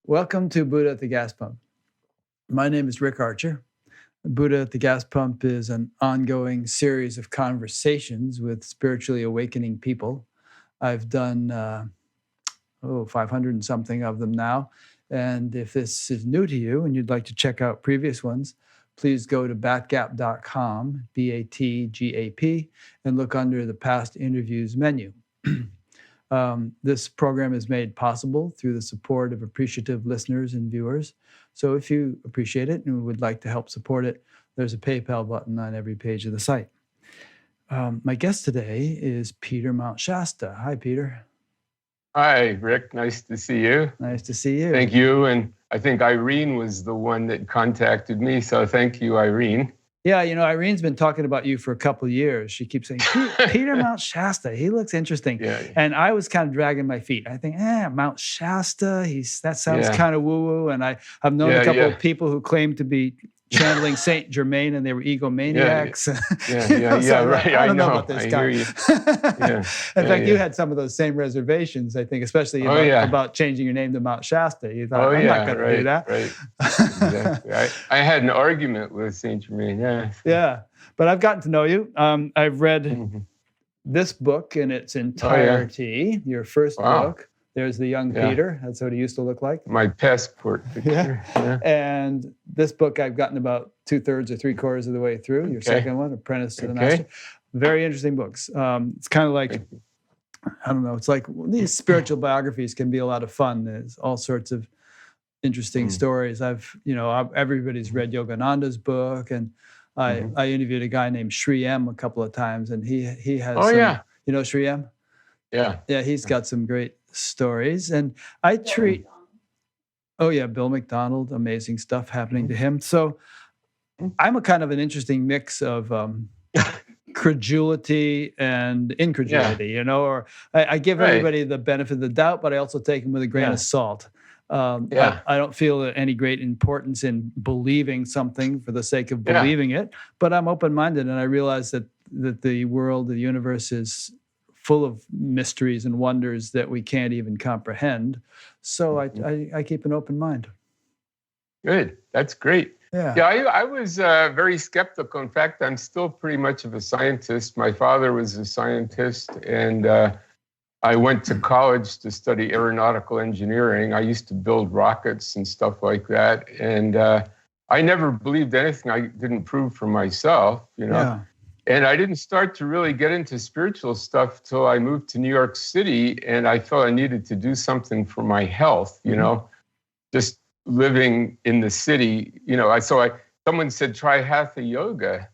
Welcome to Buddha at the Gas Pump. My name is Rick Archer. Buddha at the Gas Pump is an ongoing series of conversations with spiritually awakening people. I've done 500 and something of them now. And if this is new to you and you'd like to check out previous ones, please go to batgap.com, BATGAP, and look under the past interviews menu. This program is made possible through the support of appreciative listeners and viewers. So if you appreciate it and would like to help support it, there's a PayPal button on every page of the site. My guest today is Peter Mount Shasta. Hi, Peter. Hi, Rick. Nice to see you. Nice to see you. Thank you. And I think Irene was the one that contacted me. So thank you, Irene. Yeah, Irene's been talking about you for a couple of years. She keeps saying, Peter Mount Shasta, he looks interesting. Yeah. And I was kind of dragging my feet. I think, Mount Shasta, that sounds kind of woo-woo. And I've known a couple of people who claim to be channeling Saint Germain and they were egomaniacs. Right. I don't know about this guy. Hear you. In fact, you had some of those same reservations, I think, especially about changing your name to Mount Shasta. You thought, I'm not going to do that. Right. Exactly. I had an argument with Saint Germain. Yeah. But I've gotten to know you. I've read this book in its entirety, your first book. There's the young Peter. That's what he used to look like. My passport picture. Yeah. And this book I've gotten about 2/3 or 3/4 of the way through. Your second one, Apprentice to the Master. Very interesting books. It's kind of like, I don't know, it's like these spiritual biographies can be a lot of fun. There's all sorts of interesting stories. Everybody's read Yogananda's book, and I interviewed a guy named Sri M a couple of times, and he has you know Sri M? Yeah, he's got some great stories. And I treat Bill McDonald, amazing stuff happening to him. So I'm a kind of an interesting mix of credulity and incredulity, or I give everybody the benefit of the doubt, but I also take them with a grain of salt. I don't feel any great importance in believing something for the sake of believing it, but I'm open-minded, and I realize that the world, the universe is full of mysteries and wonders that we can't even comprehend. So I keep an open mind. Good. That's great. Yeah, I was very skeptical. In fact, I'm still pretty much of a scientist. My father was a scientist, and I went to college to study aeronautical engineering. I used to build rockets and stuff like that. And I never believed anything I didn't prove for myself, Yeah. And I didn't start to really get into spiritual stuff till I moved to New York City, and I felt I needed to do something for my health, just living in the city, someone said, try hatha yoga.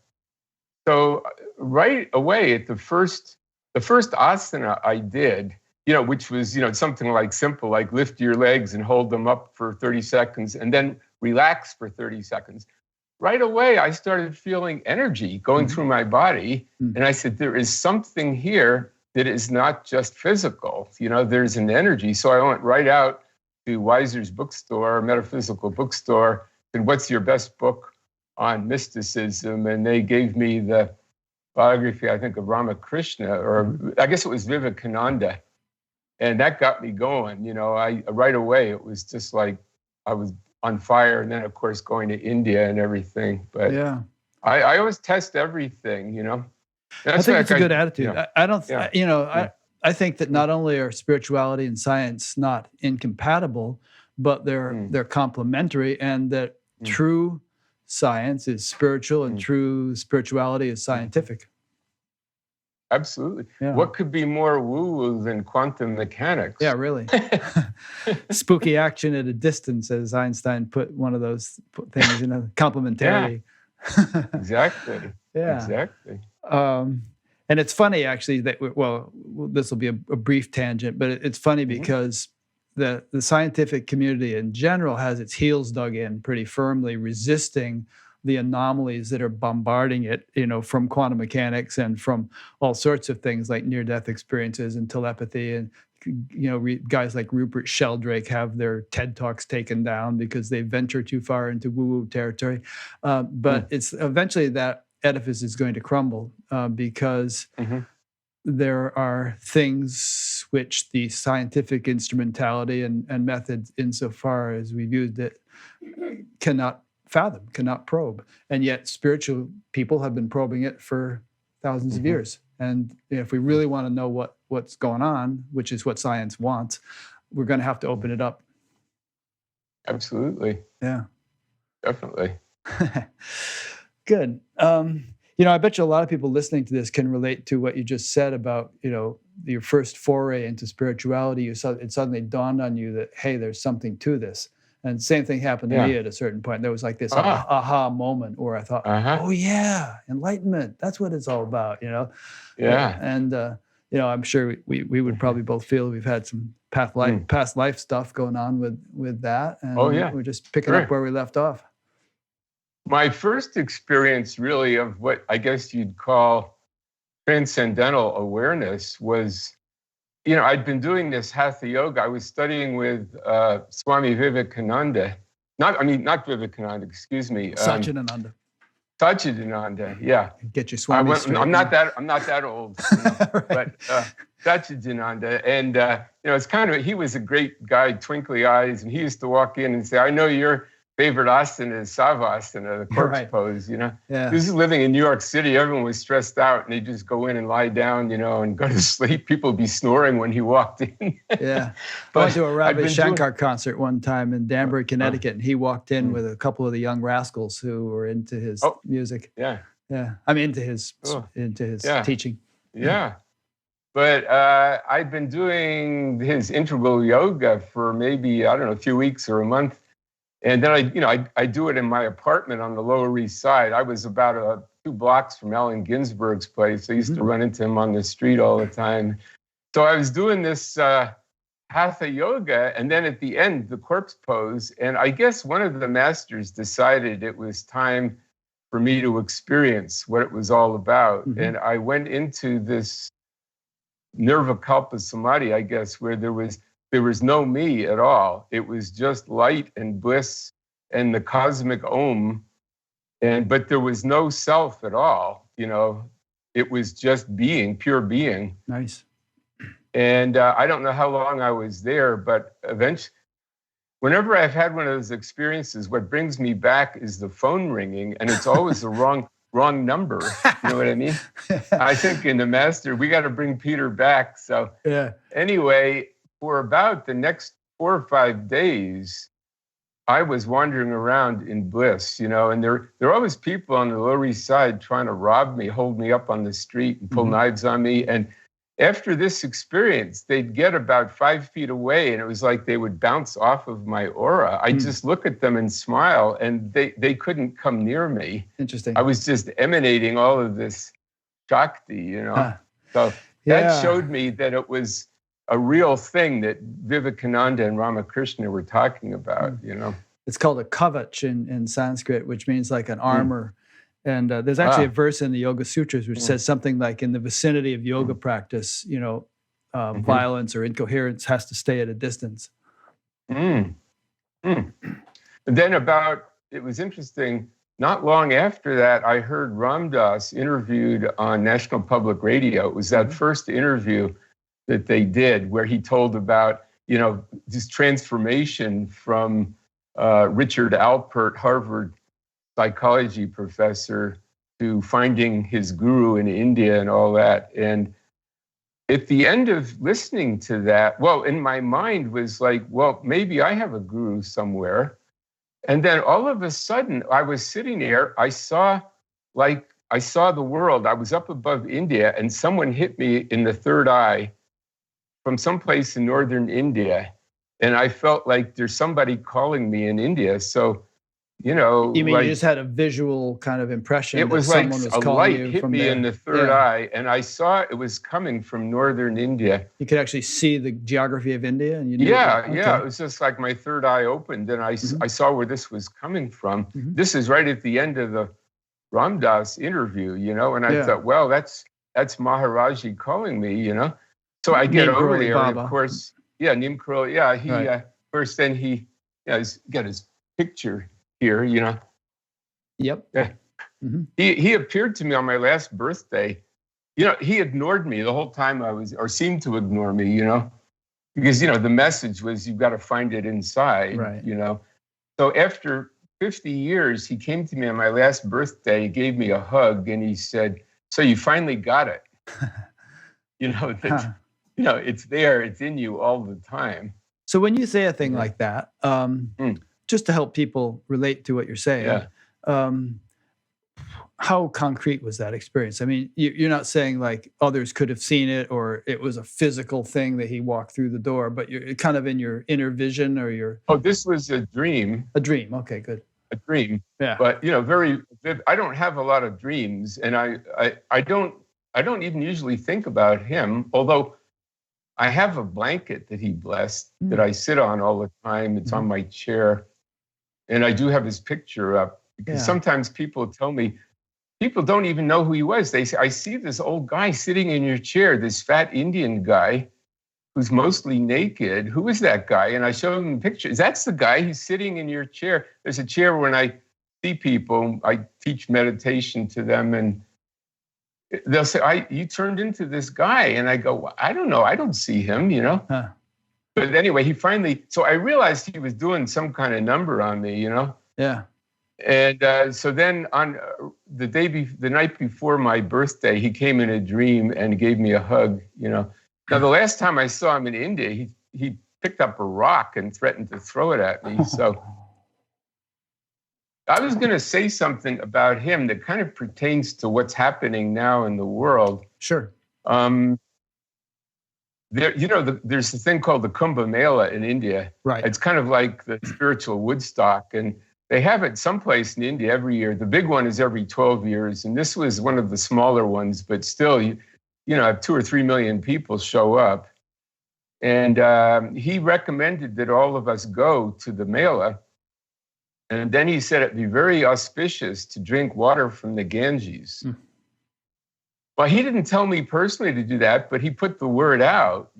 So right away at the first asana I did, which was, something like simple, like lift your legs and hold them up for 30 seconds and then relax for 30 seconds. Right away, I started feeling energy going through my body. And I said, there is something here that is not just physical. There's an energy. So I went right out to Weiser's bookstore, metaphysical bookstore, and what's your best book on mysticism? And they gave me the biography, I think, of Ramakrishna, or I guess it was Vivekananda. And that got me going. Right away, it was just like I was on fire. And then, of course, going to India and everything. But I always test everything, I think it's a good attitude. I think that not only are spirituality and science not incompatible, but they're complementary, and that true science is spiritual and true spirituality is scientific. Absolutely. Yeah. What could be more woo-woo than quantum mechanics? Yeah, really. Spooky action at a distance, as Einstein put one of those things, complementarity. Yeah. Exactly. Yeah. Exactly. And it's funny, actually, that, this will be a brief tangent, but it's funny because the scientific community in general has its heels dug in pretty firmly, resisting the anomalies that are bombarding it, from quantum mechanics and from all sorts of things like near-death experiences and telepathy. And, guys like Rupert Sheldrake have their TED Talks taken down because they venture too far into woo-woo territory. But it's eventually that edifice is going to crumble because there are things which the scientific instrumentality and methods, insofar as we've used it, cannot fathom, cannot probe. And yet spiritual people have been probing it for thousands of years. And if we really want to know what's going on, which is what science wants, we're going to have to open it up. Absolutely. Yeah. Definitely. Good. I bet you a lot of people listening to this can relate to what you just said about, your first foray into spirituality. It suddenly dawned on you that, hey, there's something to this. And same thing happened to me at a certain point. There was like this aha moment where I thought, oh yeah, enlightenment. That's what it's all about, Yeah. And, I'm sure we would probably both feel we've had some past life stuff going on with that. And we're just picking up where we left off. My first experience really of what I guess you'd call transcendental awareness was, I'd been doing this hatha yoga. I was studying with Swami Vivekananda. Not Vivekananda, excuse me. Satchidananda. Satchidananda, yeah. Get your Swami straight. I'm not that old, Right. But Satchidananda, and it's kind of, he was a great guy, twinkly eyes, and he used to walk in and say, "I know your favorite asana is savasana, the corpse pose." Yeah. This is living in New York City. Everyone was stressed out, and they just go in and lie down, and go to sleep. People would be snoring when he walked in. Yeah. I went to a Ravi Shankar concert one time in Danbury, Connecticut, and he walked in with a couple of the young rascals who were into his music. Yeah. Yeah. I mean, into his teaching. Yeah. But I'd been doing his integral yoga for maybe, a few weeks or a month. And then I do it in my apartment on the Lower East Side. I was about 2 blocks from Allen Ginsberg's place. I used to run into him on the street all the time. So I was doing this hatha yoga, and then at the end, the corpse pose. And I guess one of the masters decided it was time for me to experience what it was all about. And I went into this nirvikalpa samadhi, I guess, where there was no me at all. It was just light and bliss and the cosmic Om, but there was no self at all. It was just being, pure being. Nice. And I don't know how long I was there, but eventually, whenever I've had one of those experiences, what brings me back is the phone ringing, and it's always the wrong number. You know what I mean? I think in the master, we got to bring Peter back. So anyway, for about the next 4 or 5 days, I was wandering around in bliss, and there are always people on the Lower East Side trying to rob me, hold me up on the street and pull knives on me. And after this experience, they'd get about 5 feet away, and it was like they would bounce off of my aura. I'd just look at them and smile, and they couldn't come near me. Interesting. I was just emanating all of this Shakti, So that showed me that it was a real thing that Vivekananda and Ramakrishna were talking about, It's called a kavach in Sanskrit, which means like an armor. And there's actually a verse in the Yoga Sutras which says something like, in the vicinity of yoga practice, violence or incoherence has to stay at a distance. And then it was interesting, not long after that, I heard Ram Dass interviewed on National Public Radio. It was that first interview that they did where he told about, this transformation from Richard Alpert, Harvard psychology professor, to finding his guru in India and all that. And at the end of listening to that, in my mind was like, maybe I have a guru somewhere. And then all of a sudden, I was sitting there, I saw the world. I was up above India, and someone hit me in the third eye from someplace in northern India. And I felt like there's somebody calling me in India. So, you mean you just had a visual kind of impression? It was like a light hit me in the third eye, and I saw it was coming from northern India. You could actually see the geography of India, and you knew it was just like my third eye opened, and I saw where this was coming from. This is right at the end of the Ram Dass interview, and I thought, that's Maharaji calling me, So I get over there, and of course, Neem Karoli, he first then he's got his picture here, Yep. Yeah. He appeared to me on my last birthday. he ignored me the whole time or seemed to ignore me, because, the message was you've got to find it inside, Right. So after 50 years, he came to me on my last birthday, gave me a hug, and he said, "So you finally got it." It's there, it's in you all the time. So when you say a thing like that, Mm. just to help people relate to what you're saying, how concrete was that experience? I mean, you're not saying like others could have seen it or it was a physical thing that he walked through the door, but you're kind of in your inner vision or your... Oh, this was a dream. A dream. Okay, good. A dream. Yeah. But, very vivid. I don't have a lot of dreams, and I don't even usually think about him, although I have a blanket that he blessed that I sit on all the time. It's on my chair, and I do have his picture up because sometimes people tell me, people don't even know who he was. They say, "I see this old guy sitting in your chair, this fat Indian guy who's mostly naked. Who is that guy?" And I show them pictures. That's the guy who's sitting in your chair. There's a chair when I see people, I teach meditation to them, and they'll say, "You turned into this guy." And I go, "Well, I don't know. I don't see him, Huh. But anyway, so I realized he was doing some kind of number on me, Yeah. And so then on the night before my birthday, he came in a dream and gave me a hug, Now, the last time I saw him in India, he picked up a rock and threatened to throw it at me. So I was going to say something about him that kind of pertains to what's happening now in the world. Sure. There's a thing called the Kumbh Mela in India. Right. It's kind of like the spiritual Woodstock, and they have it someplace in India every year. The big one is every 12 years, and this was one of the smaller ones, but still, 2 or 3 million people show up. And he recommended that all of us go to the Mela. And then he said it'd be very auspicious to drink water from the Ganges. Well, he didn't tell me personally to do that, but he put the word out,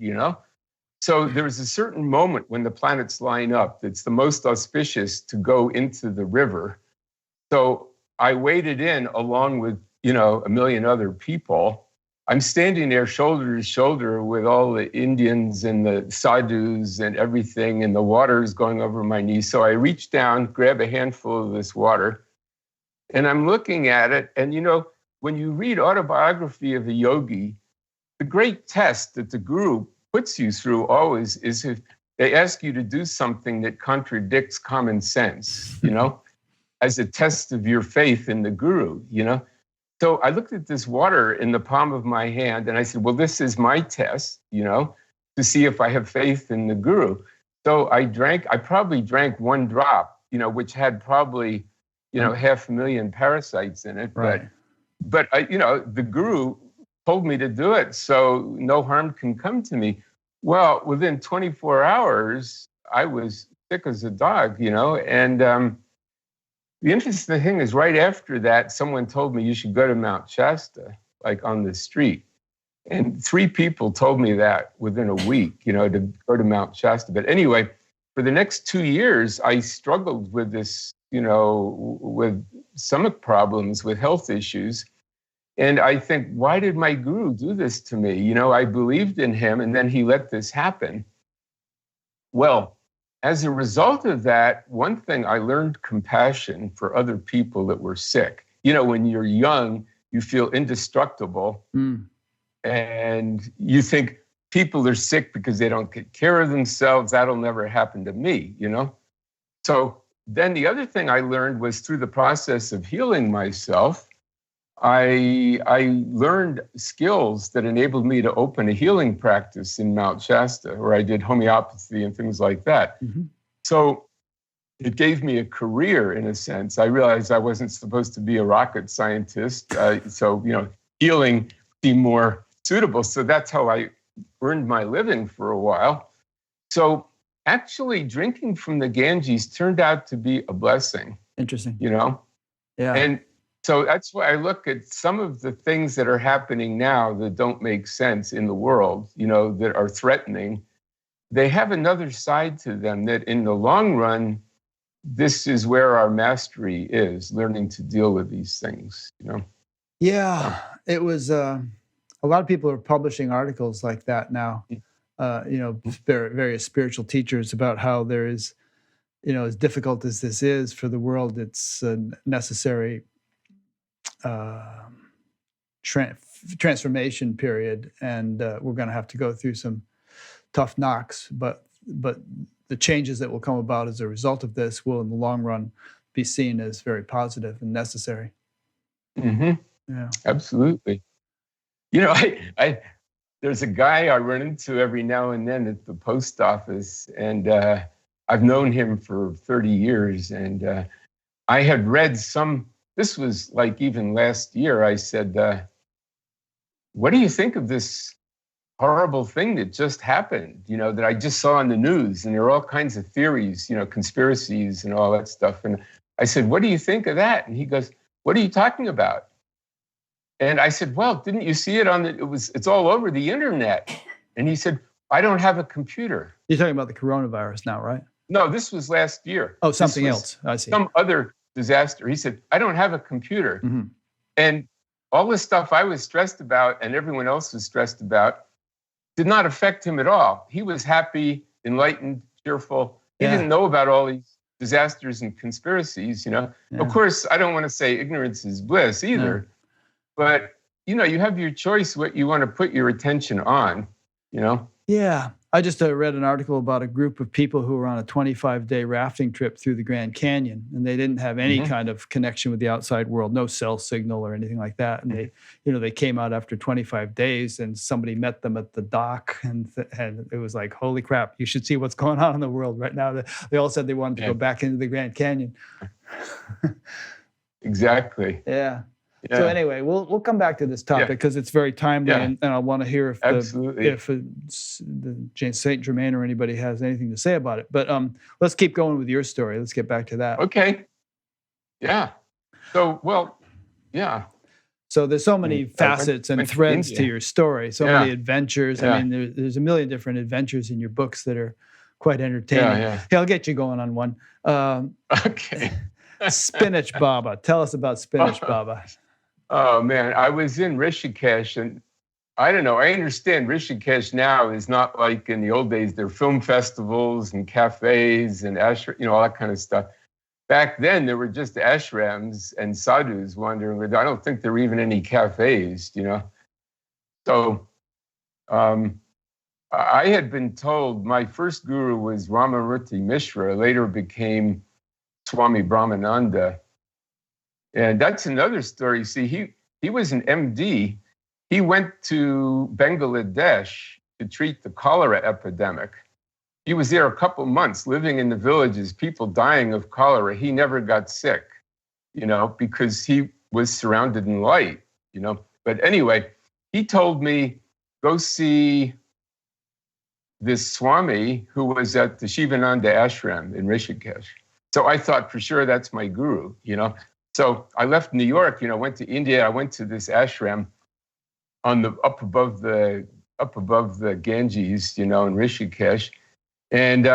So there was a certain moment when the planets line up that's the most auspicious to go into the river. So I waded in along with, 1 million other people. I'm standing there shoulder to shoulder with all the Indians and the sadhus and everything, and the water is going over my knees. So I reach down, grab a handful of this water, and I'm looking at it. And, when you read Autobiography of a Yogi, the great test that the guru puts you through always is if they ask you to do something that contradicts common sense, as a test of your faith in the guru, So I looked at this water in the palm of my hand and I said, well, this is my test, to see if I have faith in the guru. So I probably drank one drop, which had probably, 500,000 parasites in it. Right. But the guru told me to do it, so no harm can come to me. Well, within 24 hours, I was sick as a dog, and the interesting thing is right after that, someone told me you should go to Mount Shasta, like on the street. And 3 people told me that within a week, to go to Mount Shasta. But anyway, for the next 2 years, I struggled with this, with stomach problems, with health issues. And I think, why did my guru do this to me? I believed in him, and then he let this happen. Well, as a result of that, one thing, I learned compassion for other people that were sick. When you're young, you feel indestructible. And you think people are sick because they don't take care of themselves. That'll never happen to me, So then the other thing I learned was through the process of healing myself, I learned skills that enabled me to open a healing practice in Mount Shasta, where I did homeopathy and things like that. So it gave me a career in a sense. I realized I wasn't supposed to be a rocket scientist. So, healing seemed more suitable. So that's how I earned my living for a while. So actually drinking from the Ganges turned out to be a blessing. Interesting. Yeah. And so that's why I look at some of the things that are happening now that don't make sense in the world, that are threatening. They have another side to them that in the long run, this is where our mastery is, learning to deal with these things, Yeah, it was, A lot of people are publishing articles like that now. Various spiritual teachers about how there is, as difficult as this is for the world, it's a necessary transformation period, and we're going to have to go through some tough knocks. But the changes that will come about as a result of this will, in the long run, be seen as very positive and necessary. Mm-hmm. Yeah, absolutely. I there's a guy I run into every now and then at the post office, and I've known him for 30 years. And I had read this was like even last year, I said, what do you think of this horrible thing that just happened, that I just saw on the news? And there are all kinds of theories, conspiracies and all that stuff. And I said, what do you think of that? And he goes, what are you talking about? And I said, well, didn't you see it it's all over the internet. And he said, I don't have a computer. You're talking about the coronavirus now, right? No, this was last year. Oh, something else. I see. Some other disaster. He said, I don't have a computer. Mm-hmm. And all the stuff I was stressed about and everyone else was stressed about did not affect him at all. He was happy, enlightened, cheerful. He didn't know about all these disasters and conspiracies, Yeah. Of course, I don't want to say ignorance is bliss either. No. But, you have your choice what you want to put your attention on, Yeah. I just read an article about a group of people who were on a 25-day rafting trip through the Grand Canyon, and they didn't have any kind of connection with the outside world, no cell signal or anything like that. And they came out after 25 days, and somebody met them at the dock, and it was like, holy crap, you should see what's going on in the world right now. They all said they wanted to go back into the Grand Canyon. Exactly. Yeah. So anyway, we'll come back to this topic because it's very timely, and I want to hear if Saint Germain or anybody has anything to say about it. But let's keep going with your story. Let's get back to that. Okay. Yeah. So, So there's so many facets and threads to your story, so many adventures. Yeah. I mean, there's a million different adventures in your books that are quite entertaining. Yeah. Hey, I'll get you going on one. Okay. Spinach Baba. Tell us about Spinach Baba. Oh, man, I was in Rishikesh, and I don't know, I understand Rishikesh now is not like in the old days. There are film festivals and cafes and all that kind of stuff. Back then, there were just ashrams and sadhus wandering around. I don't think there were even any cafes, So I had been told my first guru was Ramamurti Mishra, later became Swami Brahmananda. And that's another story. See, he was an MD. He went to Bangladesh to treat the cholera epidemic. He was there a couple months living in the villages, people dying of cholera. He never got sick, because he was surrounded in light, But anyway, he told me, go see this Swami who was at the Shivananda ashram in Rishikesh. So I thought for sure that's my guru, So I left New York, went to India. I went to this ashram up above the Ganges, in Rishikesh. And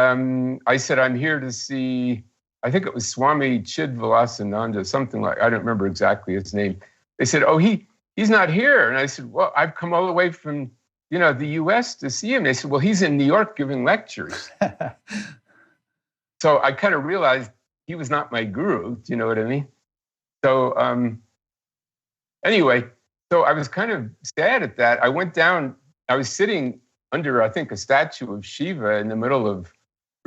I said, I'm here to see, I think it was Swami Chidvilasananda, something like, I don't remember exactly his name. They said, oh, he's not here. And I said, well, I've come all the way from, the US to see him. They said, well, he's in New York giving lectures. So I kind of realized he was not my guru. Do you know what I mean? So anyway, so I was kind of sad at that. I went down, I was sitting under, I think, a statue of Shiva in the middle of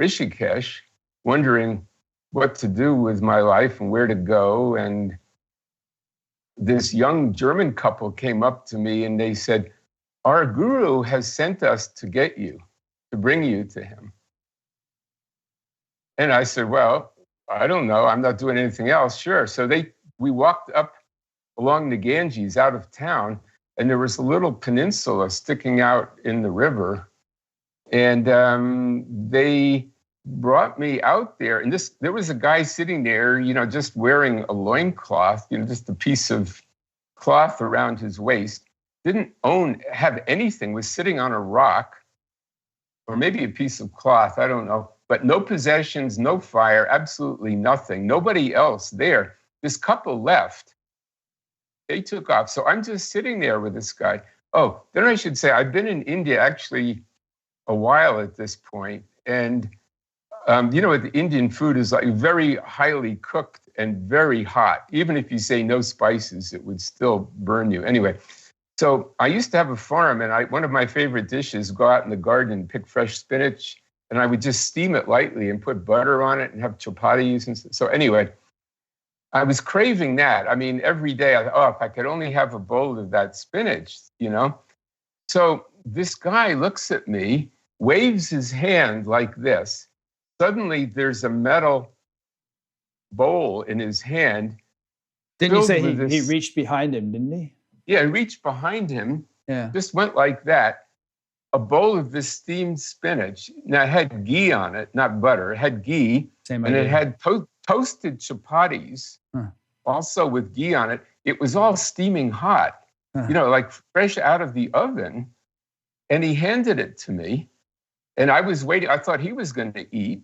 Rishikesh, wondering what to do with my life and where to go. And this young German couple came up to me and they said, our guru has sent us to get you, to bring you to him. And I said, well, I don't know. I'm not doing anything else. Sure. So we walked up along the Ganges out of town, and there was a little peninsula sticking out in the river. And they brought me out there. And there was a guy sitting there, just wearing a loincloth, just a piece of cloth around his waist. Didn't have anything, was sitting on a rock, or maybe a piece of cloth, I don't know. But no possessions, no fire, absolutely nothing. Nobody else there. This couple left. They took off. So I'm just sitting there with this guy. Oh, then I should say I've been in India actually a while at this point, and the Indian food is like very highly cooked and very hot. Even if you say no spices, it would still burn you. Anyway, so I used to have a farm, and one of my favorite dishes, go out in the garden and pick fresh spinach, and I would just steam it lightly and put butter on it and have chapatis and so anyway, I was craving that. I mean, every day I thought, oh, if I could only have a bowl of that spinach, So this guy looks at me, waves his hand like this. Suddenly there's a metal bowl in his hand. Didn't you say he reached behind him, didn't he? Yeah, he reached behind him. Yeah. Just went like that. A bowl of this steamed spinach. Now it had ghee on it, not butter. It had ghee. Same and idea. it had toasted chapatis, also with ghee on it. It was all steaming hot, like fresh out of the oven. And he handed it to me. And I was waiting. I thought he was going to eat,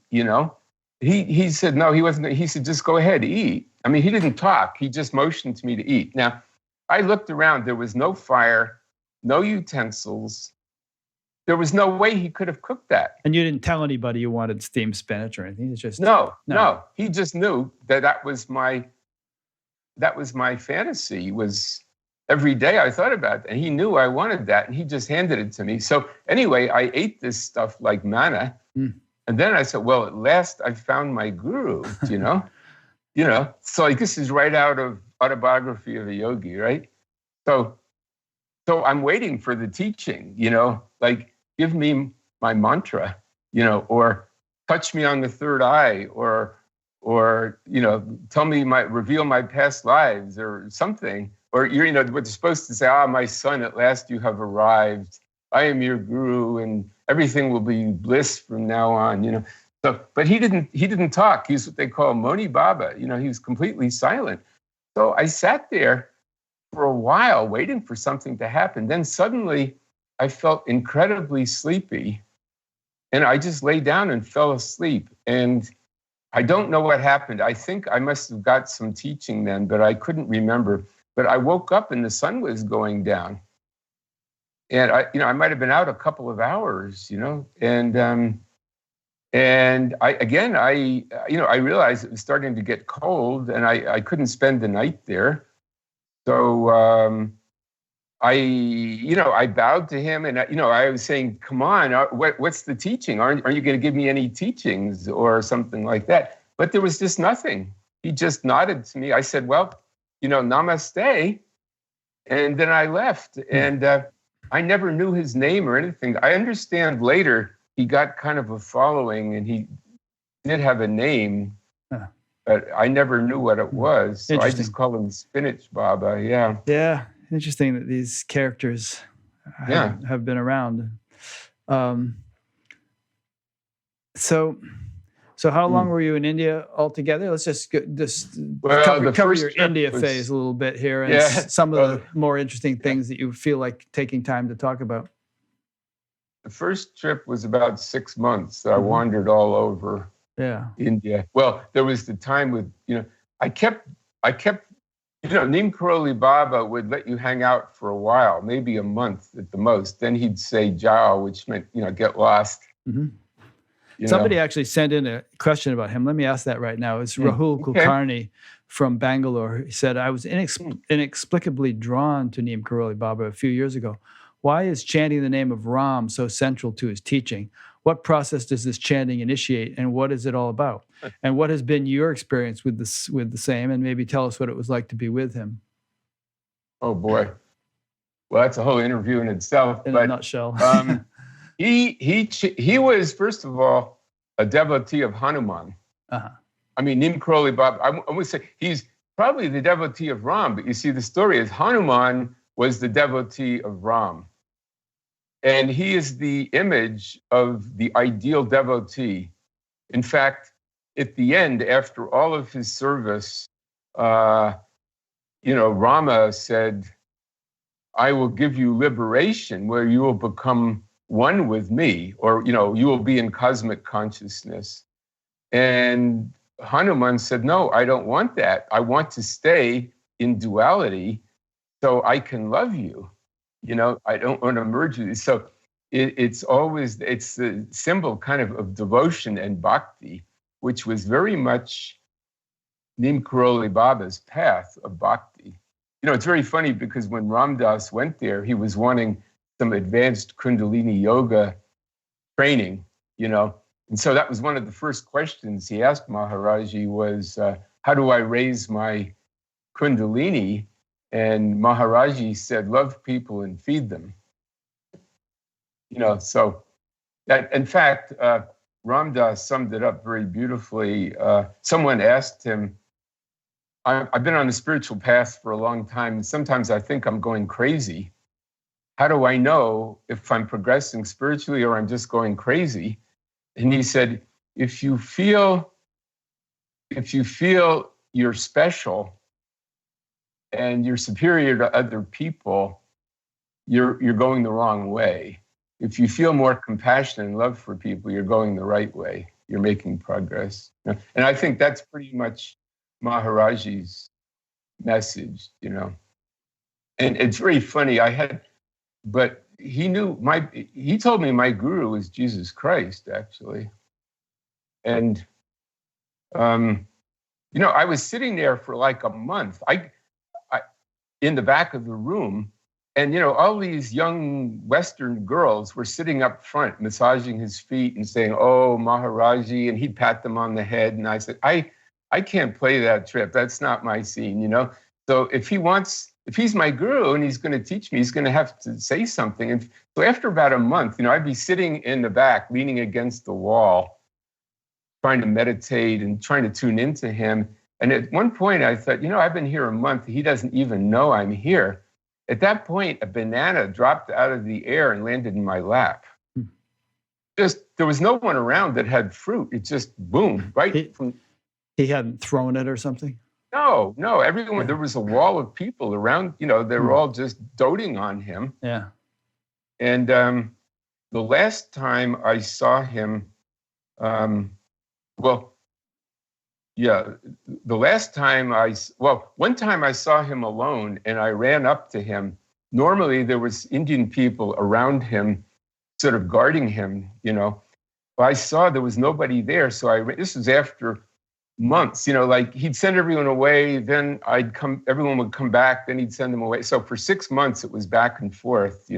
He said, no, he wasn't. He said, just go ahead, eat. I mean, he didn't talk. He just motioned to me to eat. Now, I looked around. There was no fire, no utensils. There was no way he could have cooked that. And you didn't tell anybody you wanted steamed spinach or anything? It's just no. He just knew that was my fantasy. Was every day I thought about it, and he knew I wanted that, and he just handed it to me. So anyway, I ate this stuff like manna, and then I said, well, at last I found my guru, So like, this is right out of Autobiography of a Yogi, right? So I'm waiting for the teaching, like, give me my mantra, or touch me on the third eye, or reveal my past lives or something. Or what they're supposed to say, my son, at last you have arrived. I am your guru, and everything will be bliss from now on. So, but he didn't talk. He's what they call Moni Baba. He was completely silent. So I sat there for a while waiting for something to happen. Then suddenly I felt incredibly sleepy, and I just lay down and fell asleep. And I don't know what happened. I think I must have got some teaching then, but I couldn't remember. But I woke up and the sun was going down, and I might have been out a couple of hours, and I realized it was starting to get cold, and I couldn't spend the night there, so I bowed to him, and I was saying, "Come on, what's the teaching? Aren't you going to give me any teachings or something like that?" But there was just nothing. He just nodded to me. I said, "Well, namaste," and then I left. And I never knew his name or anything. I understand later he got kind of a following, and he did have a name, but I never knew what it was. So I just call him Spinach Baba. Yeah. Yeah. Interesting that these characters have been around. So how long were you in India altogether? Let's just cover your India phase a little bit here, and some of the more interesting things that you feel like taking time to talk about. The first trip was about 6 months. I wandered all over India. Well, there was the time with, I kept, Neem Karoli Baba would let you hang out for a while, maybe a month at the most. Then he'd say Jao, which meant, get lost. Mm-hmm. Somebody actually sent in a question about him. Let me ask that right now. It's Rahul Kulkarni from Bangalore. He said, I was inexplicably drawn to Neem Karoli Baba a few years ago. Why is chanting the name of Ram so central to his teaching? What process does this chanting initiate, and what is it all about? And what has been your experience with the same? And maybe tell us what it was like to be with him. Oh, boy. Well, that's a whole interview in itself. In a nutshell. He was, first of all, a devotee of Hanuman. Uh-huh. I mean, Neem Karoli Baba, I would say he's probably the devotee of Ram, but you see, the story is Hanuman was the devotee of Ram. And he is the image of the ideal devotee. In fact, at the end, after all of his service, Rama said, I will give you liberation where you will become one with me, or, you will be in cosmic consciousness. And Hanuman said, no, I don't want that. I want to stay in duality so I can love you, I don't want to merge with you. So it's the symbol kind of devotion and bhakti, which was very much Neem Karoli Baba's path of bhakti. It's very funny because when Ram Dass went there, he was wanting some advanced Kundalini yoga training, and so that was one of the first questions he asked Maharaji was, how do I raise my Kundalini? And Maharaji said, love people and feed them. So that, in fact, Ram Dass summed it up very beautifully. Someone asked him, I've been on the spiritual path for a long time, and sometimes I think I'm going crazy. How do I know if I'm progressing spiritually or I'm just going crazy? And he said, if you feel you're special and you're superior to other people, you're going the wrong way. If you feel more compassion and love for people, you're going the right way. You're making progress. And I think that's pretty much Maharaji's message, And it's very funny. But he told me my guru was Jesus Christ, actually. And, I was sitting there for like a month. I in the back of the room, and, all these young Western girls were sitting up front, massaging his feet and saying, oh, Maharaji, and he'd pat them on the head. And I said, I can't play that trip. That's not my scene, So if he's my guru and he's going to teach me, he's going to have to say something. And so after about a month, I'd be sitting in the back, leaning against the wall, trying to meditate and trying to tune into him. And at one point I thought, I've been here a month. He doesn't even know I'm here. At that point, a banana dropped out of the air and landed in my lap. There was no one around that had fruit. It just boom, right from. He hadn't thrown it or something? No, everyone, there was a wall of people around, they were all just doting on him. Yeah. And the last time I saw him, one time I saw him alone and I ran up to him. Normally there was Indian people around him sort of guarding him, But I saw there was nobody there. So this was after months, like he'd send everyone away, then everyone would come back, then he'd send them away. So for 6 months, it was back and forth,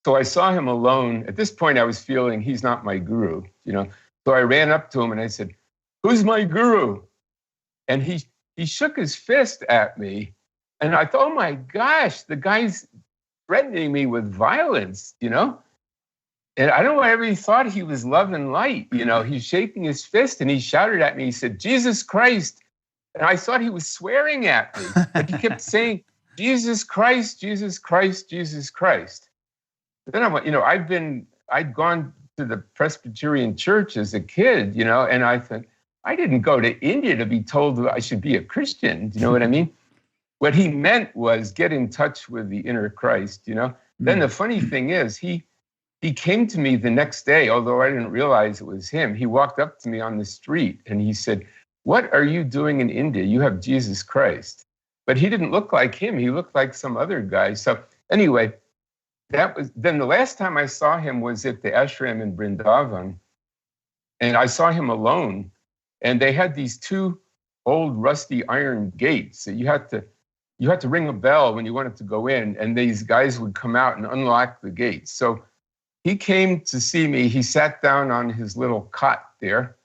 So I saw him alone. At this point, I was feeling he's not my guru, So I ran up to him and I said, who's my guru? And he shook his fist at me. And I thought, oh my gosh, the guy's threatening me with violence, And I don't know, I really thought he was love and light. He's shaking his fist and he shouted at me. He said, Jesus Christ. And I thought he was swearing at me. But he kept saying, Jesus Christ, Jesus Christ, Jesus Christ. But then I went, I'd gone to the Presbyterian church as a kid, and I thought, I didn't go to India to be told that I should be a Christian. Do you know what I mean? What he meant was get in touch with the inner Christ, Then the funny thing is, he came to me the next day, although I didn't realize it was him. He walked up to me on the street and he said, what are you doing in India? You have Jesus Christ. But he didn't look like him. He looked like some other guy. So anyway, then the last time I saw him was at the ashram in Vrindavan. And I saw him alone. And they had these two old rusty iron gates. So you had to ring a bell when you wanted to go in. And these guys would come out and unlock the gates. So he came to see me. He sat down on his little cot there,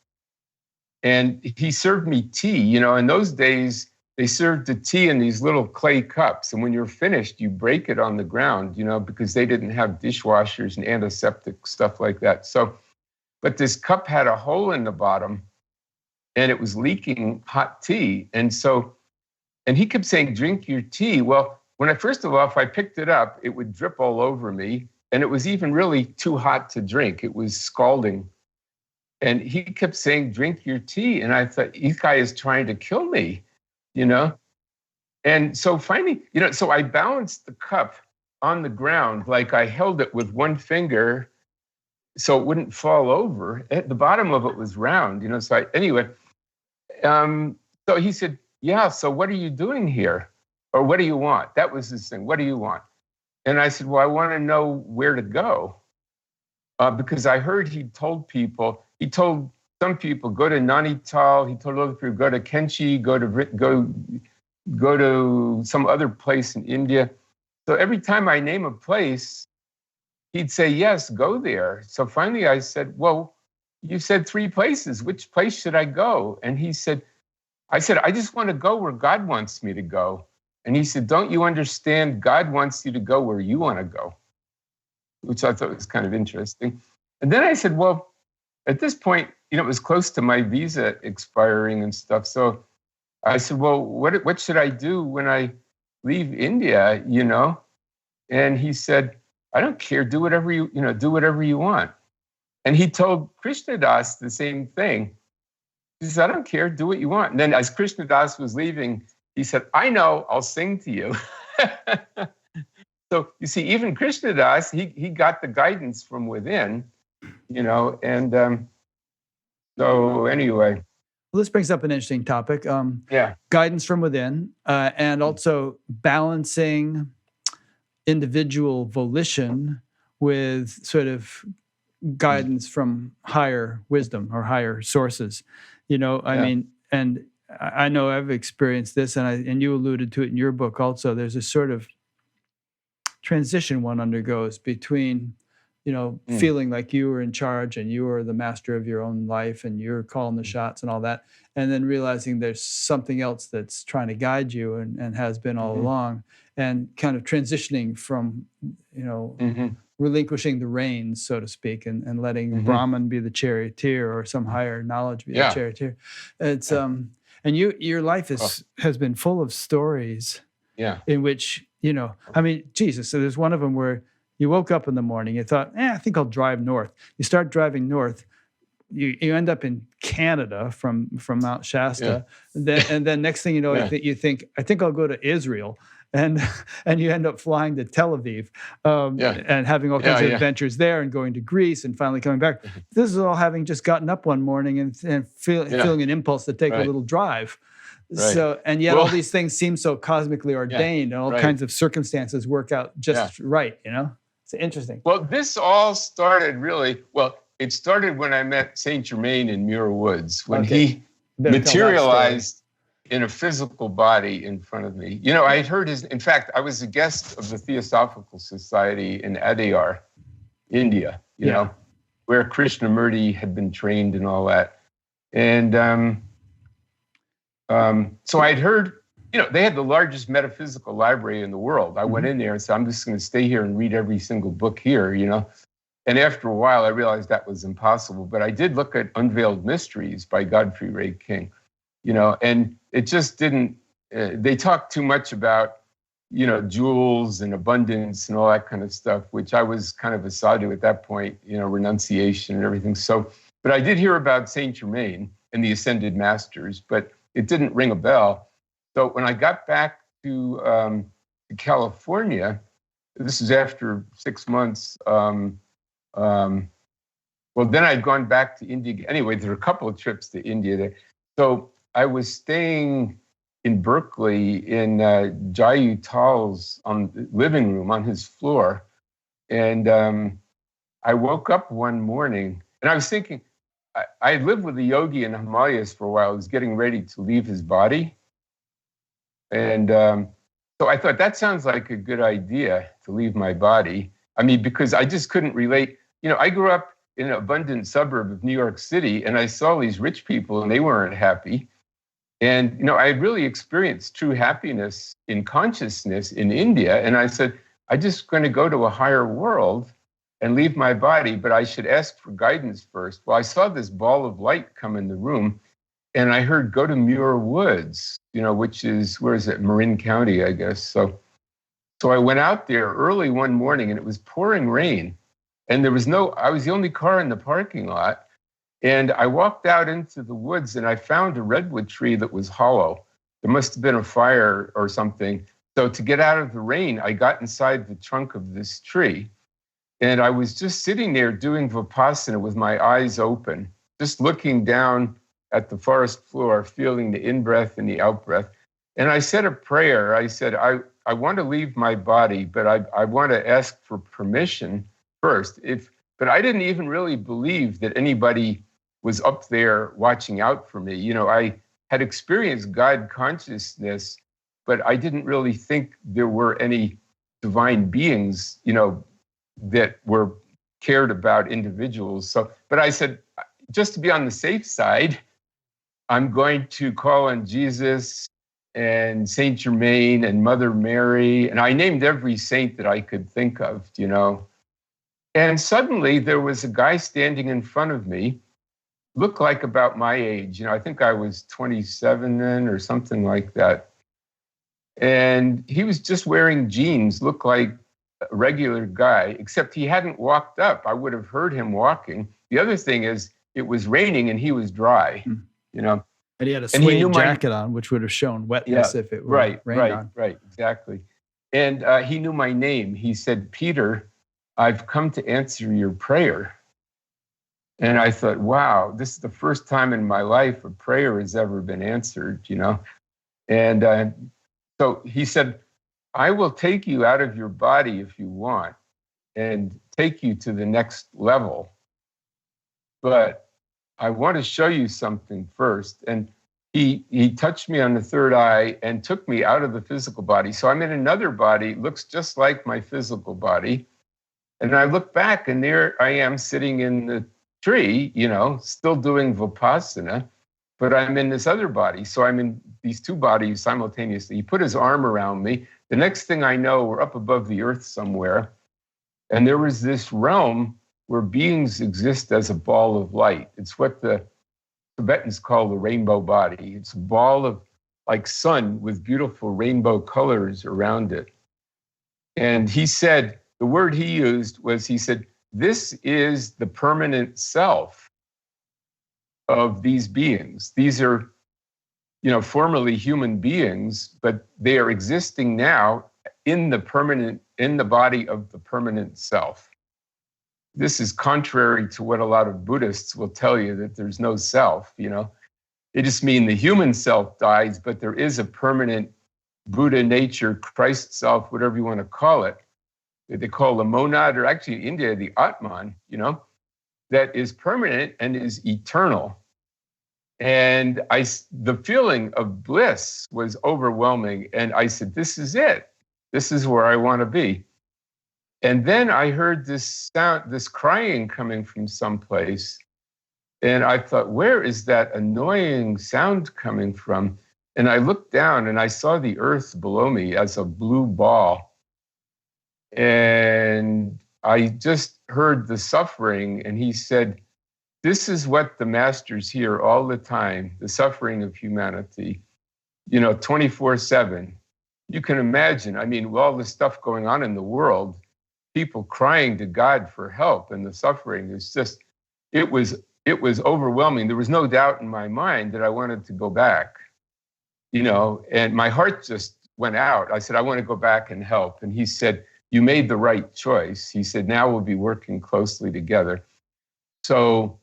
and he served me tea. In those days, they served the tea in these little clay cups. And when you're finished, you break it on the ground, because they didn't have dishwashers and antiseptic stuff like that. But this cup had a hole in the bottom, and it was leaking hot tea. And he kept saying, drink your tea. Well, first of all, if I picked it up, it would drip all over me. And it was even really too hot to drink. It was scalding. And he kept saying, drink your tea. And I thought, this guy is trying to kill me, And so finally, so I balanced the cup on the ground, like I held it with one finger so it wouldn't fall over. At the bottom of it was round, So anyway, so he said, yeah, so what are you doing here? or what do you want? That was his thing. What do you want? And I said, well, I want to know where to go. Because I heard he told some people, go to Nainital. He told other people, go to Kenchi, go to some other place in India. So every time I name a place, he'd say, yes, go there. So finally I said, well, you said 3 places. Which place should I go? And I said, I just want to go where God wants me to go. And he said, don't you understand? God wants you to go where you want to go, which I thought was kind of interesting. And then I said, well, at this point, it was close to my visa expiring and stuff. So I said, well, what should I do when I leave India, And he said, I don't care. Do whatever you want. And he told Krishnadas the same thing. He said, I don't care. Do what you want. And then as Krishnadas was leaving, he said, I know, I'll sing to you. So you see, even Krishnadas, he got the guidance from within, and so anyway. Well, this brings up an interesting topic. Guidance from within, and also balancing individual volition with sort of guidance from higher wisdom or higher sources. I mean, and I know I've experienced this, and you alluded to it in your book also. There's a sort of transition one undergoes between, feeling like you were in charge and you were the master of your own life and you're calling the shots and all that, and then realizing there's something else that's trying to guide you and has been all along, and kind of transitioning from, relinquishing the reins, so to speak, and letting Brahman be the charioteer or some higher knowledge be the charioteer. It's and your life has been full of stories in which, I mean, Jesus, so there's one of them where you woke up in the morning, you thought, I think I'll drive north. You start driving north, you end up in Canada from Mount Shasta. And then next thing you know, you think, I think I'll go to Israel. And you end up flying to Tel Aviv and having all kinds of adventures there, and going to Greece and finally coming back. This is all having just gotten up one morning and feeling an impulse to take a little drive. Right. So, and yet all these things seem so cosmically ordained, and all kinds of circumstances work out just right, It's interesting. Well, this all started it started when I met Saint Germain in Muir Woods, when he materialized in a physical body in front of me. I had heard in fact, I was a guest of the Theosophical Society in Adyar, India, where Krishnamurti had been trained and all that. And so I'd heard, they had the largest metaphysical library in the world. I went in there and said, I'm just going to stay here and read every single book here, And after a while, I realized that was impossible. But I did look at Unveiled Mysteries by Godfrey Ray King, and it just didn't, they talked too much about, jewels and abundance and all that kind of stuff, which I was kind of a sadhu at that point, renunciation and everything. So, but I did hear about Saint Germain and the Ascended Masters, but it didn't ring a bell. So when I got back to California, this is after 6 months, then I'd gone back to India. Anyway, there were a couple of trips to India there. So I was staying in Berkeley in Jayu Tal's living room on his floor. And I woke up one morning and I was thinking, I had lived with a yogi in Himalayas for a while. I was getting ready to leave his body. And so I thought, that sounds like a good idea to leave my body. I mean, because I just couldn't relate. I grew up in an abundant suburb of New York City, and I saw these rich people and they weren't happy. And, I had really experienced true happiness in consciousness in India. And I said, I'm just going to go to a higher world and leave my body, but I should ask for guidance first. Well, I saw this ball of light come in the room, and I heard, go to Muir Woods, which is, where is it? Marin County, I guess. So I went out there early one morning, and it was pouring rain. And I was the only car in the parking lot. And I walked out into the woods and I found a redwood tree that was hollow. There must have been a fire or something. So to get out of the rain, I got inside the trunk of this tree. And I was just sitting there doing Vipassana with my eyes open, just looking down at the forest floor, feeling the in-breath and the out-breath. And I said a prayer. I said, I want to leave my body, but I want to ask for permission first. But I didn't even really believe that anybody was up there watching out for me. You know, I had experienced God consciousness, but I didn't really think there were any divine beings, you know, that were cared about individuals. So, but I said, just to be on the safe side, I'm going to call on Jesus and Saint Germain and Mother Mary. And I named every saint that I could think of, you know. And suddenly there was a guy standing in front of me, looked like about my age. You know, I think I was 27 then or something like that. And he was just wearing jeans, looked like a regular guy, except he hadn't walked up. I would have heard him walking. The other thing is it was raining and he was dry, you know. And he had a suede jacket on, which would have shown wetness if it were rained on. Right, exactly. And he knew my name. He said, Peter, I've come to answer your prayer. And I thought, wow, this is the first time in my life a prayer has ever been answered, you know. And so he said, I will take you out of your body if you want and take you to the next level. But I want to show you something first. And he touched me on the third eye and took me out of the physical body. So I'm in another body, looks just like my physical body. And I look back and there I am sitting in the tree, you know, still doing Vipassana, but I'm in this other body. So I'm in these two bodies simultaneously. He put his arm around me. The next thing I know, we're up above the earth somewhere. And there was this realm where beings exist as a ball of light. It's what the Tibetans call the rainbow body. It's a ball of like sun with beautiful rainbow colors around it. And he said, the word he used was, he said, this is the permanent self of these beings. These are, you know, formerly human beings, but they are existing now in the body of the permanent self. This is contrary to what a lot of Buddhists will tell you, that there's no self, you know. They just mean the human self dies, but there is a permanent Buddha nature, Christ self, whatever you want to call it, that they call the monad, or actually in India, the Atman, you know, that is permanent and is eternal. And the feeling of bliss was overwhelming. And I said, this is it. This is where I want to be. And then I heard this sound, this crying coming from someplace. And I thought, where is that annoying sound coming from? And I looked down and I saw the earth below me as a blue ball. And I just heard the suffering. And he said, this is what the masters hear all the time, the suffering of humanity, you know, 24/7. You can imagine, I mean, with all the stuff going on in the world, people crying to God for help, and the suffering is just, it was overwhelming. There was no doubt in my mind that I wanted to go back, you know, and my heart just went out. I said, I want to go back and help. And he said, you made the right choice. He said, now we'll be working closely together. So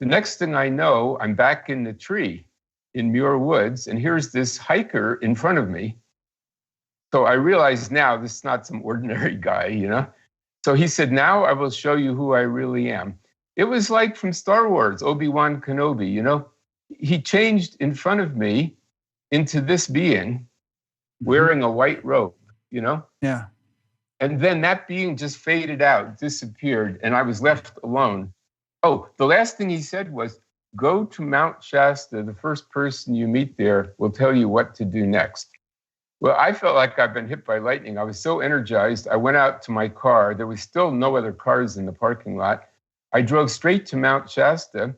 the next thing I know, I'm back in the tree in Muir Woods, and here's this hiker in front of me. So I realized now this is not some ordinary guy, you know? So he said, now I will show you who I really am. It was like from Star Wars, Obi-Wan Kenobi, you know? He changed in front of me into this being wearing a white robe, you know? Yeah. And then that being just faded out, disappeared, and I was left alone. Oh, the last thing he said was, go to Mount Shasta. The first person you meet there will tell you what to do next. Well, I felt like I've been hit by lightning. I was so energized. I went out to my car. There was still no other cars in the parking lot. I drove straight to Mount Shasta.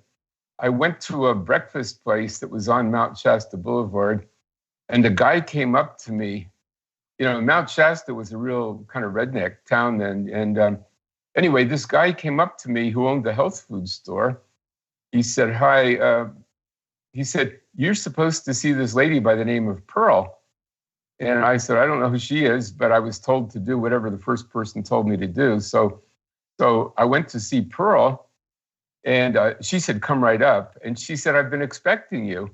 I went to a breakfast place that was on Mount Shasta Boulevard, and a guy came up to me. You know, Mount Shasta was a real kind of redneck town then. And anyway, this guy came up to me who owned the health food store. He said, hi. He said, you're supposed to see this lady by the name of Pearl. And I said, I don't know who she is, but I was told to do whatever the first person told me to do. So I went to see Pearl, and she said, come right up. And she said, I've been expecting you.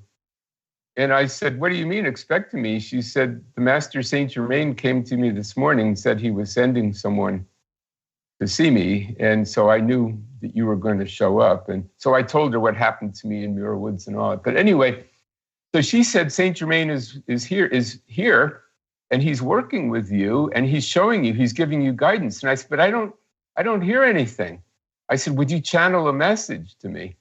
And I said, what do you mean expecting me? She said, the Master Saint Germain came to me this morning and said he was sending someone to see me. And so I knew that you were going to show up. And so I told her what happened to me in Muir Woods and all that. But anyway, so she said, Saint Germain is here, and he's working with you, and he's showing you, he's giving you guidance. And I said, but I don't hear anything. I said, would you channel a message to me?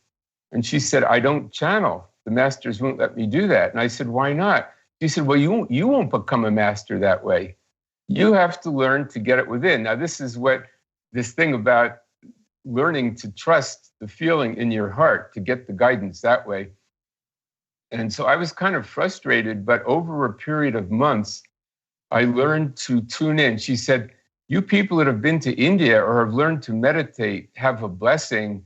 And she said, I don't channel. The masters won't let me do that. And I said, why not? She said, well, you won't become a master that way. You have to learn to get it within. Now, this is what this thing about learning to trust the feeling in your heart, to get the guidance that way. And so I was kind of frustrated, but over a period of months, I learned to tune in. She said, you people that have been to India or have learned to meditate have a blessing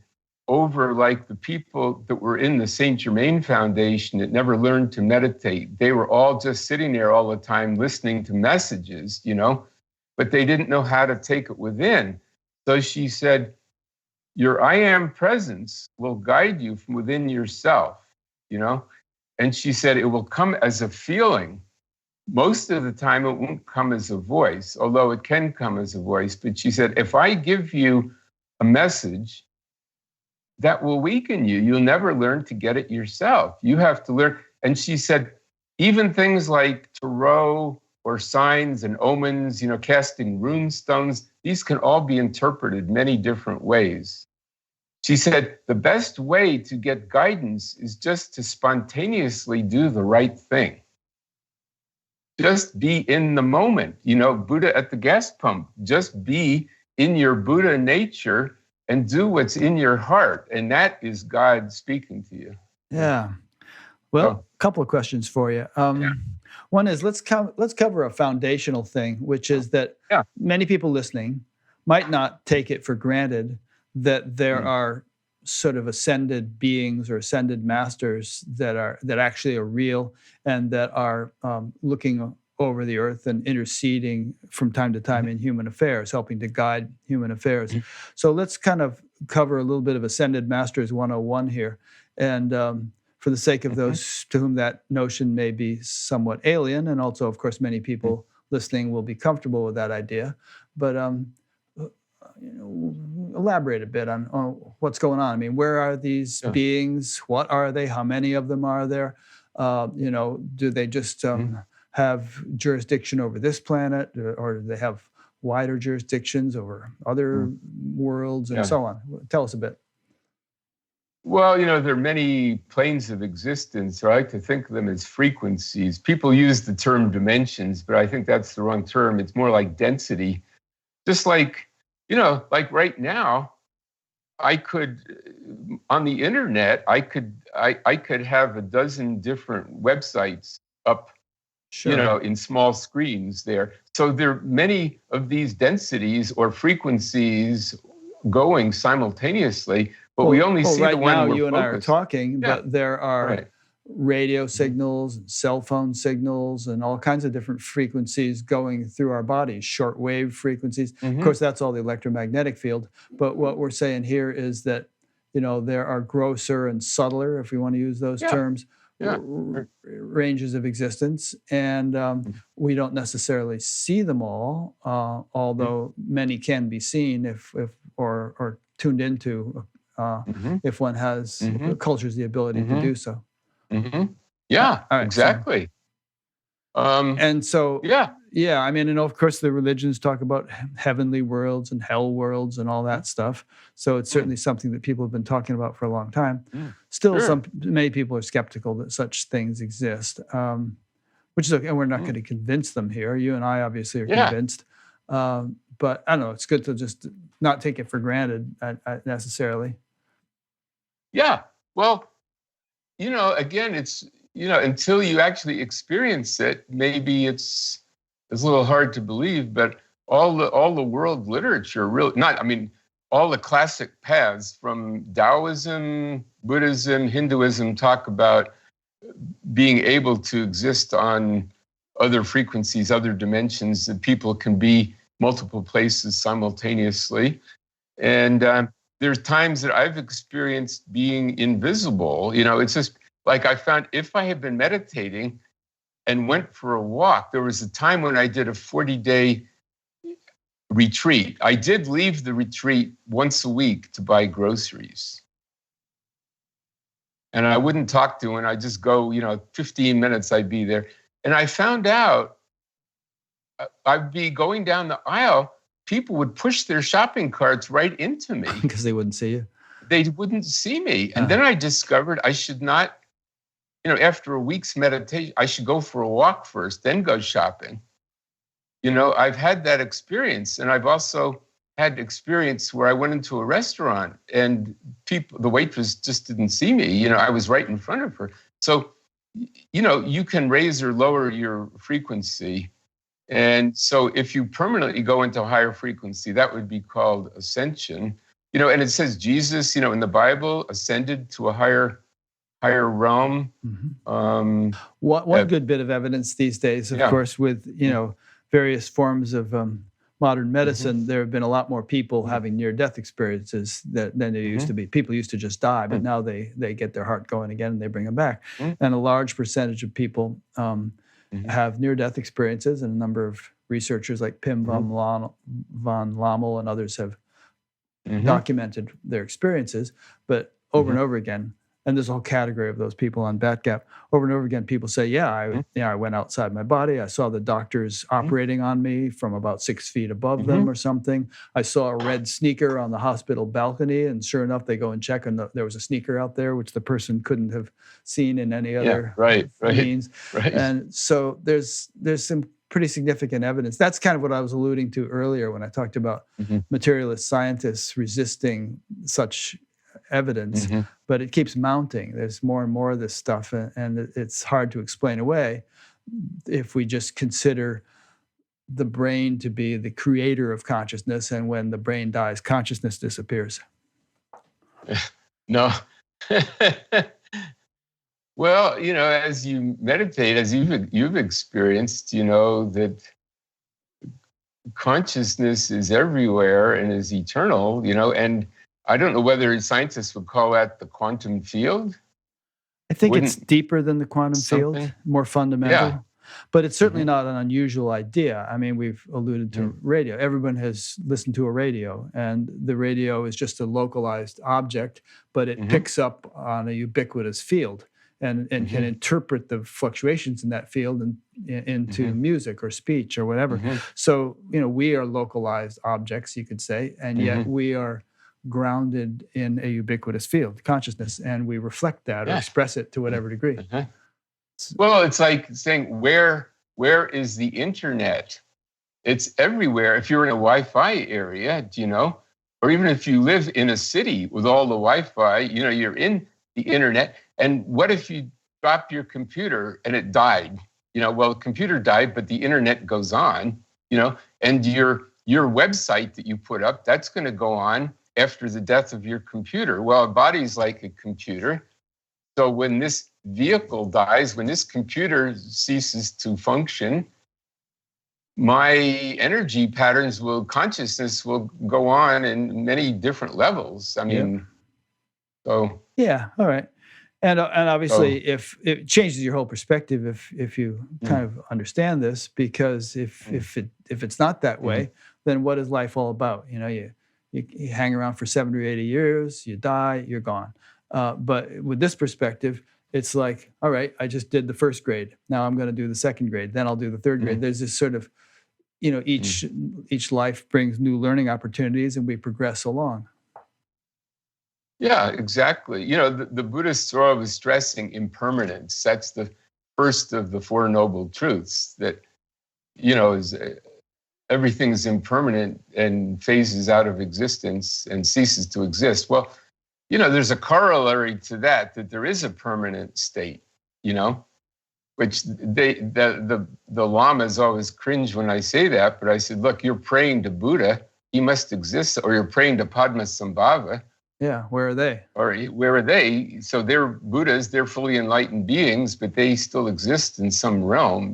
over like the people that were in the Saint Germain Foundation that never learned to meditate. They were all just sitting there all the time listening to messages, but they didn't know how to take it within. So she said, your I am presence will guide you from within yourself, And she said, it will come as a feeling. Most of the time, it won't come as a voice, although it can come as a voice. But she said, if I give you a message, that will weaken you. You'll never learn to get it yourself. You have to learn. And she said, even things like tarot or signs and omens, casting rune stones, these can all be interpreted many different ways. She said, the best way to get guidance is just to spontaneously do the right thing. Just be in the moment, Buddha at the gas pump. Just be in your Buddha nature and do what's in your heart. And that is God speaking to you. Yeah. Well, a couple of questions for you. One is, let's cover a foundational thing, which is that many people listening might not take it for granted that there are sort of ascended beings or ascended masters that actually are real and that are looking over the earth and interceding from time to time in human affairs, helping to guide human affairs. So let's kind of cover a little bit of Ascended Masters 101 here. And for the sake of those to whom that notion may be somewhat alien, and also, of course, many people listening will be comfortable with that idea. But elaborate a bit on what's going on. I mean, where are these beings? What are they? How many of them are there? Do they just have jurisdiction over this planet, or do they have wider jurisdictions over other worlds and so on? Tell us a bit. Well, there are many planes of existence. I like to think of them as frequencies. People use the term dimensions, but I think that's the wrong term. It's more like density. Just like, like right now, I could, on the internet, I could have a dozen different websites up, in small screens there. So there are many of these densities or frequencies going simultaneously, but we only see the one right now. You and I are talking, but there are radio signals, and cell phone signals, and all kinds of different frequencies going through our bodies, shortwave frequencies. Of course, that's all the electromagnetic field. But what we're saying here is that, there are grosser and subtler, if we want to use those terms, ranges of existence. And we don't necessarily see them all, although many can be seen if or tuned into if one has cultures the ability to do so. Yeah, right, exactly. And so, I mean, and of course, the religions talk about heavenly worlds and hell worlds and all that stuff. So it's certainly something that people have been talking about for a long time. Still, many people are skeptical that such things exist, which is okay. And we're not going to convince them here. You and I obviously are convinced. But I don't know, it's good to just not take it for granted necessarily. Yeah. Well, again, it's, until you actually experience it, maybe it's a little hard to believe, but all the world literature all the classic paths from Taoism, Buddhism, Hinduism talk about being able to exist on other frequencies, other dimensions, that people can be multiple places simultaneously. And there's times that I've experienced being invisible. It's just, like I found if I had been meditating and went for a walk, there was a time when I did a 40-day retreat. I did leave the retreat once a week to buy groceries. And I wouldn't talk to him. I'd just go, 15 minutes I'd be there. And I found out I'd be going down the aisle, people would push their shopping carts right into me. Because they wouldn't see you. They wouldn't see me. And then I discovered I should not, after a week's meditation, I should go for a walk first, then go shopping. I've had that experience. And I've also had experience where I went into a restaurant and the waitress just didn't see me. I was right in front of her. So, you can raise or lower your frequency. And so if you permanently go into a higher frequency, that would be called ascension. And it says Jesus, in the Bible, ascended to a higher realm. Mm-hmm. One good bit of evidence these days, of course, with, various forms of modern medicine, mm-hmm. there have been a lot more people having near-death experiences than there used to be. People used to just die, but now they get their heart going again and they bring them back. And a large percentage of people have near-death experiences, and a number of researchers like Pim von Lommel and others have documented their experiences. But over and over again, and there's a whole category of those people on Batgap, over and over again, people say, I went outside my body. I saw the doctors operating on me from about 6 feet above them or something. I saw a red sneaker on the hospital balcony, and sure enough, they go and check, and there was a sneaker out there, which the person couldn't have seen in any other means. Right. And so there's some pretty significant evidence. That's kind of what I was alluding to earlier when I talked about materialist scientists resisting such evidence, but it keeps mounting. There's more and more of this stuff, and it's hard to explain away if we just consider the brain to be the creator of consciousness, and when the brain dies, consciousness disappears. No. Well, as you meditate, as you've experienced, that consciousness is everywhere and is eternal, and I don't know whether scientists would call that the quantum field. I think it's deeper than the quantum field, more fundamental. Yeah. But it's certainly not an unusual idea. I mean, we've alluded to radio. Everyone has listened to a radio, and the radio is just a localized object, but it picks up on a ubiquitous field and can interpret the fluctuations in that field into music or speech or whatever. So, we are localized objects, you could say, and yet we are grounded in a ubiquitous field, consciousness, and we reflect that or express it to whatever degree. Well, it's like saying, where is the internet? It's everywhere. If you're in a Wi-Fi area, or even if you live in a city with all the Wi-Fi, you're in the internet. And what if you dropped your computer and it died? Well, the computer died, but the internet goes on, and your website that you put up, that's going to go on after the death of your computer. Well, a body's like a computer. So when this vehicle dies, when this computer ceases to function, my energy patterns consciousness will go on in many different levels. I mean, so. Yeah, all right. And obviously, if it changes your whole perspective, if you kind of understand this, because if it's not that way, then what is life all about? You hang around for 70 or 80 years, you die, you're gone. But with this perspective, it's like, all right, I just did the first grade. Now I'm going to do the second grade. Then I'll do the third grade. There's this sort of, each life brings new learning opportunities, and we progress along. Yeah, exactly. The Buddhists are always stressing impermanence. That's the first of the Four Noble Truths, that, is everything is impermanent and phases out of existence and ceases to exist. Well, there's a corollary to that there is a permanent state, which the lamas always cringe when I say that. But I said, look, you're praying to Buddha, he must exist, or you're praying to Padmasambhava. Yeah, where are they? Or where are they? So they're Buddhas, they're fully enlightened beings, but they still exist in some realm,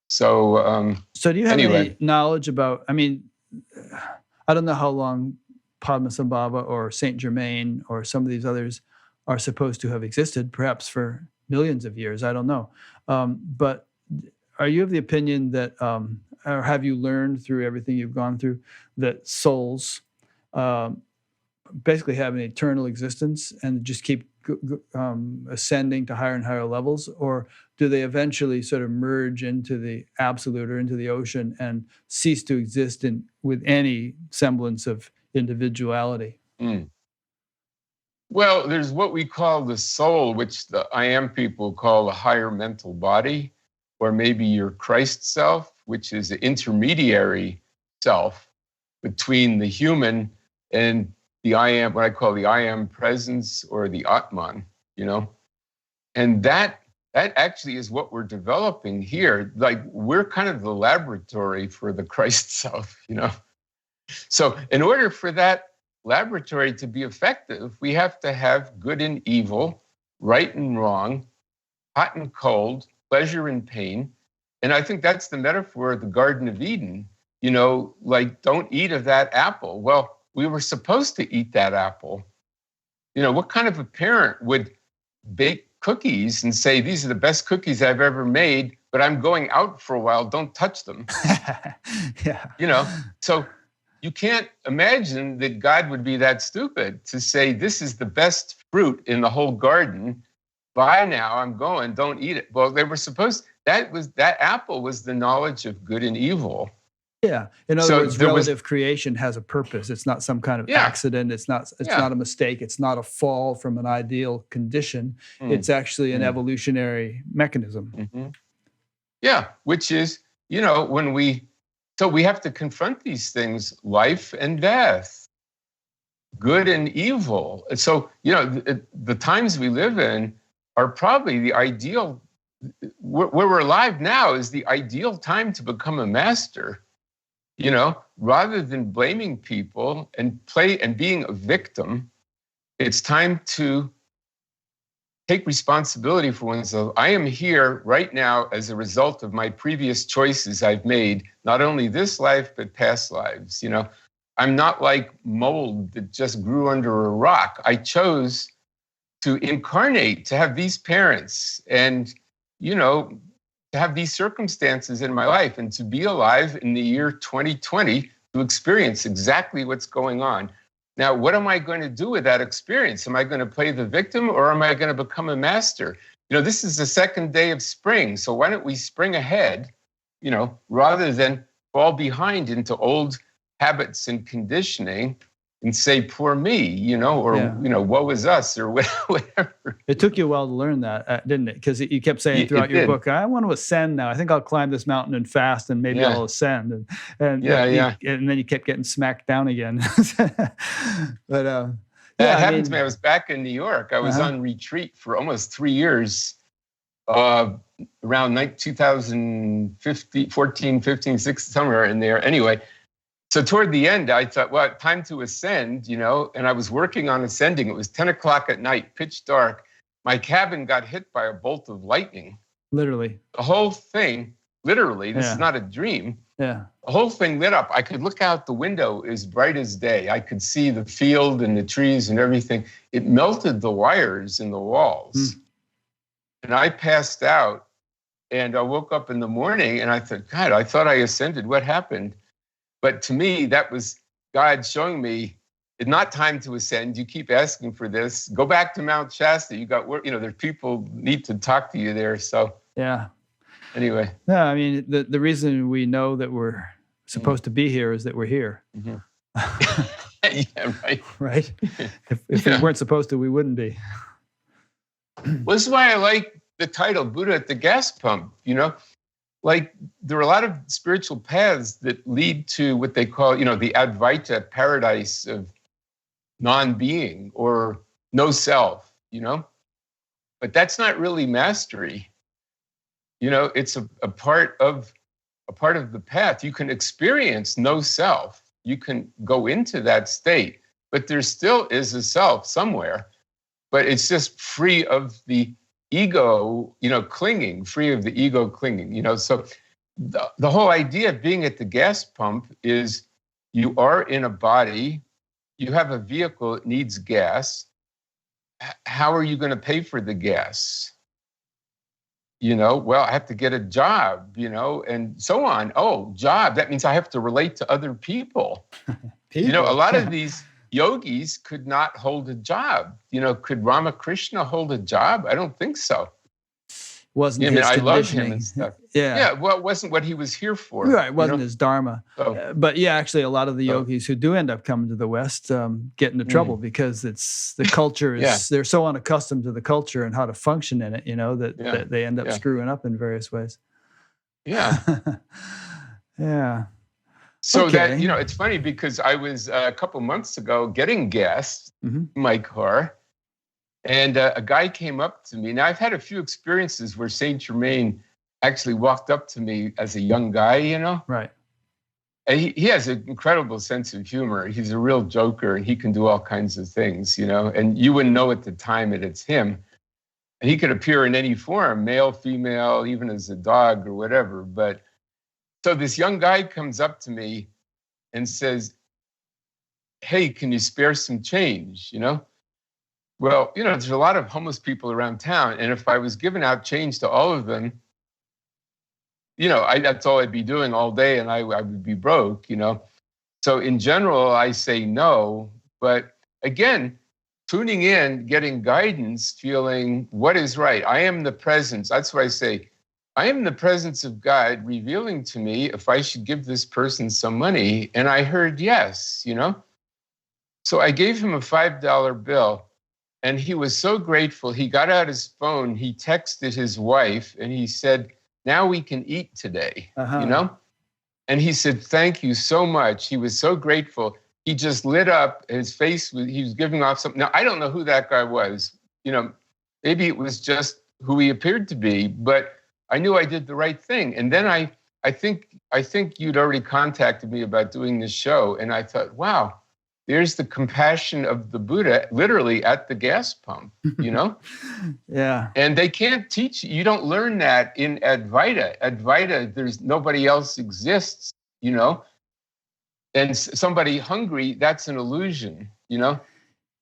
So, so do you have any knowledge about, I don't know how long Padmasambhava or Saint Germain or some of these others are supposed to have existed, perhaps for millions of years. I don't know. But are you of the opinion that, or have you learned through everything you've gone through, that souls basically have an eternal existence and just keep ascending to higher and higher levels? Or do they eventually sort of merge into the absolute or into the ocean and cease to exist with any semblance of individuality? Mm. Well, there's what we call the soul, which the I am people call the higher mental body, or maybe your Christ self, which is the intermediary self between the human and the I am, what I call the I am presence, or the Atman, And that actually is what we're developing here. Like, we're kind of the laboratory for the Christ self, So in order for that laboratory to be effective, we have to have good and evil, right and wrong, hot and cold, pleasure and pain. And I think that's the metaphor of the Garden of Eden, like, don't eat of that apple. Well, we were supposed to eat that apple. What kind of a parent would bake cookies and say, these are the best cookies I've ever made, but I'm going out for a while, don't touch them. Yeah. So you can't imagine that God would be that stupid to say, this is the best fruit in the whole garden. Bye now, I'm going, don't eat it. Well, they were supposed, that apple was the knowledge of good and evil. Yeah. In other words, relative creation has a purpose. It's not some kind of accident. It's not a mistake. It's not a fall from an ideal condition. It's actually an evolutionary mechanism. Mm-hmm. Yeah, which is, so we have to confront these things, life and death, good and evil. And so, the times we live in are probably the ideal, where we're alive now is the ideal time to become a master. Rather than blaming people and being a victim, it's time to take responsibility for oneself. I am here right now as a result of my previous choices I've made, not only this life, but past lives. I'm not like mold that just grew under a rock. I chose to incarnate, to have these parents and, to have these circumstances in my life and to be alive in the year 2020 to experience exactly what's going on. Now, what am I going to do with that experience? Am I going to play the victim, or am I going to become a master? This is the second day of spring. So why don't we spring ahead, rather than fall behind into old habits and conditioning and say, poor me, woe is us, or whatever. It took you a while to learn that, didn't it? Because you kept saying throughout your book, I want to ascend now. I think I'll climb this mountain and fast, and maybe I'll ascend. And then you kept getting smacked down again. But that happened to me. I was back in New York. I was on retreat for almost 3 years, around 2015, 14, 15, 16, somewhere in there. Anyway, so toward the end, I thought, well, time to ascend, and I was working on ascending. It was 10 o'clock at night, pitch dark. My cabin got hit by a bolt of lightning. Literally. The whole thing, literally, this is not a dream. Yeah. The whole thing lit up. I could look out the window as bright as day. I could see the field and the trees and everything. It melted the wires in the walls. And I passed out, and I woke up in the morning, and I thought, God, I thought I ascended. What happened? But to me, that was God showing me it's not time to ascend. You keep asking for this. Go back to Mount Shasta. You got work. There's people need to talk to you there. So anyway. No, I mean, the reason we know that we're supposed to be here is that we're here. Yeah, right. Right. If we weren't supposed to, we wouldn't be. Well, this is why I like the title Buddha at the Gas Pump. Like, there are a lot of spiritual paths that lead to what they call, the Advaita paradise of non-being or no self, But that's not really mastery. It's a part of the path. You can experience no self. You can go into that state, but there still is a self somewhere, but it's just free of the ego, clinging, free of the ego clinging, So the whole idea of being at the gas pump is you are in a body, you have a vehicle that needs gas, how are you going to pay for the gas? Well, I have to get a job, and so on. Oh, job. That means I have to relate to other people. A lot of these yogis could not hold a job. Could Ramakrishna hold a job? I don't think so. Wasn't his I love conditioning. him and stuff. Yeah. Well, it wasn't what he was here for. Right, wasn't his dharma. So, but yeah, actually, a lot of the yogis who do end up coming to the West get into trouble because it's the culture is they're so unaccustomed to the culture and how to function in it, that they end up screwing up in various ways. Yeah. Yeah. So that, it's funny because I was a couple months ago getting gas in my car. And a guy came up to me. Now, I've had a few experiences where Saint Germain actually walked up to me as a young guy, Right. And he has an incredible sense of humor. He's a real joker, and he can do all kinds of things, and you wouldn't know at the time that it's him. And he could appear in any form, male, female, even as a dog or whatever. But so this young guy comes up to me and says, "Hey, can you spare some change, Well, there's a lot of homeless people around town, and if I was giving out change to all of them, that's all I'd be doing all day, and I would be broke, So in general, I say no, but again, tuning in, getting guidance, feeling what is right. I am the presence. That's what I say. I am the presence of God revealing to me if I should give this person some money, and I heard yes, So I gave him a $5 bill. And he was so grateful. He got out his phone, he texted his wife, and he said, "Now we can eat today," And he said, "Thank you so much." He was so grateful. He just lit up. His face, he was giving off something. Now, I don't know who that guy was. Maybe it was just who he appeared to be, but I knew I did the right thing. And then I think you'd already contacted me about doing this show, and I thought, wow, there's the compassion of the Buddha literally at the gas pump, Yeah. And they can't teach you. You don't learn that in Advaita. Advaita, there's nobody else exists, And somebody hungry, that's an illusion,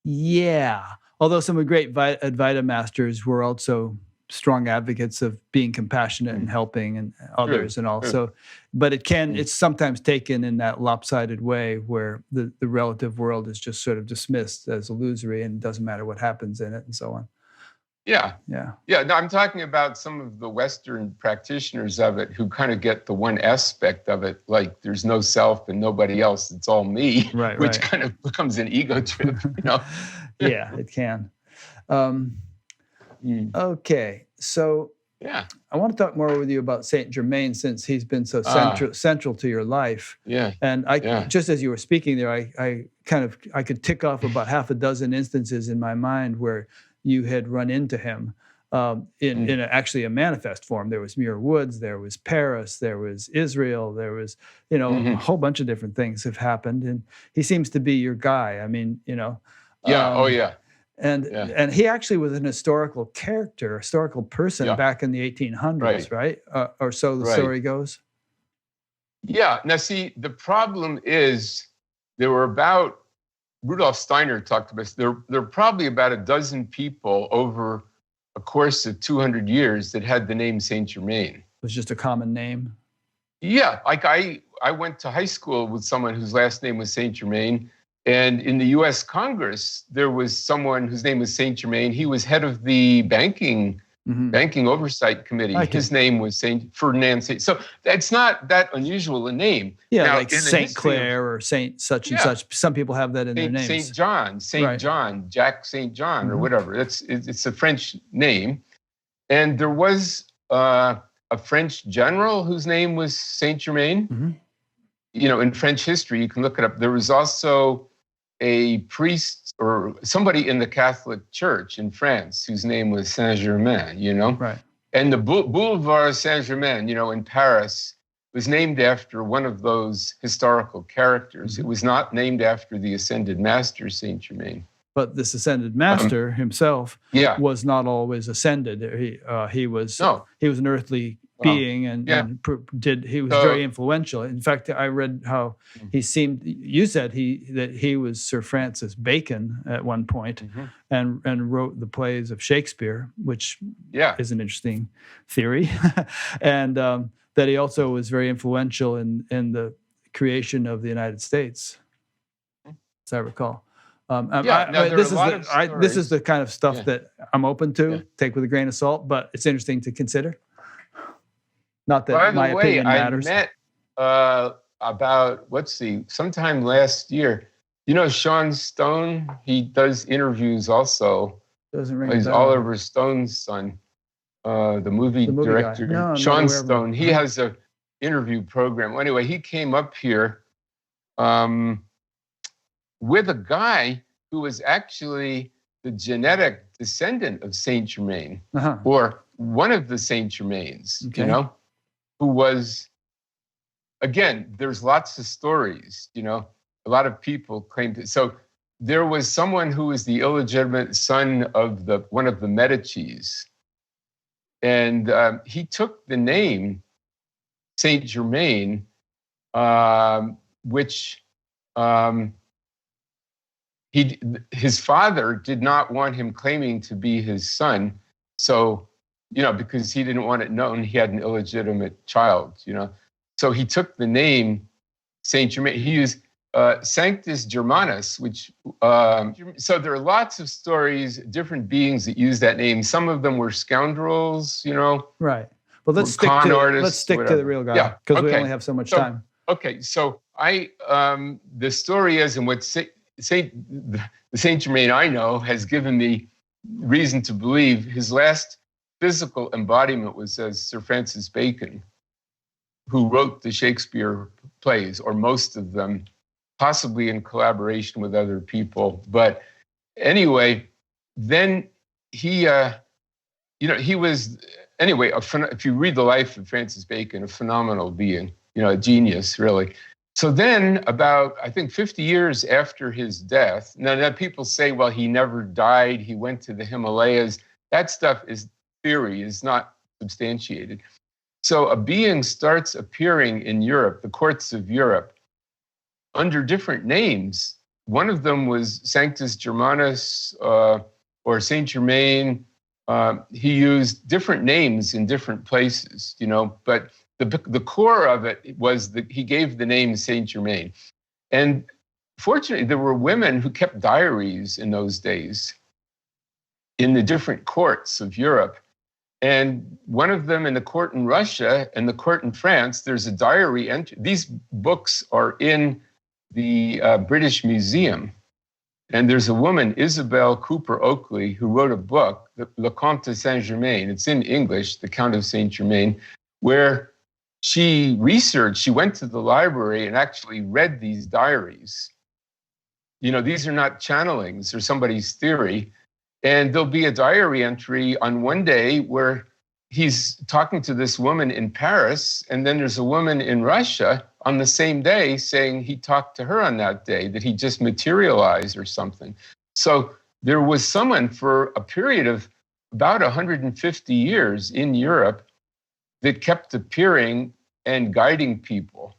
Yeah. Although some of the great Advaita masters were also strong advocates of being compassionate and helping and others and also, but it's sometimes taken in that lopsided way where the relative world is just sort of dismissed as illusory and it doesn't matter what happens in it and so on. Yeah. No, I'm talking about some of the Western practitioners of it who kind of get the one aspect of it, like there's no self and nobody else, it's all me, which kind of becomes an ego trip, Yeah, it can. Okay, so I want to talk more with you about Saint Germain since he's been so central to your life. Yeah, and just as you were speaking there, I could tick off about half a dozen instances in my mind where you had run into him in actually a manifest form. There was Muir Woods, there was Paris, there was Israel, there was a whole bunch of different things have happened, and he seems to be your guy. I mean, And he actually was an historical character, historical person back in the 1800s, right? Or so the story goes. Yeah. Now, see, the problem is there were about, Rudolf Steiner talked about this, there were probably about a dozen people over a course of 200 years that had the name Saint Germain. It was just a common name? Yeah. Like I went to high school with someone whose last name was Saint Germain. And in the U.S. Congress, there was someone whose name was Saint Germain. He was head of the banking oversight committee. His name was Saint Ferdinand. So that's not that unusual a name. Yeah, now, like Saint Clair or Saint such and such. Some people have that in their names. Saint John, Jack Saint John, or whatever. It's a French name. And there was a French general whose name was Saint Germain. In French history, you can look it up. There was also a priest or somebody in the Catholic Church in France whose name was Saint Germain, Right. And the Boulevard Saint Germain, in Paris, was named after one of those historical characters. It was not named after the ascended master, Saint Germain. But this ascended master himself was not always ascended. He was an earthly being, and he was very influential. In fact, I read how he seemed. You said that he was Sir Francis Bacon at one point, and wrote the plays of Shakespeare, which is an interesting theory, and that he also was very influential in the creation of the United States, as I recall. This is the kind of stuff that I'm open to, take with a grain of salt, but it's interesting to consider. Not that my opinion matters. I met sometime last year. You know Sean Stone? He does interviews also. Doesn't ring He's a bell. Oliver Stone's son, the movie director. No, Sean Stone. He has an interview program. Well, anyway, he came up here with a guy who was actually the genetic descendant of Saint Germain, or one of the Saint Germains, who was, again, there's lots of stories, a lot of people claim to. So there was someone who was the illegitimate son of one of the Medicis. And he took the name Saint Germain, which his father did not want him claiming to be his son. So, because he didn't want it known he had an illegitimate child, So he took the name Saint Germain. He used Sanctus Germanus, which, so there are lots of stories, different beings that use that name. Some of them were scoundrels, Right. Well, let's stick to the real guy, because we only have so much time. Okay, so the story is, and what the Saint Germain I know has given me reason to believe, his last physical embodiment was as Sir Francis Bacon, who wrote the Shakespeare plays, or most of them, possibly in collaboration with other people. But anyway, then he was, anyway, if you read the life of Francis Bacon, a phenomenal being, a genius, really. So then about, I think, 50 years after his death, now that people say, well, he never died, he went to the Himalayas, that stuff is theory, is not substantiated. So a being starts appearing in Europe, the courts of Europe, under different names. One of them was Sanctus Germanus or Saint Germain. He used different names in different places, but the core of it was that he gave the name Saint Germain. And fortunately, there were women who kept diaries in those days in the different courts of Europe. And one of them in the court in Russia and the court in France, there's a diary entry. These books are in the British Museum. And there's a woman, Isabel Cooper Oakley, who wrote a book, Le Comte de Saint Germain. It's in English, The Count of Saint Germain, where she went to the library and actually read these diaries. These are not channelings or somebody's theory. And there'll be a diary entry on one day where he's talking to this woman in Paris, and then there's a woman in Russia on the same day saying he talked to her on that day, that he just materialized or something. So there was someone for a period of about 150 years in Europe that kept appearing and guiding people.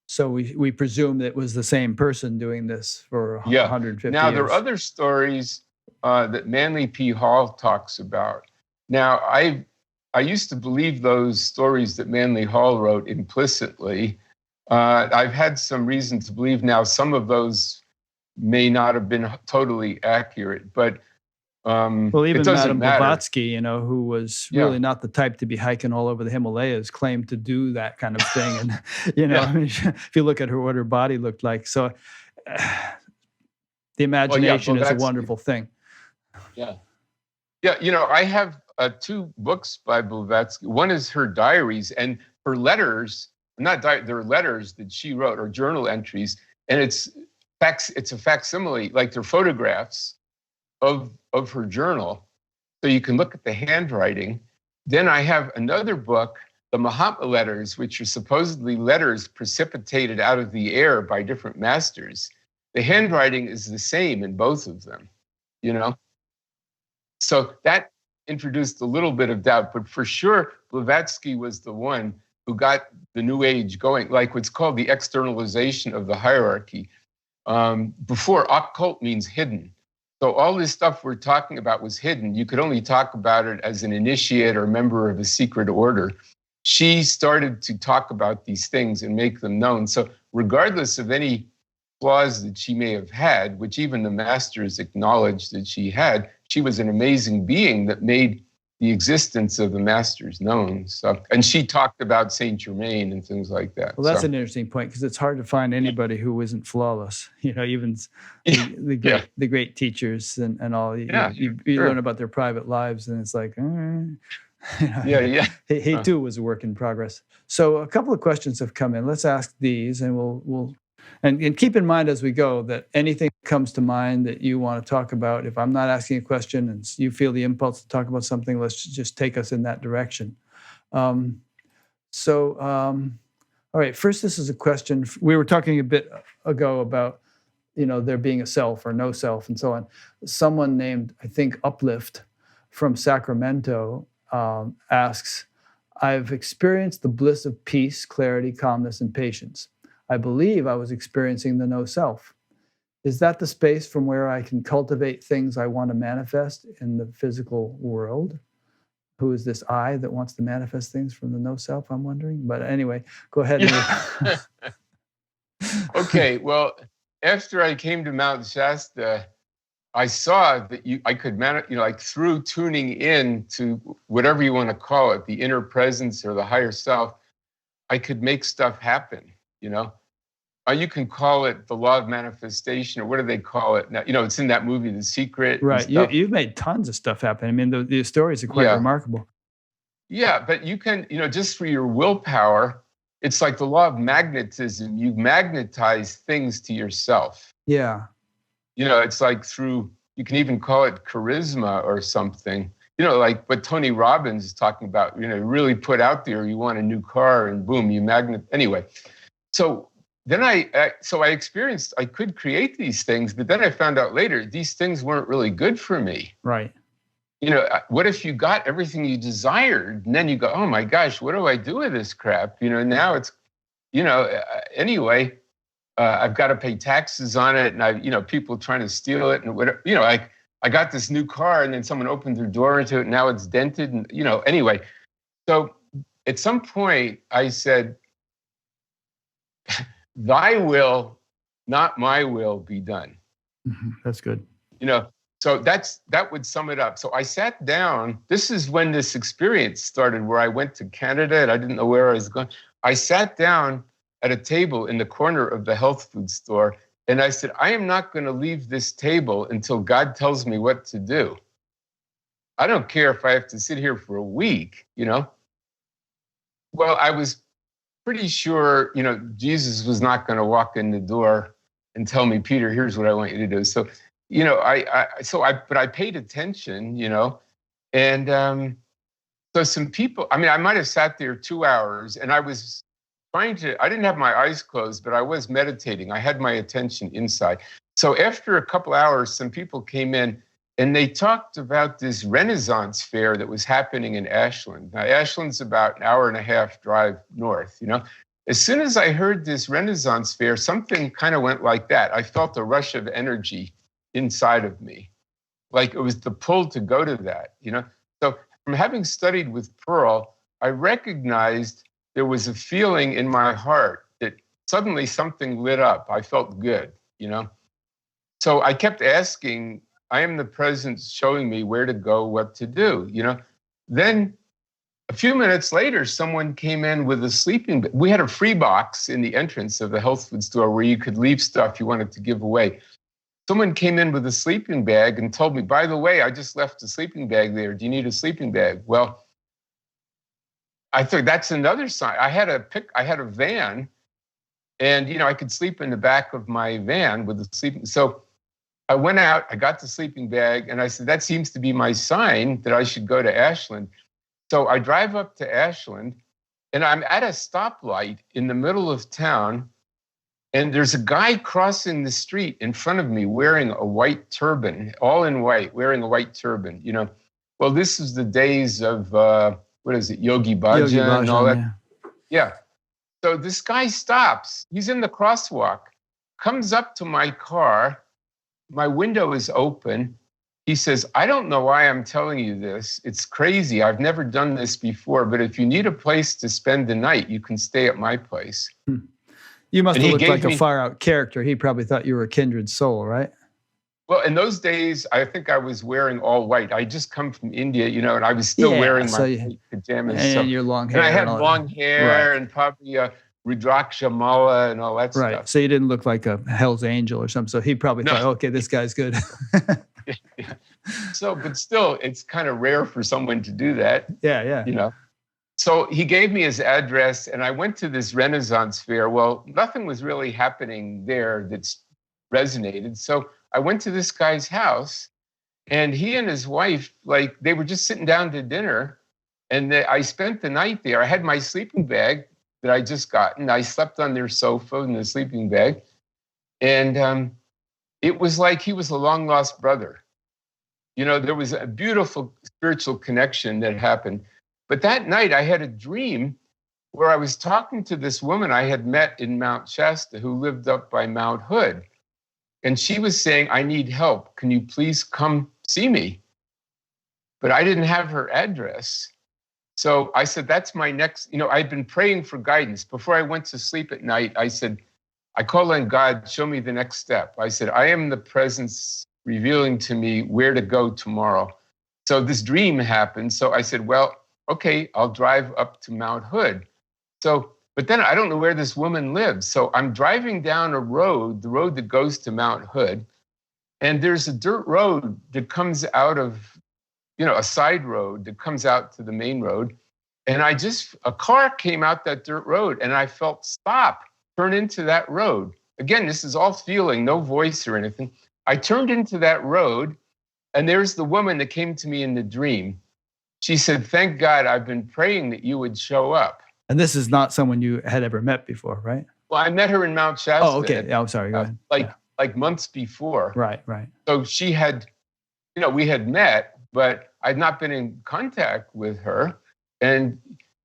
So we presume that it was the same person doing this for 150 years. Now, there are other stories that Manly P. Hall talks about. Now, I used to believe those stories that Manly Hall wrote implicitly. I've had some reason to believe now some of those may not have been totally accurate, but well, even Madame Blavatsky, who was really not the type to be hiking all over the Himalayas, claimed to do that kind of thing. And, I mean, if you look at what her body looked like. So the imagination is a wonderful thing. Yeah. Yeah, I have 2 books by Blavatsky. One is her diaries, and her letters, they're letters that she wrote, or journal entries, and it's a facsimile, like they're photographs of her journal, so you can look at the handwriting. Then I have another book, the Mahatma letters, which are supposedly letters precipitated out of the air by different masters. The handwriting is the same in both of them, So that introduced a little bit of doubt, but for sure, Blavatsky was the one who got the New Age going, like what's called the externalization of the hierarchy. Before, occult means hidden. So all this stuff we're talking about was hidden. You could only talk about it as an initiate or member of a secret order. She started to talk about these things and make them known. So regardless of any flaws that she may have had, which even the masters acknowledged that she had, she was an amazing being that made the existence of the masters known. So, and she talked about Saint Germain and things like that. Well, that's an interesting point, because it's hard to find anybody who isn't flawless. Even the great teachers and all. You learn about their private lives, and it's like, he too was a work in progress. So a couple of questions have come in. Let's ask these, and we'll and keep in mind as we go that anything comes to mind that you want to talk about, if I'm not asking a question and you feel the impulse to talk about something, let's just take us in that direction. All right, first, this is a question. We were talking a bit ago about, there being a self or no self and so on. Someone named, I think, Uplift from Sacramento asks, I've experienced the bliss of peace, clarity, calmness, and patience. I believe I was experiencing the no self. Is that the space from where I can cultivate things I want to manifest in the physical world? Who is this I that wants to manifest things from the no self, I'm wondering? But anyway, go ahead. Okay, well, after I came to Mount Shasta, I saw that I could manage, like through tuning in to whatever you want to call it, the inner presence or the higher self, I could make stuff happen, You can call it the law of manifestation, or what do they call it now? It's in that movie, The Secret. Right. You've made tons of stuff happen. I mean, the stories are quite remarkable. Yeah, but you can, just for your willpower, it's like the law of magnetism. You magnetize things to yourself. Yeah. It's like you can even call it charisma or something. Like what Tony Robbins is talking about, really put out there, you want a new car and boom, you Anyway, so then I experienced, I could create these things, but then I found out later, these things weren't really good for me. Right. What if you got everything you desired and then you go, oh my gosh, what do I do with this crap? Now it's, anyway, I've got to pay taxes on it, and people trying to steal it and whatever, I got this new car and then someone opened their door into it and now it's dented and, anyway. So at some point I said, thy will, not my will, be done. Mm-hmm. That's good. So that would sum it up. So I sat down. This is when this experience started, where I went to Canada and I didn't know where I was going. I sat down at a table in the corner of the health food store, and I said, I am not going to leave this table until God tells me what to do. I don't care if I have to sit here for a week, Well, I was pretty sure, Jesus was not going to walk in the door and tell me, Peter, here's what I want you to do. So, but I paid attention, and so some people, I might have sat there 2 hours, and I was I didn't have my eyes closed, but I was meditating. I had my attention inside. So after a couple hours, some people came in and they talked about this Renaissance fair that was happening in Ashland. Now, Ashland's about an hour and a half drive north, As soon as I heard this Renaissance fair, something kind of went like that. I felt a rush of energy inside of me. Like it was the pull to go to that, So from having studied with Pearl, I recognized there was a feeling in my heart that suddenly something lit up. I felt good, So I kept asking, I am the presence showing me where to go, what to do, Then a few minutes later, someone came in with a sleeping bag. We had a free box in the entrance of the health food store where you could leave stuff you wanted to give away. Someone came in with a sleeping bag and told me, by the way, I just left a sleeping bag there. Do you need a sleeping bag? Well, I thought that's another sign. I had a van, and I could sleep in the back of my van with the sleeping. So I went out, I got the sleeping bag, and I said, that seems to be my sign that I should go to Ashland. So I drive up to Ashland, and I'm at a stoplight in the middle of town, and there's a guy crossing the street in front of me wearing a white turban, all in white, wearing a white turban, Well, this is the days of, what is it, Yogi Bhajan and all that. Yeah. Yeah. So this guy stops. He's in the crosswalk, comes up to my car. My window is open. He says, I don't know why I'm telling you this. It's crazy. I've never done this before, but if you need a place to spend the night, you can stay at my place. You must have looked like a far out character. He probably thought you were a kindred soul, right? Well, in those days, I think I was wearing all white. I just come from India, and I was still wearing my pajamas. And your long hair. And I had long hair and probably a Rudraksha mala and all that stuff. Right. So you didn't look like a Hell's Angel or something. So he probably thought, okay, this guy's good. Yeah. So, but still, it's kind of rare for someone to do that. Yeah. So he gave me his address, and I went to this Renaissance fair. Well, nothing was really happening there that's resonated. So I went to this guy's house, and he and his wife, they were just sitting down to dinner, and I spent the night there. I had my sleeping bag that I just gotten. I slept on their sofa in the sleeping bag, and it was like he was a long lost brother. There was a beautiful spiritual connection that happened. But that night I had a dream where I was talking to this woman I had met in Mount Shasta who lived up by Mount Hood. And she was saying, I need help. Can you please come see me? But I didn't have her address. So I said, that's my next, I'd been praying for guidance. Before I went to sleep at night, I said, I call on God, show me the next step. I said, I am the presence revealing to me where to go tomorrow. So this dream happened. So I said, well, okay, I'll drive up to Mount Hood. But then I don't know where this woman lives. So I'm driving down a road, the road that goes to Mount Hood. And there's a dirt road that comes out of, a side road that comes out to the main road. And a car came out that dirt road and I felt stop, turn into that road. Again, this is all feeling, no voice or anything. I turned into that road and there's the woman that came to me in the dream. She said, thank God, I've been praying that you would show up. And this is not someone you had ever met before, right? Well, I met her in Mount Shasta. Oh, okay. Yeah, I'm sorry. Go ahead. Like months before. Right. So she had, we had met, but I'd not been in contact with her. And,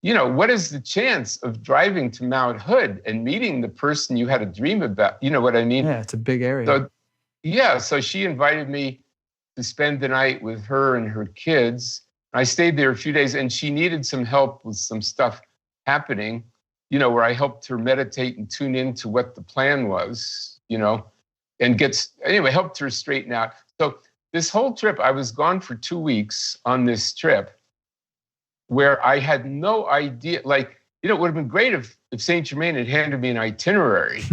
what is the chance of driving to Mount Hood and meeting the person you had a dream about? You know what I mean? Yeah, it's a big area. So she invited me to spend the night with her and her kids. I stayed there a few days and she needed some help with some stuff happening, where I helped her meditate and tune into what the plan was, and helped her straighten out. So this whole trip, I was gone for 2 weeks on this trip where I had no idea, it would have been great if Saint Germain had handed me an itinerary,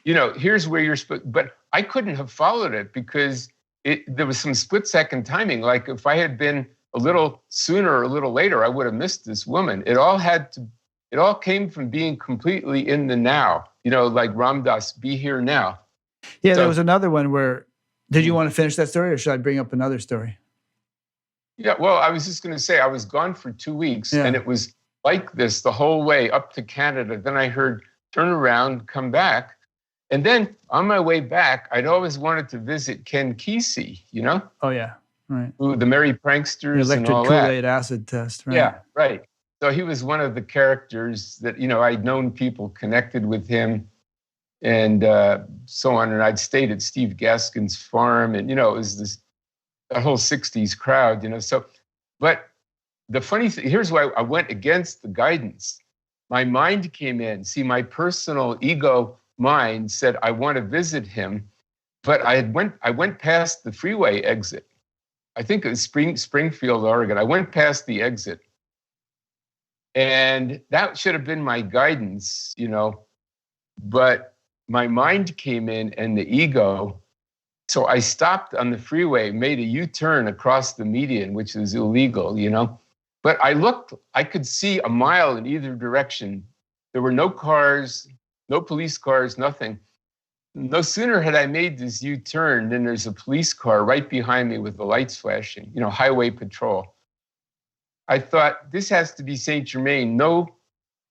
here's where you're supposed, but I couldn't have followed it because there was some split second timing. Like if I had been a little sooner or a little later, I would have missed this woman. It all came from being completely in the now, like Ram Dass, be here now. Yeah, there was another one where, did you want to finish that story or should I bring up another story? Yeah, well, I was just going to say, I was gone for 2 weeks and it was like this the whole way up to Canada. Then I heard, turn around, come back. And then on my way back, I'd always wanted to visit Ken Kesey, Oh, yeah, right. The Merry Pranksters and all that. Electric Kool-Aid acid test, right? Yeah, right. So he was one of the characters that, I'd known people connected with him and so on. And I'd stayed at Steve Gaskin's farm and, it was that whole 60s crowd, So, but the funny thing, here's why I went against the guidance. My mind came in. See, my personal ego mind said, I want to visit him. But I went past the freeway exit. I think it was Springfield, Oregon. I went past the exit. And that should have been my guidance, but my mind came in and the ego. So I stopped on the freeway, made a U-turn across the median, which is illegal, But I could see a mile in either direction. There were no cars, no police cars, nothing. No sooner had I made this U-turn than there's a police car right behind me with the lights flashing, highway patrol. I thought, this has to be Saint Germain. No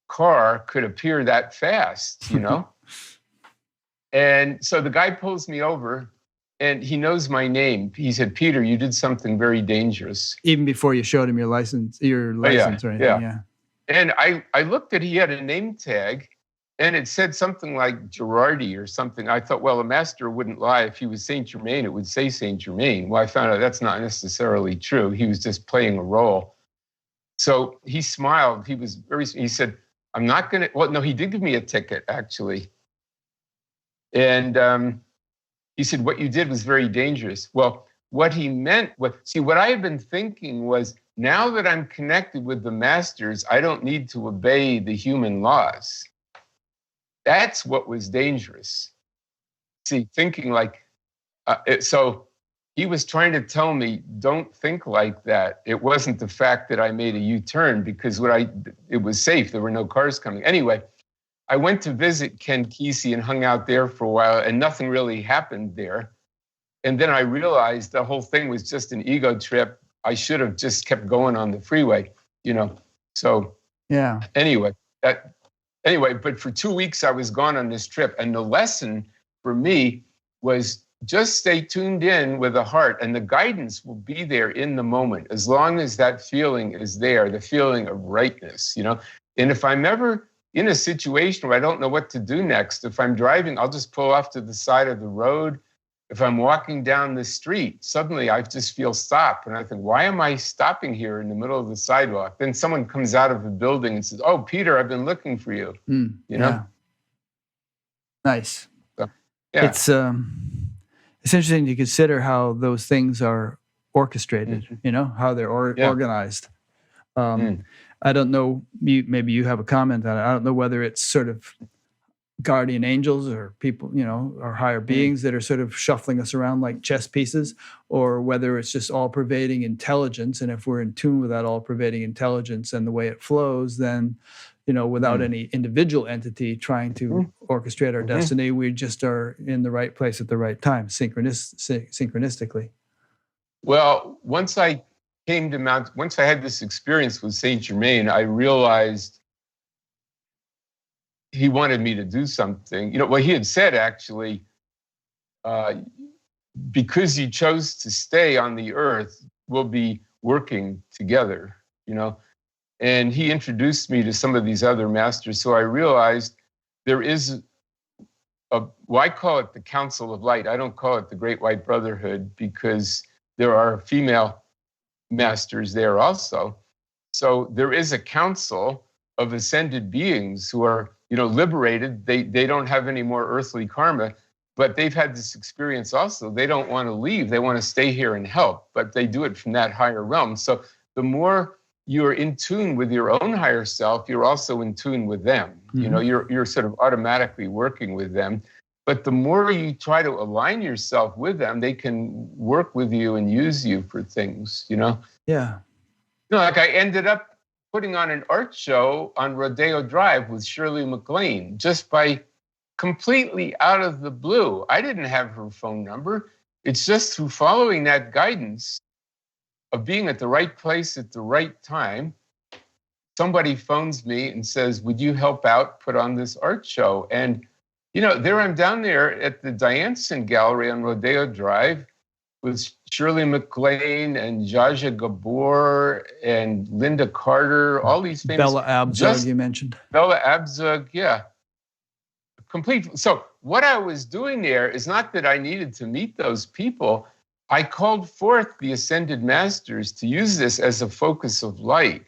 car could appear that fast, And so the guy pulls me over And he knows my name. He said, Peter, you did something very dangerous. Even before you showed him your license or anything, yeah. And I looked at, he had a name tag, and it said something like Girardi or something. I thought, well, a master wouldn't lie. If he was Saint Germain, it would say Saint Germain. Well, I found out that's not necessarily true. He was just playing a role. So he smiled. He said, I'm not going to, well, no, he did give me a ticket, actually. And he said, what you did was very dangerous. Well, what he meant was, see, what I had been thinking was, now that I'm connected with the masters, I don't need to obey the human laws. That's what was dangerous. See, thinking like, so he was trying to tell me, don't think like that. It wasn't the fact that I made a U-turn, because it was safe. There were no cars coming. Anyway, I went to visit Ken Kesey and hung out there for a while, and nothing really happened there. And then I realized the whole thing was just an ego trip. I should have just kept going on the freeway, So yeah. Anyway, but for 2 weeks I was gone on this trip, and the lesson for me was just stay tuned in with the heart, and the guidance will be there in the moment, as long as that feeling is there, the feeling of rightness, And if I'm ever in a situation where I don't know what to do next, if I'm driving, I'll just pull off to the side of the road. If I'm walking down the street, suddenly I just feel stopped. And I think, why am I stopping here in the middle of the sidewalk? Then someone comes out of the building and says, oh, Peter, I've been looking for you. Yeah. Nice. So, yeah. It's interesting to consider how those things are orchestrated, how they're organized. I don't know, maybe you have a comment on it. I don't know whether it's sort of guardian angels or people, or higher beings that are sort of shuffling us around like chess pieces, or whether it's just all-pervading intelligence. And if we're in tune with that all-pervading intelligence and the way it flows, then, without any individual entity trying to orchestrate our destiny, we just are in the right place at the right time, synchronistically. Well, once I had this experience with Saint Germain, I realized he wanted me to do something. What he had said, actually, because you chose to stay on the earth, we'll be working together, And he introduced me to some of these other masters. So I realized there is I call it the Council of Light. I don't call it the Great White Brotherhood, because there are female masters there also. So there is a council of ascended beings who are, liberated. They don't have any more earthly karma, but they've had this experience also. They don't want to leave. They want to stay here and help, but they do it from that higher realm. So the more you're in tune with your own higher self, you're also in tune with them. You're sort of automatically working with them. But the more you try to align yourself with them, they can work with you and use you for things, Yeah. Like I ended up putting on an art show on Rodeo Drive with Shirley MacLaine, just by completely out of the blue. I didn't have her phone number. It's just through following that guidance of being at the right place at the right time. Somebody phones me and says, would you help out put on this art show? And, there I'm down there at the Dianson Gallery on Rodeo Drive with Shirley MacLaine and Jaja Gabor and Linda Carter, all these famous... Bella Abzug, you mentioned. Bella Abzug, yeah. Complete. So what I was doing there is not that I needed to meet those people. I called forth the Ascended Masters to use this as a focus of light.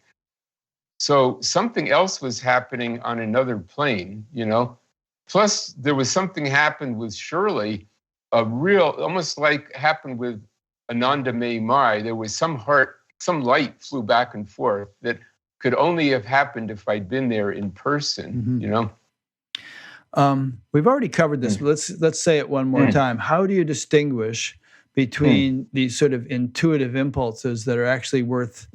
So something else was happening on another plane, Plus, there was something happened with Shirley, almost like happened with Ananda May Mai. There was some light flew back and forth that could only have happened if I'd been there in person, We've already covered this, but let's say it one more time. How do you distinguish between these sort of intuitive impulses that are actually worth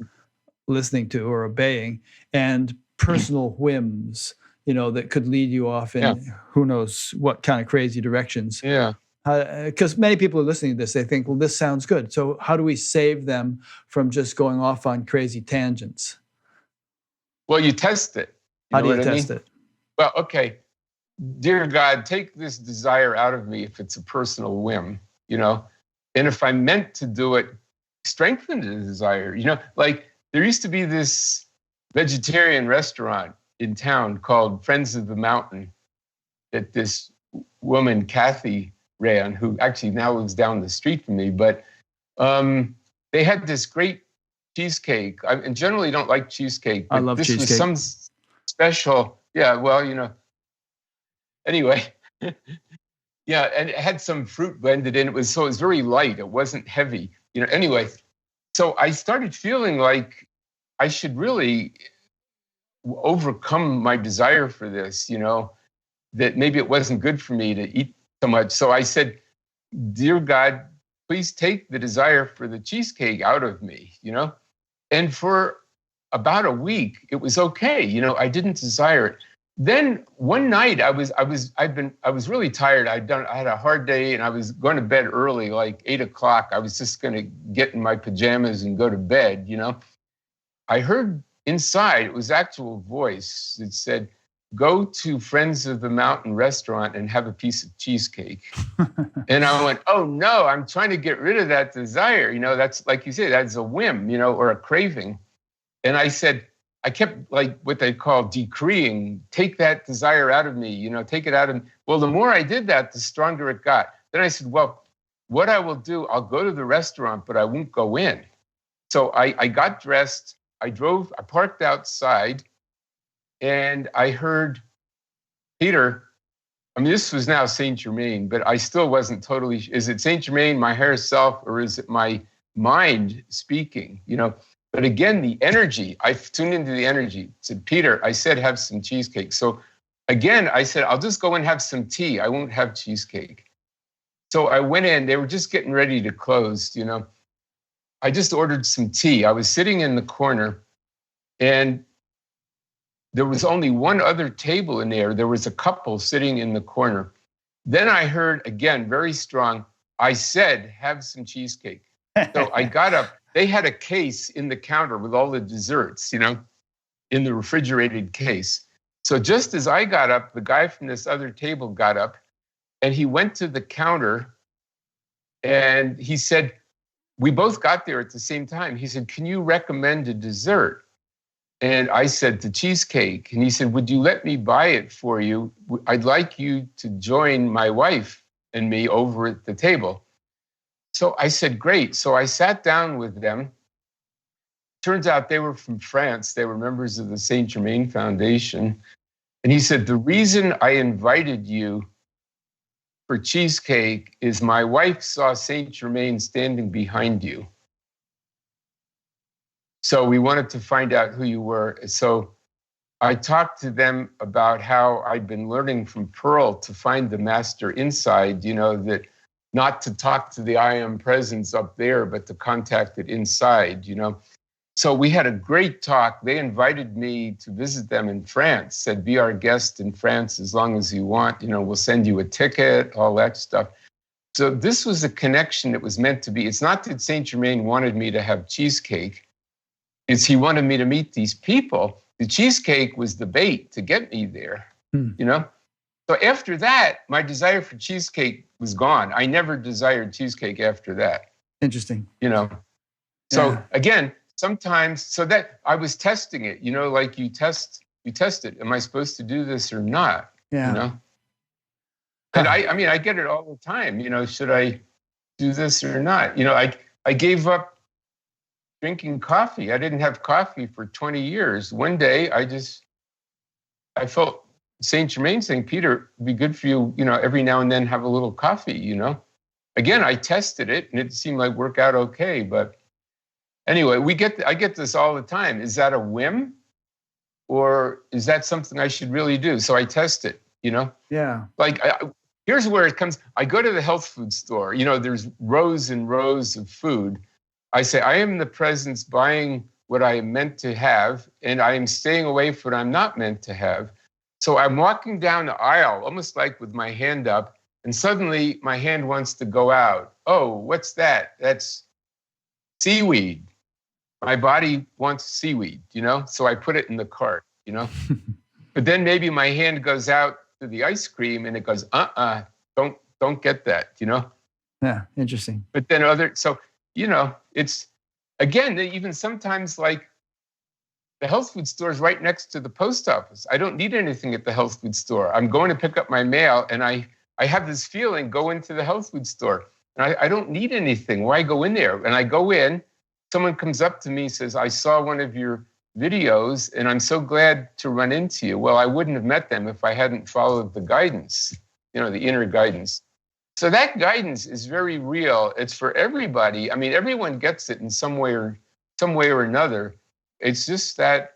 listening to or obeying, and personal whims, that could lead you off in who knows what kind of crazy directions? Yeah. Because many people are listening to this, they think, well, this sounds good. So how do we save them from just going off on crazy tangents? Well, you test it. How do you test it? Well, okay. Dear God, take this desire out of me if it's a personal whim, And if I'm meant to do it, strengthen the desire. Like there used to be this vegetarian restaurant in town called Friends of the Mountain that this woman, Kathy, ran, who actually now lives down the street from me. But they had this great cheesecake. I generally don't like cheesecake, but I love this cheesecake. was some special. Yeah, well, anyway. Yeah, and it had some fruit blended in. It was very light. It wasn't heavy. Anyway, so I started feeling like I should really overcome my desire for this, that maybe it wasn't good for me to eat so much. So I said, dear God, please take the desire for the cheesecake out of me, And for about a week, it was okay. I didn't desire it. Then one night I was really tired. I had a hard day and I was going to bed early, like 8:00. I was just going to get in my pajamas and go to bed, I heard inside, it was actual voice that said, go to Friends of the Mountain restaurant and have a piece of cheesecake. And I went, oh no, I'm trying to get rid of that desire. That's like you say, that's a whim, or a craving. And I kept like what they call decreeing, take that desire out of me, take it out of me. Well, the more I did that, the stronger it got. Then I said, well, what I will do, I'll go to the restaurant, but I won't go in. So I got dressed, I parked outside, and I heard Peter. This was now Saint Germain, but I still wasn't totally, is it Saint Germain, my higher self, or is it my mind speaking, But again, the energy, I tuned into the energy. I said, Peter, I said, have some cheesecake. So again, I said, I'll just go and have some tea. I won't have cheesecake. So I went in, they were just getting ready to close, I just ordered some tea. I was sitting in the corner and there was only one other table in there. There was a couple sitting in the corner. Then I heard again, very strong, I said, have some cheesecake. So I got up. They had a case in the counter with all the desserts, in the refrigerated case. So just as I got up, the guy from this other table got up and he went to the counter and he said, we both got there at the same time. He said, can you recommend a dessert? And I said, the cheesecake. And he said, would you let me buy it for you? I'd like you to join my wife and me over at the table. So I said, great. So I sat down with them. Turns out they were from France. They were members of the Saint Germain Foundation. And he said, the reason I invited you for cheesecake is my wife saw Saint Germain standing behind you. So we wanted to find out who you were. So I talked to them about how I'd been learning from Pearl to find the master inside, that not to talk to the I am presence up there, but to contact it inside, So we had a great talk. They invited me to visit them in France, said, be our guest in France as long as you want. We'll send you a ticket, all that stuff. So this was a connection that was meant to be. It's not that Saint Germain wanted me to have cheesecake. It's he wanted me to meet these people. The cheesecake was the bait to get me there, So after that, my desire for cheesecake was gone. I never desired cheesecake after that. Interesting. So again, sometimes, so that I was testing it, like you test it. Am I supposed to do this or not? Yeah. And I get it all the time, should I do this or not? I gave up drinking coffee. I didn't have coffee for 20 years. One day I felt Saint Germain saying, Peter, it'd be good for you, every now and then have a little coffee, Again, I tested it and it seemed like work out okay. But anyway, I get this all the time. Is that a whim? Or is that something I should really do? So I test it, Yeah. Like, here's where it comes. I go to the health food store, there's rows and rows of food. I say, I am the presence buying what I am meant to have, and I am staying away from what I'm not meant to have. So I'm walking down the aisle, almost like with my hand up, and suddenly my hand wants to go out. Oh, what's that? That's seaweed. My body wants seaweed, so I put it in the cart, But then maybe my hand goes out to the ice cream and it goes, don't get that, Yeah, interesting. But then so, it's, again, even sometimes like the health food store is right next to the post office. I don't need anything at the health food store. I'm going to pick up my mail, and I have this feeling, go into the health food store. And I don't need anything. Why go in there? And I go in, someone comes up to me, says, I saw one of your videos, and I'm so glad to run into you. Well, I wouldn't have met them if I hadn't followed the guidance, the inner guidance. So that guidance is very real. It's for everybody. I mean, everyone gets it in some way or another. It's just that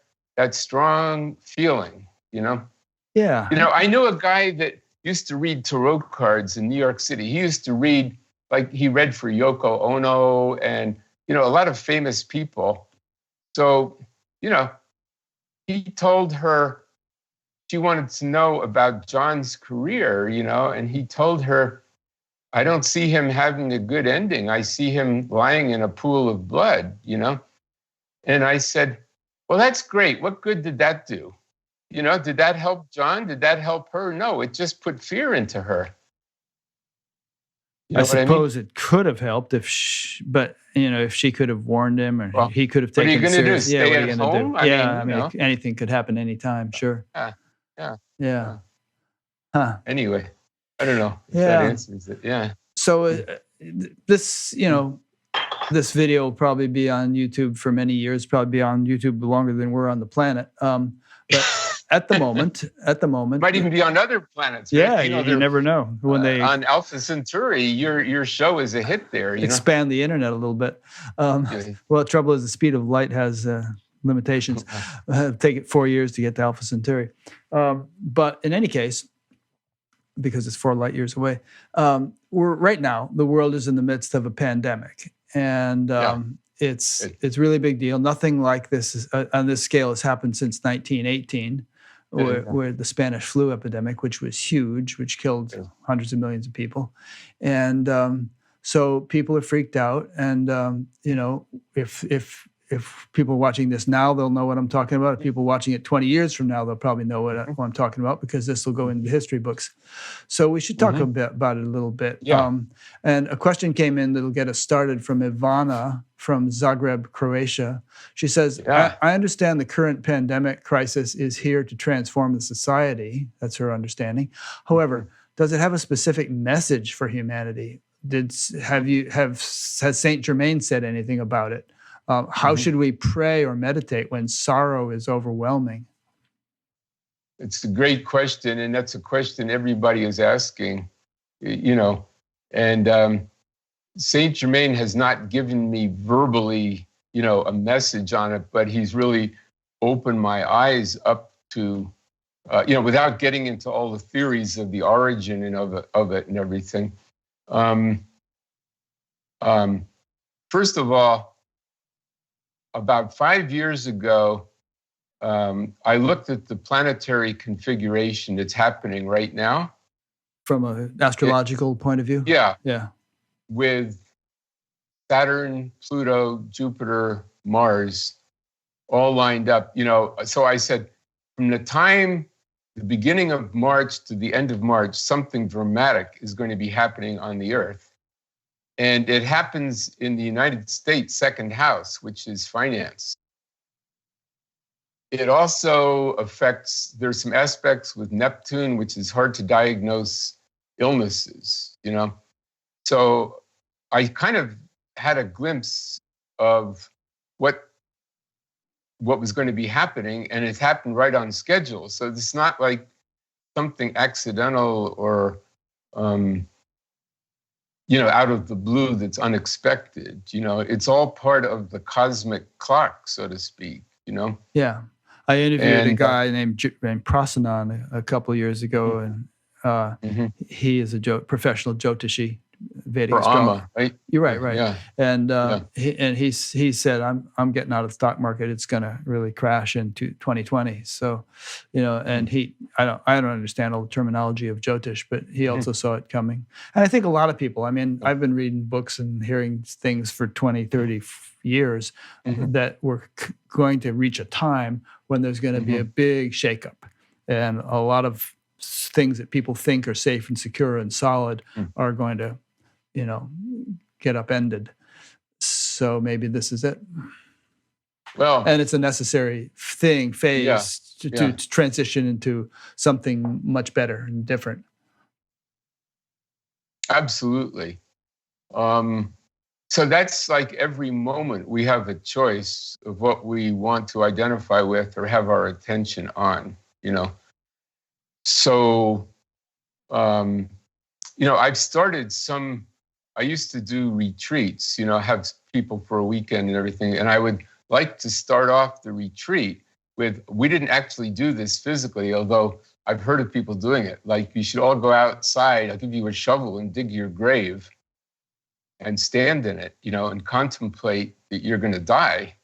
strong feeling, Yeah. I know a guy that used to read tarot cards in New York City. He used to read, like he read for Yoko Ono and, a lot of famous people. So, he told her she wanted to know about John's career, and he told her, I don't see him having a good ending. I see him lying in a pool of blood, And I said, well, that's great. What good did that do? Did that help John? Did that help her? No, it just put fear into her. I suppose it could have helped if she could have warned him, or he could have taken it seriously. What are you going to do? Stay at home? I mean, anything could happen anytime. Sure. Yeah. Huh. Anyway, I don't know if that answers it. Yeah. So this, this video will probably be on YouTube for many years. Probably be on YouTube longer than we're on the planet. But at the moment, might even be on other planets. Right? Yeah, you never know when they on Alpha Centauri. Your show is a hit there. Expand the internet a little bit. Well, the trouble is the speed of light has limitations. Take it 4 years to get to Alpha Centauri. But in any case, because it's 4 light years away, right now the world is in the midst of a pandemic, and it's really a big deal. Nothing like this on this scale has happened since 1918. Where the Spanish flu epidemic, which was huge, which killed hundreds of millions of people. And so people are freaked out. And, if people are watching this now, they'll know what I'm talking about. If people are watching it 20 years from now, they'll probably know what I'm talking about, because this will go into history books. So we should talk a bit about it a little bit. Yeah. And a question came in that'll get us started from Ivana from Zagreb, Croatia. She says, I understand the current pandemic crisis is here to transform the society. That's her understanding. However, does it have a specific message for humanity? Has Saint Germain said anything about it? How should we pray or meditate when sorrow is overwhelming? It's a great question, and that's a question everybody is asking, and Saint Germain has not given me verbally, a message on it, but he's really opened my eyes up to, without getting into all the theories of the origin and of it and everything. First of all, about 5 years ago, I looked at the planetary configuration that's happening right now. From an astrological point of view? Yeah. Yeah. With Saturn, Pluto, Jupiter, Mars, all lined up. So I said, from the beginning of March to the end of March, something dramatic is going to be happening on the Earth. And it happens in the United States, second house, which is finance. It also affects, there's some aspects with Neptune, which is hard to diagnose illnesses, So I kind of had a glimpse of what was going to be happening, and it happened right on schedule. So it's not like something accidental or, out of the blue that's unexpected. It's all part of the cosmic clock, so to speak, Yeah. I interviewed a guy named Prasannan a couple of years ago, and he is a professional Jyotishi, Vedic astrologer. Right? You're right. Yeah. And he said, I'm getting out of the stock market. It's going to really crash into 2020. So, and I don't understand all the terminology of Jyotish, but he also saw it coming. And I think a lot of people, I've been reading books and hearing things for 20, 30 years that we're going to reach a time when there's going to be a big shakeup, and a lot of things that people think are safe and secure and solid are going to get upended. So maybe this is it. Well, and it's a necessary phase to transition into something much better and different. Absolutely. So that's like every moment we have a choice of what we want to identify with or have our attention on, So, I've started I used to do retreats, have people for a weekend and everything. And I would like to start off the retreat with, we didn't actually do this physically, although I've heard of people doing it. Like, you should all go outside, I'll give you a shovel and dig your grave and stand in it, and contemplate that you're going to die,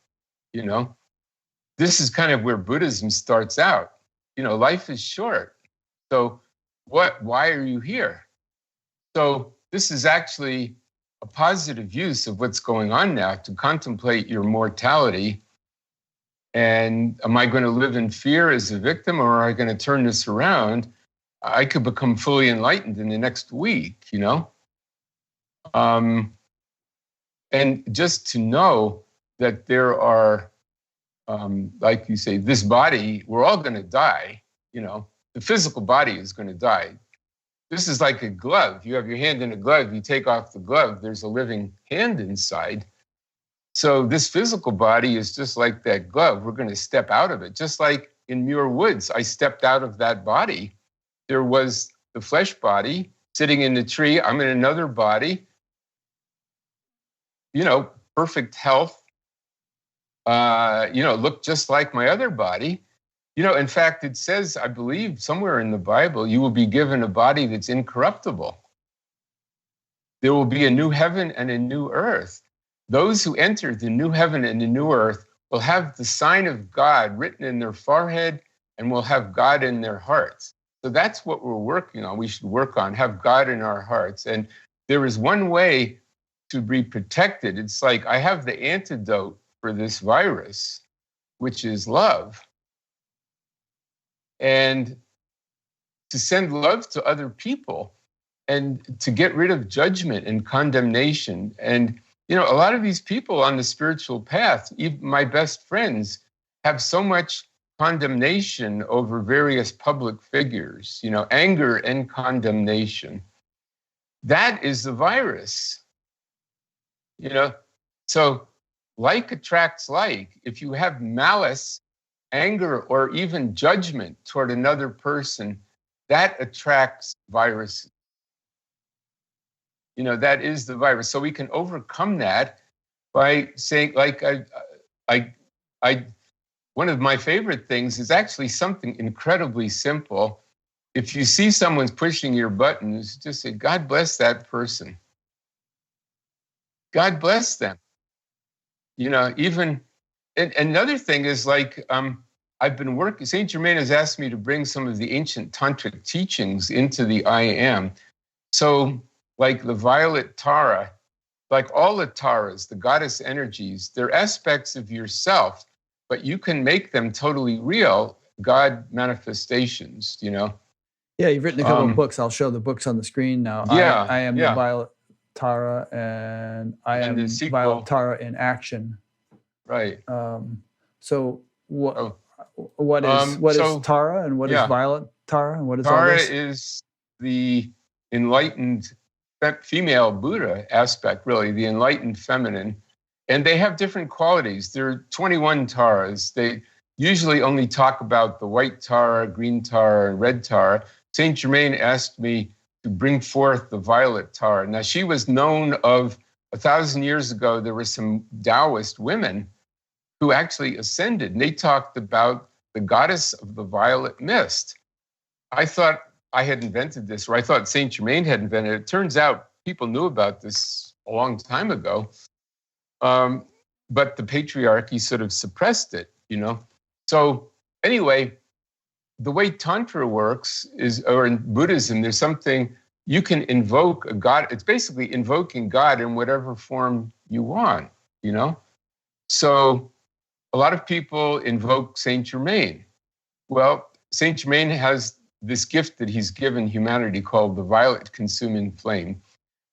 This is kind of where Buddhism starts out. Life is short. So why are you here? So this is actually a positive use of what's going on now, to contemplate your mortality. And am I going to live in fear as a victim, or am I going to turn this around? I could become fully enlightened in the next week, And just to know that there are, like you say, this body, we're all going to die, the physical body is going to die. This is like a glove. You have your hand in a glove, you take off the glove, there's a living hand inside. So this physical body is just like that glove. We're going to step out of it. Just like in Muir Woods, I stepped out of that body. There was the flesh body sitting in the tree. I'm in another body, perfect health, looked just like my other body. In fact, it says, I believe somewhere in the Bible, you will be given a body that's incorruptible. There will be a new heaven and a new earth. Those who enter the new heaven and the new earth will have the sign of God written in their forehead, and will have God in their hearts. So that's what we're working on. We should work on, have God in our hearts. And there is one way to be protected. It's like, I have the antidote for this virus, which is love. And to send love to other people, and to get rid of judgment and condemnation. And, a lot of these people on the spiritual path, even my best friends, have so much condemnation over various public figures, anger and condemnation. That is the virus, So like attracts like. If you have malice, anger, or even judgment toward another person, that attracts viruses. That is the virus. So we can overcome that by saying, like, one of my favorite things is actually something incredibly simple. If you see someone's pushing your buttons, just say, God bless that person. God bless them. Even, and another thing is, like, I've been working, Saint Germain has asked me to bring some of the ancient tantric teachings into the I Am. So, like the violet Tara, like all the Taras, the goddess energies, they're aspects of yourself, but you can make them totally real, God manifestations, Yeah, you've written a couple of books. I'll show the books on the screen now. Yeah, I am the violet Tara, and I am violet Tara in action. Right. So what is Tara, and what is violet Tara, and what is Tara? All this? Is the enlightened female Buddha aspect, really, the enlightened feminine. And they have different qualities. There are 21 Taras. They usually only talk about the white Tara, green Tara, and red Tara. Saint Germain asked me to bring forth the violet Tara. Now, she was known of 1,000 years ago. There were some Taoist women who actually ascended, and they talked about the goddess of the violet mist. I thought I had invented this, or I thought Saint Germain had invented it. It turns out people knew about this a long time ago, but the patriarchy sort of suppressed it, So anyway, the way Tantra works is, or in Buddhism, there's something, you can invoke a God. It's basically invoking God in whatever form you want, So a lot of people invoke Saint Germain. Well, Saint Germain has this gift that he's given humanity called the violet consuming flame.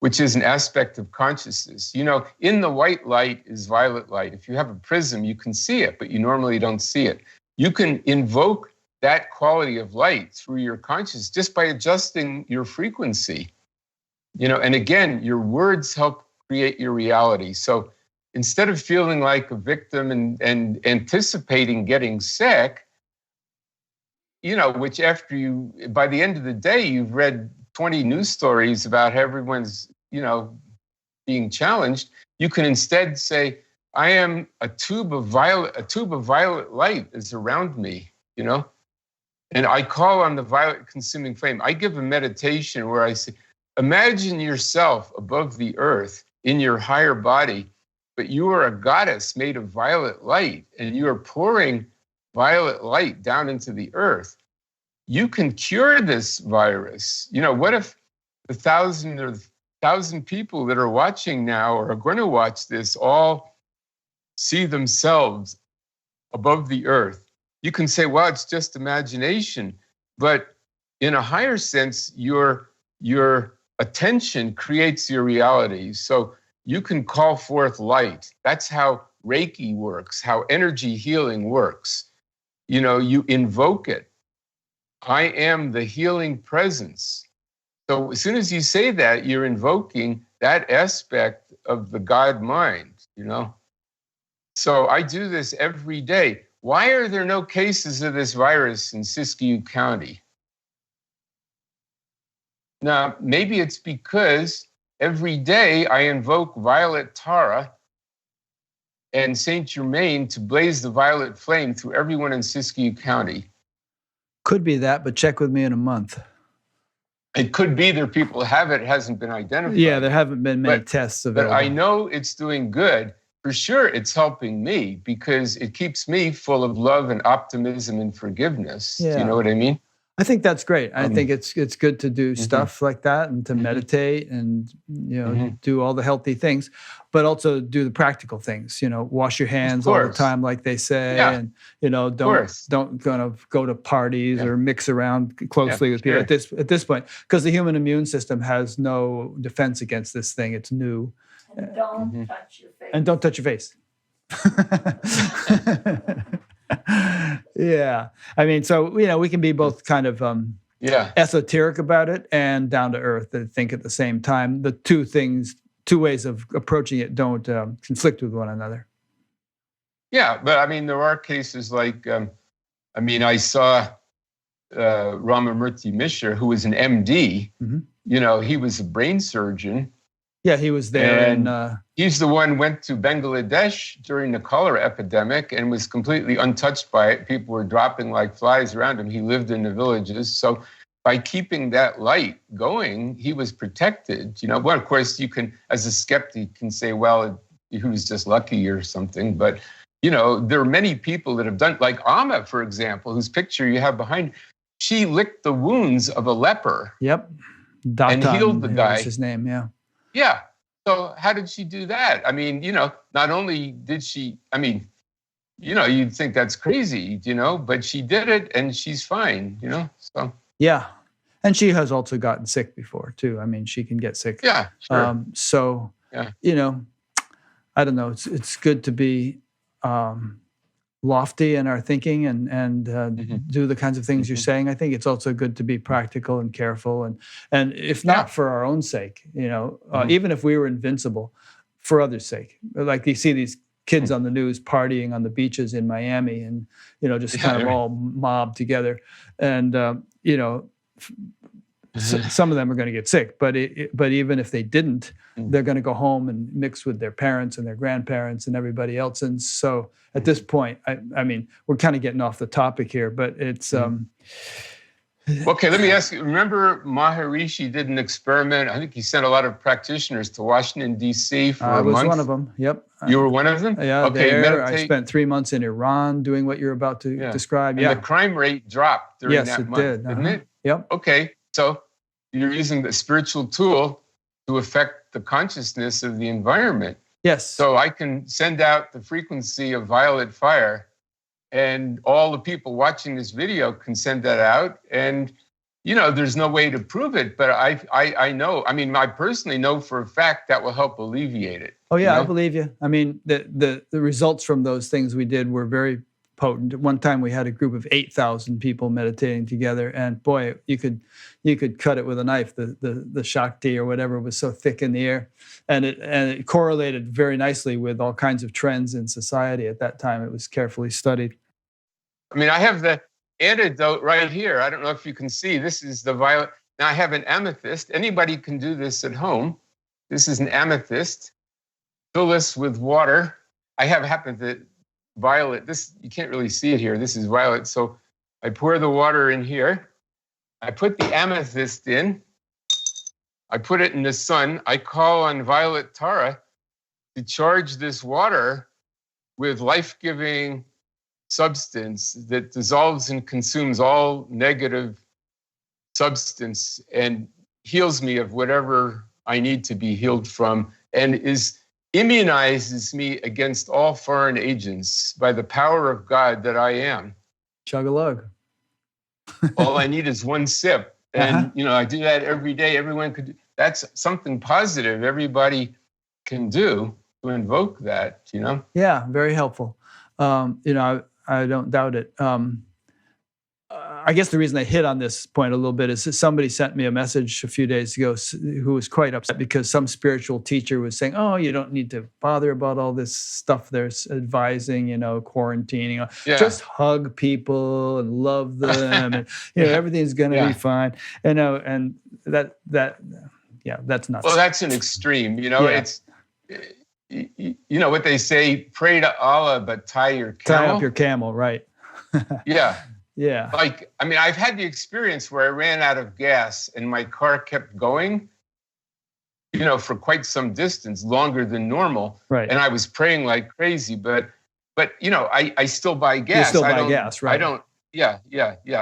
which is an aspect of consciousness. You know, in the white light is violet light. If you have a prism, you can see it, but you normally don't see it. You can invoke that quality of light through your consciousness just by adjusting your frequency. You know, and again, your words help create your reality. So instead of feeling like a victim and anticipating getting sick, you know, which after you, by the end of the day, you've read 20 news stories about how everyone's, you know, being challenged, you can instead say, I am a tube of violet light is around me, you know, and I call on the violet consuming flame. I give a meditation where I say, imagine yourself above the earth in your higher body, but you are a goddess made of violet light, and you are pouring violet light down into the earth. You can cure this virus. You know, what if the 1,000 people that are watching now or are going to watch this all see themselves above the earth? You can say, well, it's just imagination, but in a higher sense, your attention creates your reality. So you can call forth light. That's how Reiki works, how energy healing works. You know, you invoke it. I am the healing presence. So as soon as you say that, you're invoking that aspect of the God mind, you know? So I do this every day. Why are there no cases of this virus in Siskiyou County? Now, maybe it's because every day I invoke Violet Tara and Saint Germain to blaze the violet flame through everyone in Siskiyou County. Could be that, but check with me in a month. It could be there people have it, hasn't been identified. Yeah, there haven't been many tests available. But I know it's doing good. For sure, it's helping me because it keeps me full of love and optimism and forgiveness. Yeah. Do you know what I mean? I think that's great. I think it's good to do stuff like that and to meditate and, you know, do all the healthy things, but also do the practical things, you know, wash your hands all the time, like they say, and, you know, don't kind of go to parties or mix around closely with people at this point, because the human immune system has no defense against this thing. It's new. And don't touch your face. And don't touch your face. Yeah. I mean, so, you know, we can be both kind of esoteric about it and down to earth, I think, at the same time. The two ways of approaching it don't conflict with one another. Yeah, but I mean, there are cases like, I saw Ramamurti Mishra, who was an MD. You know, he was a brain surgeon. Yeah, he was there. And he's the one who went to Bangladesh during the cholera epidemic and was completely untouched by it. People were dropping like flies around him. He lived in the villages. So by keeping that light going, he was protected. You know, well, of course, you can, as a skeptic, can say, well, he was just lucky or something. But, you know, there are many people that have done, like Amma, for example, whose picture you have behind, she licked the wounds of a leper. Yep. And healed the guy. That's his name, yeah. Yeah. So how did she do that? I mean, you know, not only did she, I mean, you know, you'd think that's crazy, you know, but she did it and she's fine, you know, so. Yeah. And she has also gotten sick before too. I mean, she can get sick. Yeah, sure. So, you know, I don't know. It's good to be lofty in our thinking and do the kinds of things you're saying. I think it's also good to be practical and careful and if not for our own sake, you know, even if we were invincible, for others' sake. Like you see these kids on the news partying on the beaches in Miami and, you know, just kind of all mobbed together. And, you know, some of them are going to get sick, but even if they didn't, they're going to go home and mix with their parents and their grandparents and everybody else. And so at this point, I mean, we're kind of getting off the topic here, but it's... Okay, let me ask you, remember Maharishi did an experiment? I think he sent a lot of practitioners to Washington, D.C. for a month. I was one of them, yep. You were one of them? Yeah, okay, I spent 3 months in Iran doing what you're about to describe. And the crime rate dropped during that month, didn't it? Yep. Okay, so you're using the spiritual tool to affect the consciousness of the environment. Yes. So I can send out the frequency of violet fire, and all the people watching this video can send that out, and there's no way to prove it, but I know. I mean, I personally know for a fact that will help alleviate it. Oh yeah, I believe you. I mean, the results from those things we did were very potent. At one time, we had a group of 8,000 people meditating together, and boy, you could cut it with a knife. The Shakti or whatever was so thick in the air, and it correlated very nicely with all kinds of trends in society at that time. It was carefully studied. I mean, I have the Antidote right here. I don't know if you can see. This is the violet. Now I have an amethyst. Anybody can do this at home. This is an amethyst. Fill this with water. I have happened to violet. This, you can't really see it here. This is violet. So I pour the water in here. I put the amethyst in. I put it in the sun. I call on Violet Tara to charge this water with life-giving substance that dissolves and consumes all negative substance and heals me of whatever I need to be healed from, and immunizes me against all foreign agents by the power of God that I am. Chug-a-lug. All I need is one sip. And, I do that every day. Everyone could. That's something positive everybody can do to invoke that, Yeah, very helpful. I don't doubt it. I guess the reason I hit on this point a little bit is that somebody sent me a message a few days ago who was quite upset because some spiritual teacher was saying, oh, you don't need to bother about all this stuff they're advising, quarantining. Just hug people and love them. And, everything's going to be fine. And that's nuts. Well, that's an extreme, It's, what they say, pray to Allah, but tie your camel. Tie up your camel, right. Yeah. Yeah. I've had the experience where I ran out of gas and my car kept going, for quite some distance, longer than normal. Right. And I was praying like crazy, but I still buy gas. You still buy gas, right? I don't. Yeah.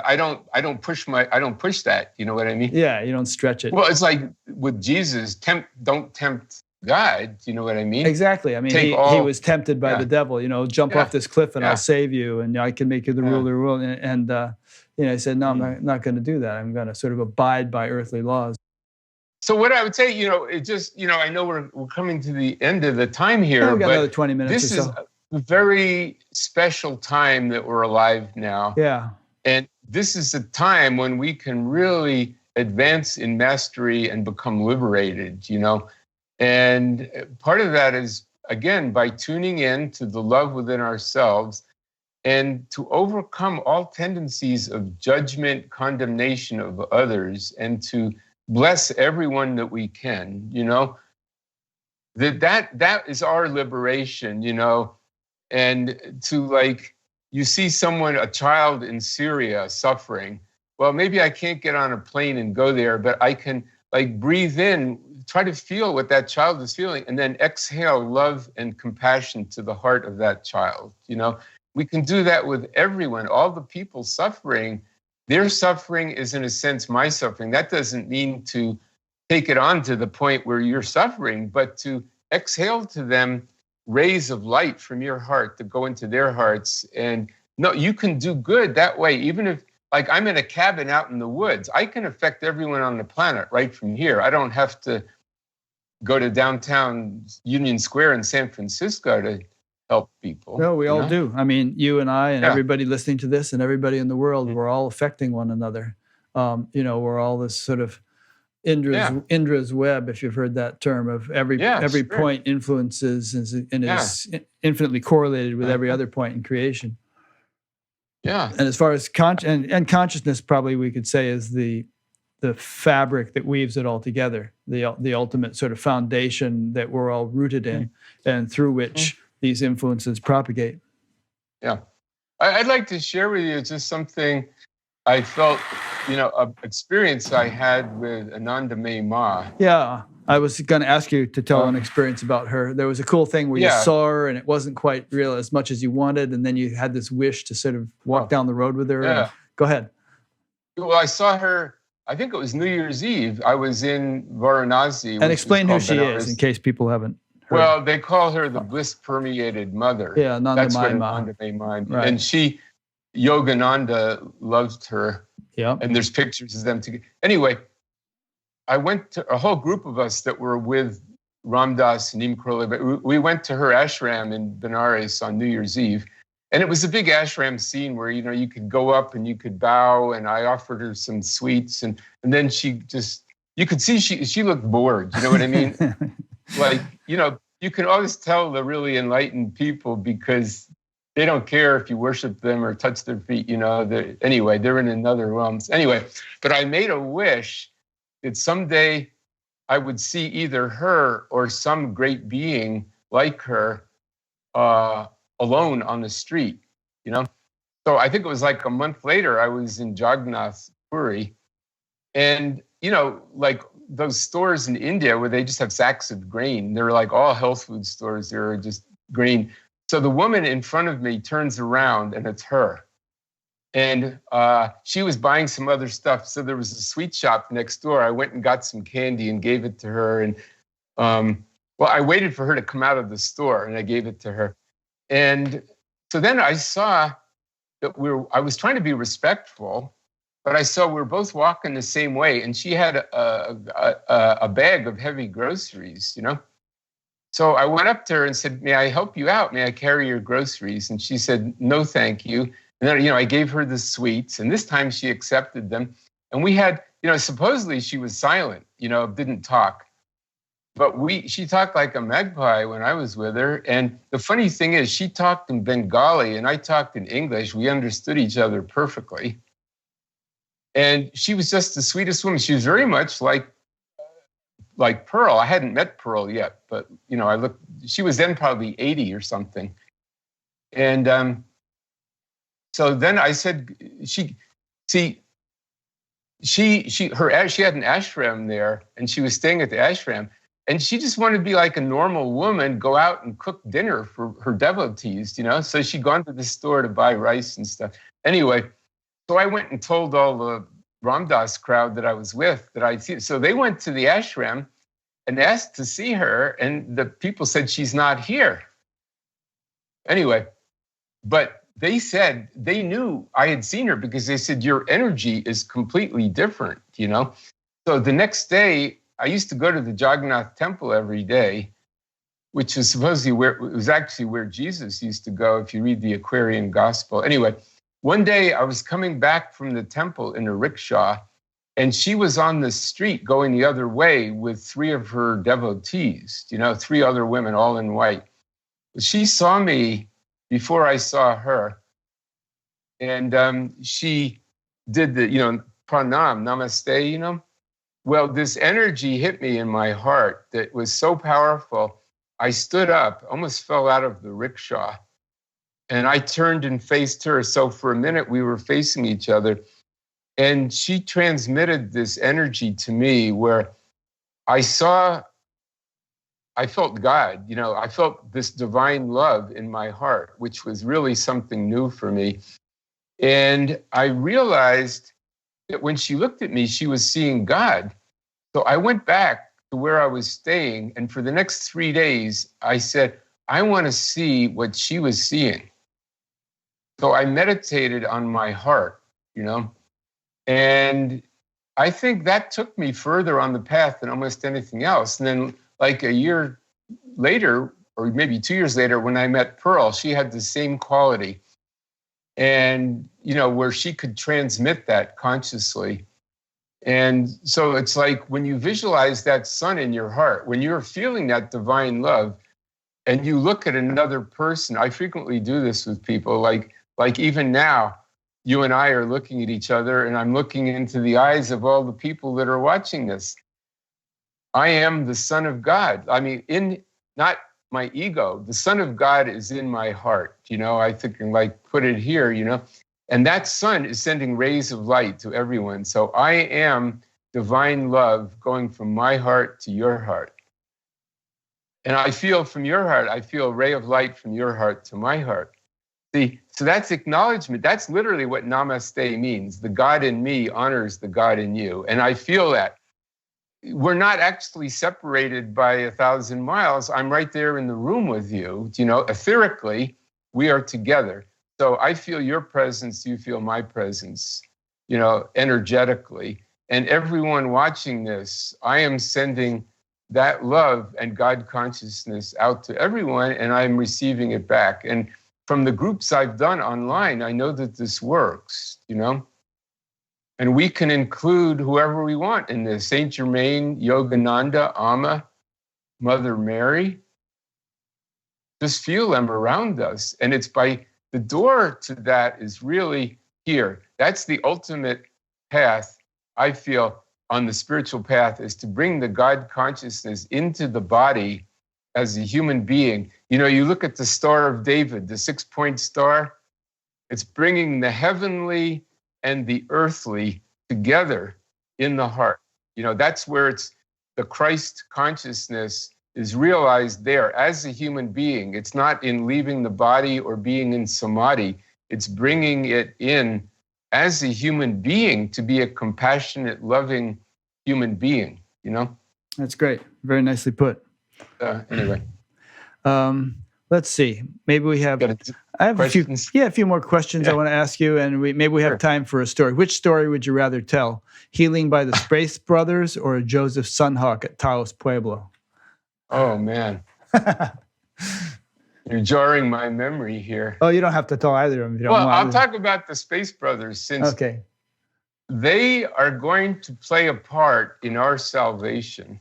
I don't push that. You know what I mean? Yeah. You don't stretch it. Well, it's like with Jesus, don't tempt God. You know what I mean? Exactly. I mean, he was tempted by the devil, jump off this cliff and I'll save you and I can make you the ruler of the world. And he said, no, I'm not going to do that. I'm going to sort of abide by earthly laws. So what I would say, it just, I know we're coming to the end of the time here. We've got another 20 minutes this or so. Is a very special time that we're alive now. Yeah. And this is a time when we can really advance in mastery and become liberated, And part of that is, again, by tuning in to the love within ourselves and to overcome all tendencies of judgment, condemnation of others, and to bless everyone that we can, that is our liberation, and to you see a child in Syria suffering. Well, maybe I can't get on a plane and go there, but I can breathe in, try to feel what that child is feeling, and then exhale love and compassion to the heart of that child. We can do that with everyone. All the people suffering, their suffering is in a sense my suffering. That doesn't mean to take it on to the point where you're suffering, but to exhale to them rays of light from your heart that go into their hearts. And no, you can do good that way, even if I'm in a cabin out in the woods, I can affect everyone on the planet right from here. I don't have to go to downtown Union Square in San Francisco to help people. No, we all do. I mean, you and I and everybody listening to this and everybody in the world, we're all affecting one another. We're all this sort of Indra's web, if you've heard that term, of every point influences and is infinitely correlated with every other point in creation. Yeah. And as far as consciousness, probably we could say is the fabric that weaves it all together, the ultimate sort of foundation that we're all rooted in, and through which these influences propagate. Yeah. I'd like to share with you just something I felt, an experience I had with Anandamayi Ma. Yeah. I was going to ask you to tell an experience about her. There was a cool thing where you saw her and it wasn't quite real as much as you wanted. And then you had this wish to sort of walk down the road with her. Yeah. Go ahead. Well, I saw her, I think it was New Year's Eve. I was in Varanasi. And explain who she is in case people haven't heard. Well, they call her the Bliss Permeated Mother. Yeah, That's what Anandamayi Ma. Anandamayi Ma. Right. And Yogananda loved her. Yeah. And there's pictures of them together. Anyway, I went to a whole group of us that were with Ram Dass and Neem Karoli, but we went to her ashram in Benares on New Year's Eve. And it was a big ashram scene where, you could go up and you could bow, and I offered her some sweets. And then she just, you could see she looked bored. You know what I mean? Like, you can always tell the really enlightened people because they don't care if you worship them or touch their feet. Anyway, they're in another realm. Anyway, but I made a wish that someday I would see either her or some great being like her alone on the street, So I think it was like a month later, I was in Jagannath Puri. And, like those stores in India where they just have sacks of grain, they're like all health food stores, they're just grain. So the woman in front of me turns around and it's her. And she was buying some other stuff. So there was a sweet shop next door. I went and got some candy and gave it to her. And I waited for her to come out of the store and I gave it to her. And so then I saw that I was trying to be respectful, but I saw we were both walking the same way. And she had a bag of heavy groceries, So I went up to her and said, "May I help you out? May I carry your groceries?" And she said, "No, thank you." And then, I gave her the sweets, and this time she accepted them. And we had, supposedly she was silent, didn't talk. But she talked like a magpie when I was with her. And the funny thing is, she talked in Bengali and I talked in English. We understood each other perfectly. And she was just the sweetest woman. She was very much like Pearl. I hadn't met Pearl yet, but, she was then probably 80 or something. And so then I said, she had an ashram there and she was staying at the ashram. And she just wanted to be like a normal woman, go out and cook dinner for her devotees, So she'd gone to the store to buy rice and stuff. Anyway, so I went and told all the Ram Dass crowd that I was with that I'd see. So they went to the ashram and asked to see her. And the people said, "She's not here." Anyway, but they said they knew I had seen her because they said, "Your energy is completely different," So the next day, I used to go to the Jagannath temple every day, which is supposedly where Jesus used to go if you read the Aquarian Gospel. Anyway, one day I was coming back from the temple in a rickshaw, and she was on the street going the other way with 3 of her devotees, 3 other women all in white. She saw me before I saw her, and she did the, pranam, namaste, Well, this energy hit me in my heart that was so powerful. I stood up, almost fell out of the rickshaw, and I turned and faced her. So for a minute, we were facing each other, and she transmitted this energy to me where I felt God, I felt this divine love in my heart, which was really something new for me. And I realized that when she looked at me, she was seeing God. So I went back to where I was staying, and for the next 3 days, I said, I want to see what she was seeing. So I meditated on my heart, and I think that took me further on the path than almost anything else. And then like a year later, or maybe 2 years later, when I met Pearl, she had the same quality. And, where she could transmit that consciously. And so it's like when you visualize that sun in your heart, when you're feeling that divine love and you look at another person, I frequently do this with people, like even now, you and I are looking at each other and I'm looking into the eyes of all the people that are watching this. I am the Son of God. I mean, not my ego, the Son of God is in my heart. I think put it here, and that sun is sending rays of light to everyone. So I am divine love going from my heart to your heart. And I feel from your heart, I feel a ray of light from your heart to my heart. See, so that's acknowledgement. That's literally what namaste means. The God in me honors the God in you. And I feel that. We're not actually separated by 1,000 miles. I'm right there in the room with you. Etherically, we are together. So I feel your presence, you feel my presence. energetically. And everyone watching this, I am sending that love and God consciousness out to everyone, and I'm receiving it back. And from the groups I've done online, I know that this works, And we can include whoever we want in this. Saint Germain, Yogananda, Amma, Mother Mary. Just feel them around us. And it's by the door to that is really here. That's the ultimate path, I feel, on the spiritual path, is to bring the God consciousness into the body as a human being. You look at the Star of David, the 6-point star, it's bringing the heavenly and the earthly together in the heart. That's where it's the Christ consciousness is realized there as a human being. It's not in leaving the body or being in samadhi. It's bringing it in as a human being to be a compassionate, loving human being, That's great. Very nicely put. Anyway. Let's see. Maybe we have... I have a few more questions I want to ask you, and maybe we have time for a story. Which story would you rather tell? Healing by the Space Brothers or Joseph Sunhawk at Taos Pueblo? Oh, man. You're jarring my memory here. Oh, you don't have to tell either of them if you don't want. I'll talk about the Space Brothers, since they are going to play a part in our salvation.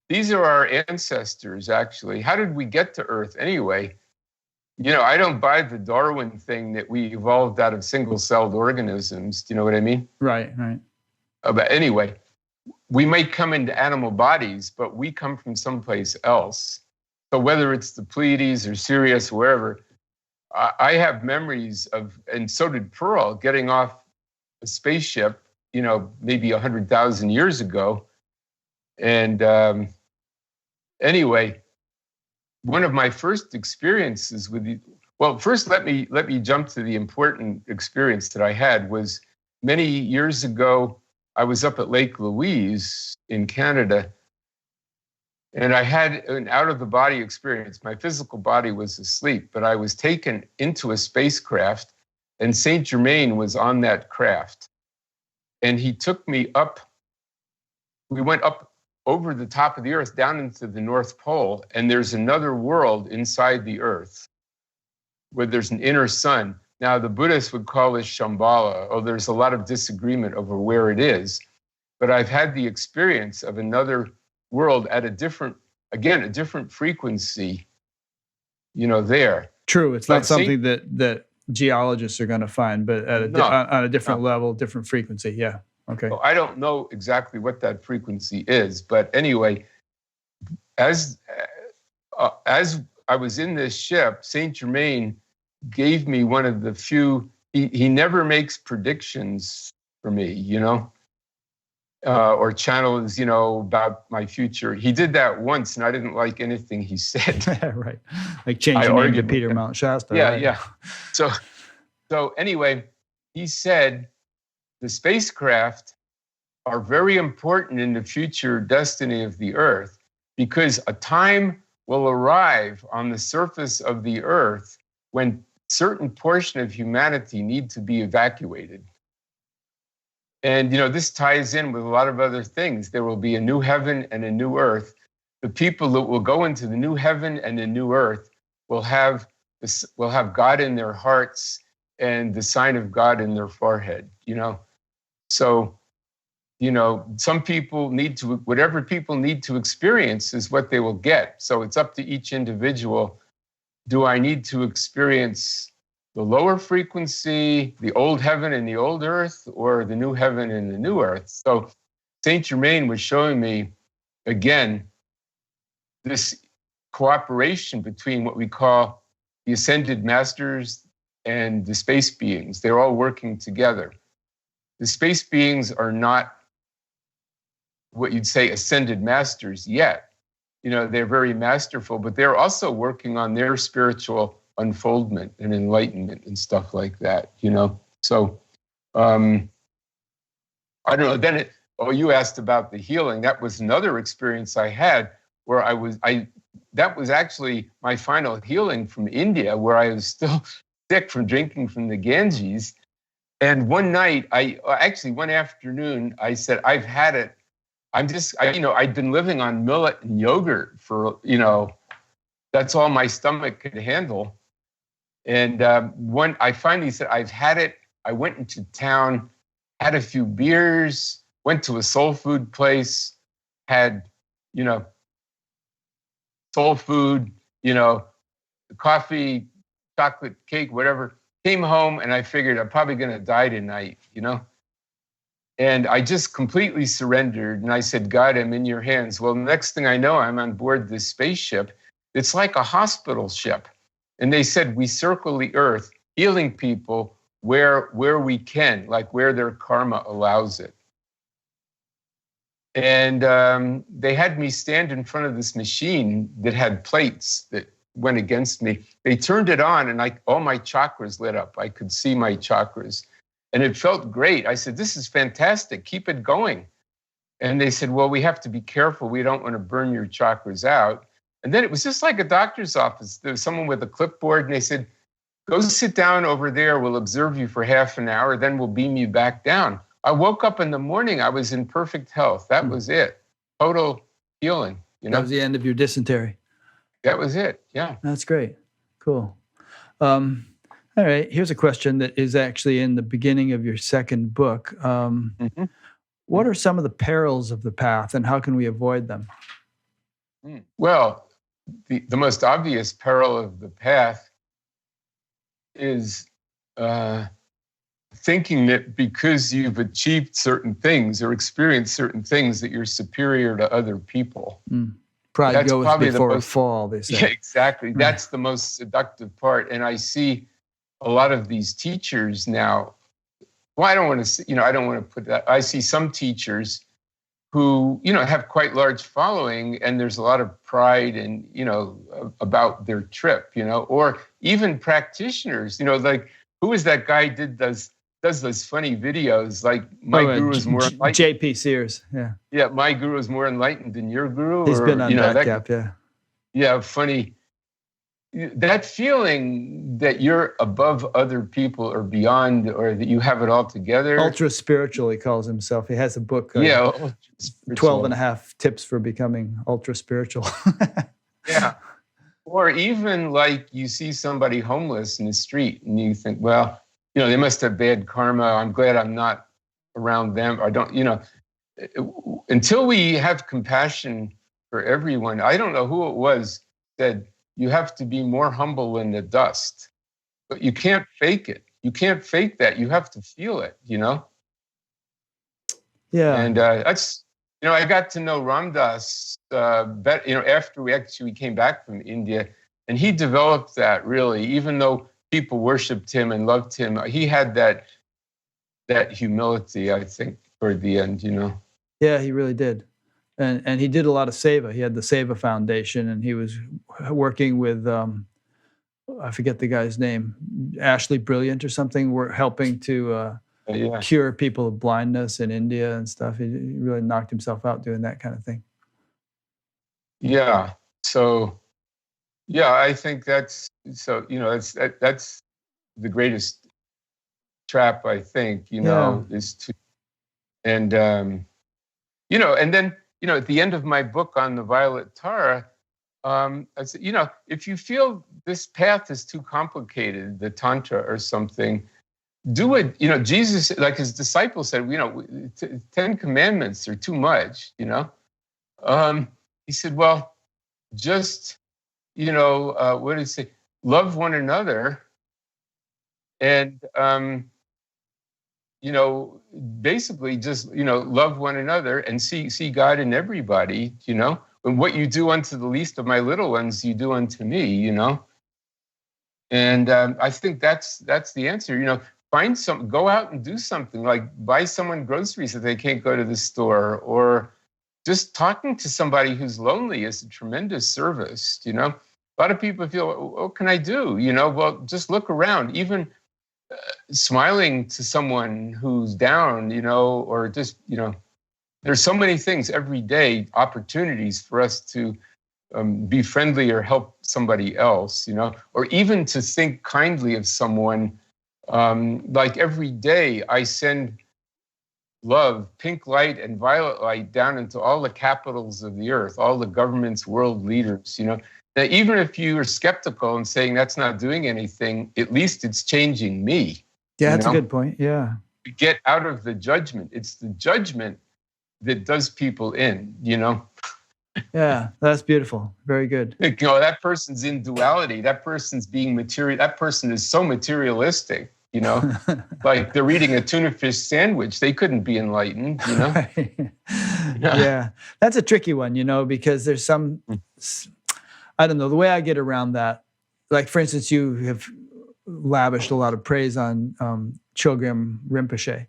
These are our ancestors, actually. How did we get to Earth anyway? I don't buy the Darwin thing that we evolved out of single-celled organisms. Do you know what I mean? Right. But anyway, we might come into animal bodies, but we come from someplace else. So whether it's the Pleiades or Sirius, wherever, I have memories of, and so did Pearl, getting off a spaceship, maybe 100,000 years ago. And anyway, one of my first experiences with first let me jump to the important experience that I had. Was many years ago. I was up at Lake Louise in Canada, and I had an out-of-the-body experience. My physical body was asleep, but I was taken into a spacecraft, and Saint Germain was on that craft. And he took me up. We went up over the top of the Earth, down into the North Pole, and there's another world inside the Earth where there's an inner sun. Now, the Buddhists would call this Shambhala, or there's a lot of disagreement over where it is. But I've had the experience of another world at a different frequency, there. True. It's not something that geologists are going to find, but on a different level, different frequency. Yeah. Okay. So I don't know exactly what that frequency is, but anyway, as I was in this ship, Saint Germain gave me one of the few. He never makes predictions for me, or channels, about my future. He did that once, and I didn't like anything he said. Right, like changing name to Peter Mount Shasta. Yeah, right? yeah. So anyway, he said, the spacecraft are very important in the future destiny of the Earth, because a time will arrive on the surface of the Earth when certain portion of humanity need to be evacuated. And, this ties in with a lot of other things. There will be a new heaven and a new earth. The people that will go into the new heaven and the new earth will have God in their hearts and the sign of God in their forehead, So, some people whatever people need to experience is what they will get. So it's up to each individual. Do I need to experience the lower frequency, the old heaven and the old earth, or the new heaven and the new earth? So Saint Germain was showing me, again, this cooperation between what we call the ascended masters and the space beings. They're all working together. The space beings are not what you'd say ascended masters yet. They're very masterful, but they're also working on their spiritual unfoldment and enlightenment and stuff like that, So, I don't know. Then you asked about the healing. That was another experience I had where that was actually my final healing from India, where I was still sick from drinking from the Ganges. And one night, one afternoon, I said, I've had it. I'd been living on millet and yogurt for, that's all my stomach could handle. And I finally said, I've had it. I went into town, had a few beers, went to a soul food place, had, soul food, coffee, chocolate cake, whatever. Came home and I figured I'm probably going to die tonight, And I just completely surrendered. And I said, God, I'm in your hands. Well, the next thing I know, I'm on board this spaceship. It's like a hospital ship. And they said, we circle the earth, healing people where we can, like where their karma allows it. And they had me stand in front of this machine that had plates that went against me. They turned it on and all my chakras lit up. I could see my chakras. And it felt great. I said, this is fantastic. Keep it going. And they said, well, we have to be careful. We don't want to burn your chakras out. And then it was just like a doctor's office. There was someone with a clipboard and they said, go sit down over there. We'll observe you for half an hour. Then we'll beam you back down. I woke up in the morning. I was in perfect health. That was it. Total healing. That was the end of your dysentery. That was it. Yeah. That's great. Cool. All right. Here's a question that is actually in the beginning of your second book. What are some of the perils of the path and how can we avoid them? Well, the most obvious peril of the path is thinking that because you've achieved certain things or experienced certain things that you're superior to other people. Pride goes before a fall, they say. Yeah, exactly. That's the most seductive part. And I see a lot of these teachers now. Well, I don't want to put that. I see some teachers who, have quite large following, and there's a lot of pride and, about their trip, or even practitioners, like who is that guy does those funny videos like my guru is more enlightened. J.P. Sears, yeah. Yeah, my guru is more enlightened than your guru. He's been on Batgap, yeah. Yeah, funny. That feeling that you're above other people or beyond, or that you have it all together. Ultra spiritual, he calls himself. He has a book, 12 and a half tips for becoming ultra spiritual. Yeah. Or even like you see somebody homeless in the street and you think, well, they must have bad karma. I'm glad I'm not around them. I don't, until we have compassion for everyone. I don't know who it was said, you have to be more humble than the dust, but you can't fake it. You can't fake that. You have to feel it, Yeah. And that's, I got to know Ram Dass, after we came back from India, and he developed that really, even though people worshipped him and loved him, he had that humility, I think, toward the end, Yeah, he really did. And he did a lot of Seva. He had the Seva Foundation, and he was working with, I forget the guy's name, Ashley Brilliant or something. We're helping to cure people of blindness in India and stuff. He really knocked himself out doing that kind of thing. Yeah. So, I think that's that's the greatest trap, I think, is to, and and then. At the end of my book on the Violet Tara, I said, if you feel this path is too complicated, the Tantra or something, do it. Jesus, like his disciples said, 10 commandments are too much, He said, well, just, what did he say? Love one another. And, basically just, love one another and see God in everybody, And what you do unto the least of my little ones, you do unto me, And I think that's the answer, find some, go out and do something, like buy someone groceries if they can't go to the store, or just talking to somebody who's lonely is a tremendous service, A lot of people feel, what can I do? Well, just look around, even smiling to someone who's down, or just, there's so many things every day, opportunities for us to be friendly or help somebody else, or even to think kindly of someone Like every day I send love, pink light and violet light down into all the capitals of the earth, all the governments, world leaders, That even if you are skeptical and saying that's not doing anything, at least it's changing me. Yeah, that's a good point. Yeah. Get out of the judgment. It's the judgment that does people in, Yeah, that's beautiful. Very good. That person's in duality. That person's being material. That person is so materialistic, like they're eating a tuna fish sandwich. They couldn't be enlightened, Right. Yeah, that's a tricky one, because there's some, I don't know, the way I get around that, like for instance, you have lavished a lot of praise on Chogyam Rinpoche.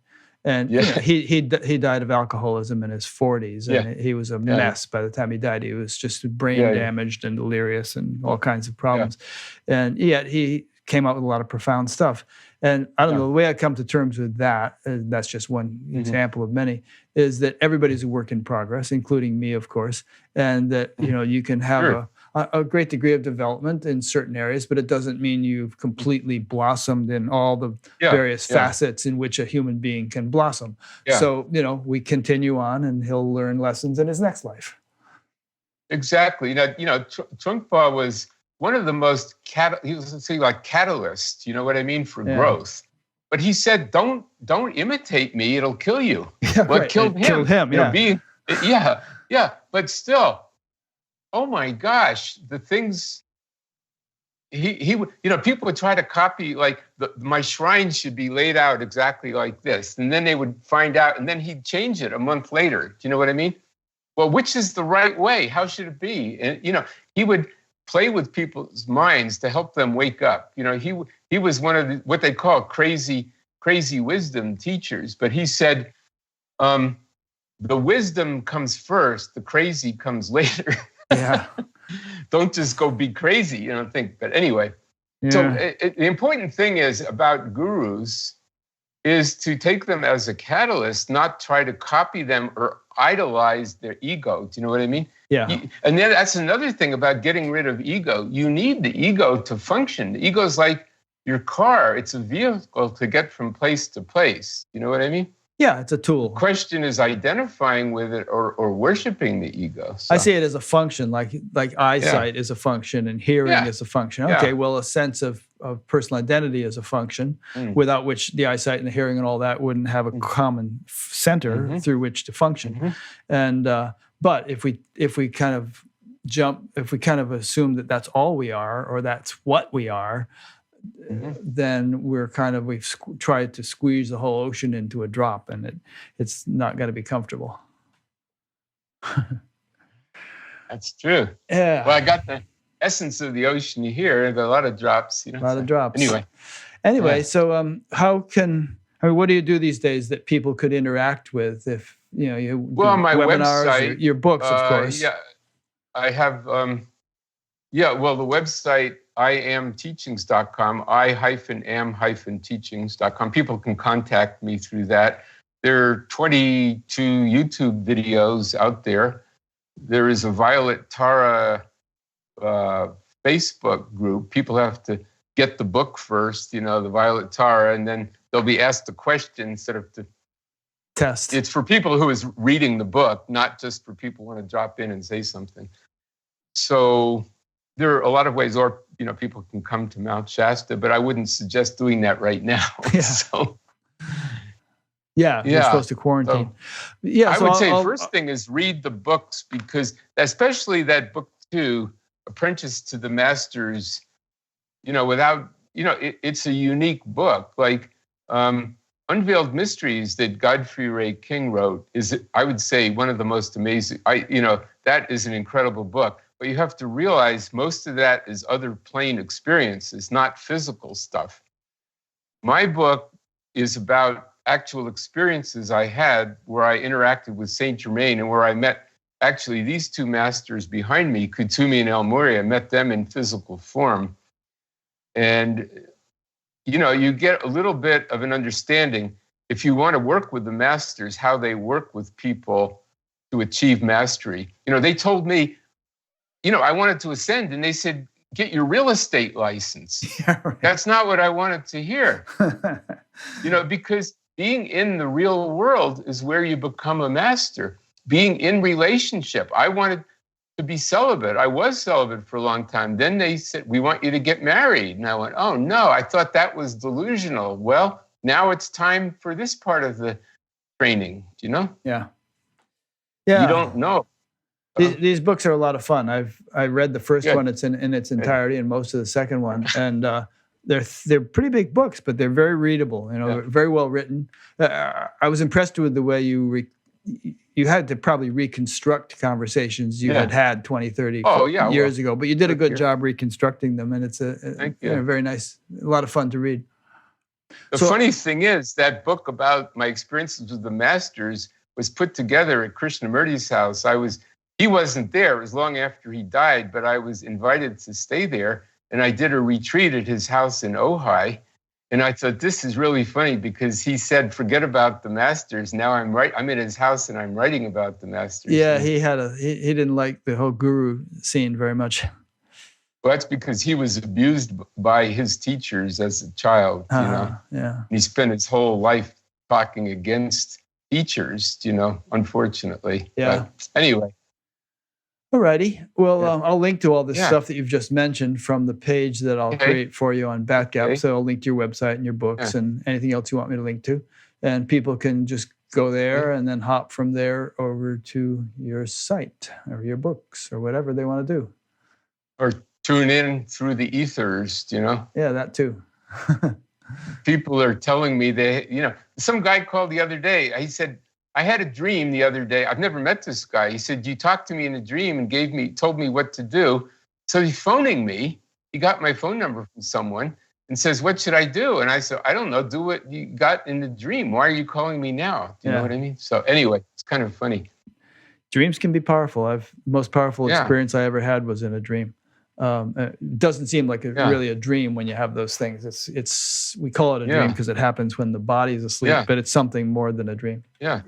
And he died of alcoholism in his 40s, and he was a mess by the time he died. He was just brain damaged and delirious and all kinds of problems. And yet he came out with a lot of profound stuff. And I don't know, the way I come to terms with that, and that's just one example of many, is that everybody's a work in progress, including me, of course, and that you can have a great degree of development in certain areas, but it doesn't mean you've completely blossomed in all the various facets in which a human being can blossom. Yeah. So, we continue on and he'll learn lessons in his next life. Exactly. Twinkle was one of the most, he was like catalyst, what I mean, for growth. But he said, don't imitate me, it'll kill you. Well, it killed him. But still, oh my gosh, the things he would, people would try to copy, like my shrine should be laid out exactly like this. And then they would find out, and then he'd change it a month later. Do you know what I mean? Well, which is the right way? How should it be? And, he would play with people's minds to help them wake up. He was one of what they call crazy wisdom teachers. But he said, the wisdom comes first, the crazy comes later. Yeah. Don't just go be crazy, think. But anyway, so the important thing is about gurus is to take them as a catalyst, not try to copy them or idolize their ego. Do you know what I mean? Yeah. And then that's another thing about getting rid of ego. You need the ego to function. The ego is like your car. It's a vehicle to get from place to place. You know what I mean? Yeah, it's a tool. The question is identifying with it or worshiping the ego. So. I see it as a function, like eyesight is a function and hearing is a function. Okay, well, a sense of personal identity is a function, without which the eyesight and the hearing and all that wouldn't have a common center through which to function. And but if we kind of assume that that's all we are, or that's what we are, then we've tried to squeeze the whole ocean into a drop, and it's not going to be comfortable. That's true. Yeah. Well, I got the essence of the ocean here. There are a lot of drops. A lot of drops. Anyway, so what do you do these days that people could interact with? If you my webinars, website, your books, of course. Yeah, I have. Well, the website. iamteachings.com, I-am-teachings.com. People can contact me through that. There are 22 YouTube videos out there. There is a Violet Tara Facebook group. People have to get the book first, the Violet Tara, and then they'll be asked a question instead of to test. It's for people who is reading the book, not just for people who want to drop in and say something. So there are a lot of ways, or people can come to Mount Shasta, but I wouldn't suggest doing that right now. Yeah. You're supposed to quarantine. I would say first thing is read the books, because especially that book 2, Apprentice to the Masters, it's a unique book. Like Unveiled Mysteries that Godfrey Ray King wrote is, I would say, one of the most amazing. That is an incredible book. But you have to realize most of that is other plane experiences, not physical stuff. My book is about actual experiences I had where I interacted with Saint Germain, and where I met actually these 2 masters behind me, Kuthumi and El Muri. I met them in physical form. And, you get a little bit of an understanding, if you want to work with the masters, how they work with people to achieve mastery. They told me, I wanted to ascend, and they said, get your real estate license. Yeah, right. That's not what I wanted to hear. Because being in the real world is where you become a master. Being in relationship. I wanted to be celibate. I was celibate for a long time. Then they said, we want you to get married. And I went, oh no, I thought that was delusional. Well, now it's time for this part of the training, Yeah. You don't know. These books are a lot of fun. I read the first one. It's in its entirety, and most of the second one. And they're pretty big books, but they're very readable. Very well written. I was impressed with the way you had to probably reconstruct conversations you had 20, 30 years ago, but you did a good job reconstructing them, and it's a very nice, a lot of fun to read. The funny thing is that book about my experiences with the masters was put together at Krishnamurti's house. He wasn't there. It was long after he died, but I was invited to stay there, and I did a retreat at his house in Ojai. And I thought, this is really funny because he said, forget about the masters. Now I'm in his house and I'm writing about the masters. Yeah, he didn't like the whole guru scene very much. Well, that's because he was abused by his teachers as a child, Yeah. And he spent his whole life talking against teachers, unfortunately. Yeah. But anyway. Alrighty. Well, I'll link to all this stuff that you've just mentioned from the page that I'll create for you on Batgap. Okay. So I'll link to your website and your books and anything else you want me to link to. And people can just go there and then hop from there over to your site or your books or whatever they want to do. Or tune in through the ethers, Yeah, that too. People are telling me some guy called the other day. He said, I had a dream the other day. I've never met this guy. He said, you talked to me in a dream and told me what to do. So he's phoning me. He got my phone number from someone and says, what should I do? And I said, I don't know. Do what you got in the dream. Why are you calling me now? Do you know what I mean? So anyway, it's kind of funny. Dreams can be powerful. The most powerful experience I ever had was in a dream. It doesn't seem like really a dream when you have those things. We call it a dream because it happens when the body is asleep, but it's something more than a dream. Yeah.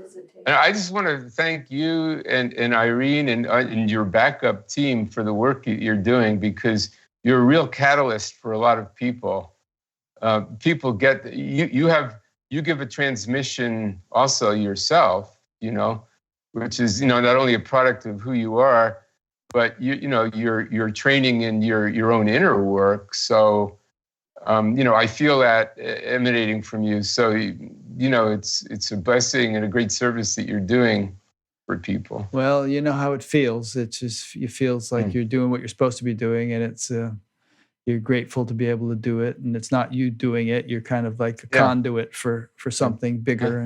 And I just want to thank you and Irene and your backup team for the work you're doing, because you're a real catalyst for a lot of people. People get you give a transmission also yourself, which is not only a product of who you are, but you're training in your own inner work. So I feel that emanating from you. So it's a blessing and a great service that you're doing for people. Well, you know how it feels. It feels like you're doing what you're supposed to be doing, and it's you're grateful to be able to do it. And it's not you doing it. You're kind of like a conduit for something bigger,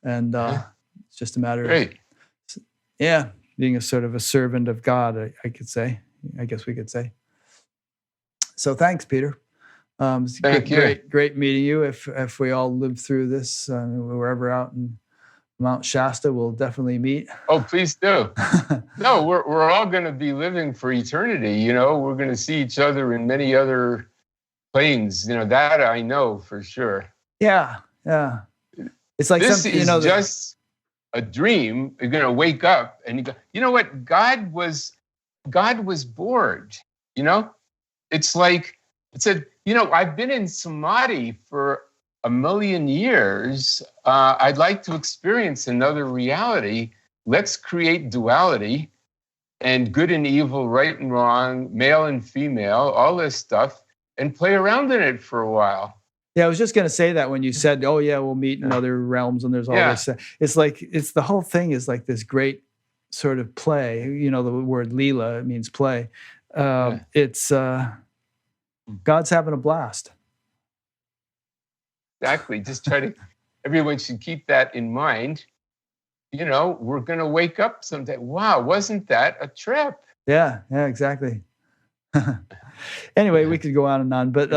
and it's just a matter of being a sort of a servant of God, I guess we could say. So thanks, Peter. It's great meeting you. If we all live through this, wherever out in Mount Shasta, we'll definitely meet. Oh, please do. No, we're all going to be living for eternity. We're going to see each other in many other planes. That I know for sure. Yeah. It's like this is just a dream. You're going to wake up and you go, you know what? God was bored. It's like it said, I've been in samadhi for 1,000,000 years. I'd like to experience another reality. Let's create duality and good and evil, right and wrong, male and female, all this stuff, and play around in it for a while. Yeah, I was just going to say that when you said, oh, yeah, we'll meet in other realms and there's all this. It's like, the whole thing is like this great sort of play. The word Leela, it means play. It's God's having a blast. Exactly. Just everyone should keep that in mind. We're going to wake up someday. Wow, wasn't that a trip? Yeah, exactly. Anyway, we could go on and on, but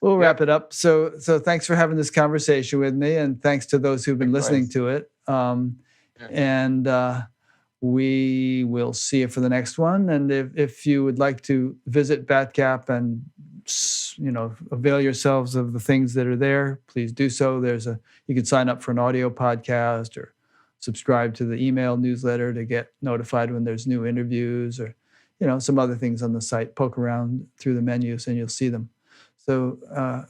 we'll wrap it up. So thanks for having this conversation with me, and thanks to those who've been listening to it. And we will see you for the next one. And if you would like to visit Batgap and avail yourselves of the things that are there, please do so. You can sign up for an audio podcast or subscribe to the email newsletter to get notified when there's new interviews, or some other things on the site. Poke around through the menus and you'll see them. So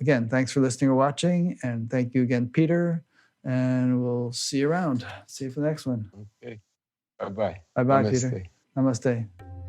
again, thanks for listening or watching. And thank you again, Peter. And we'll see you around. See you for the next one. Okay. Bye-bye. Bye-bye, Namaste. Peter. Namaste.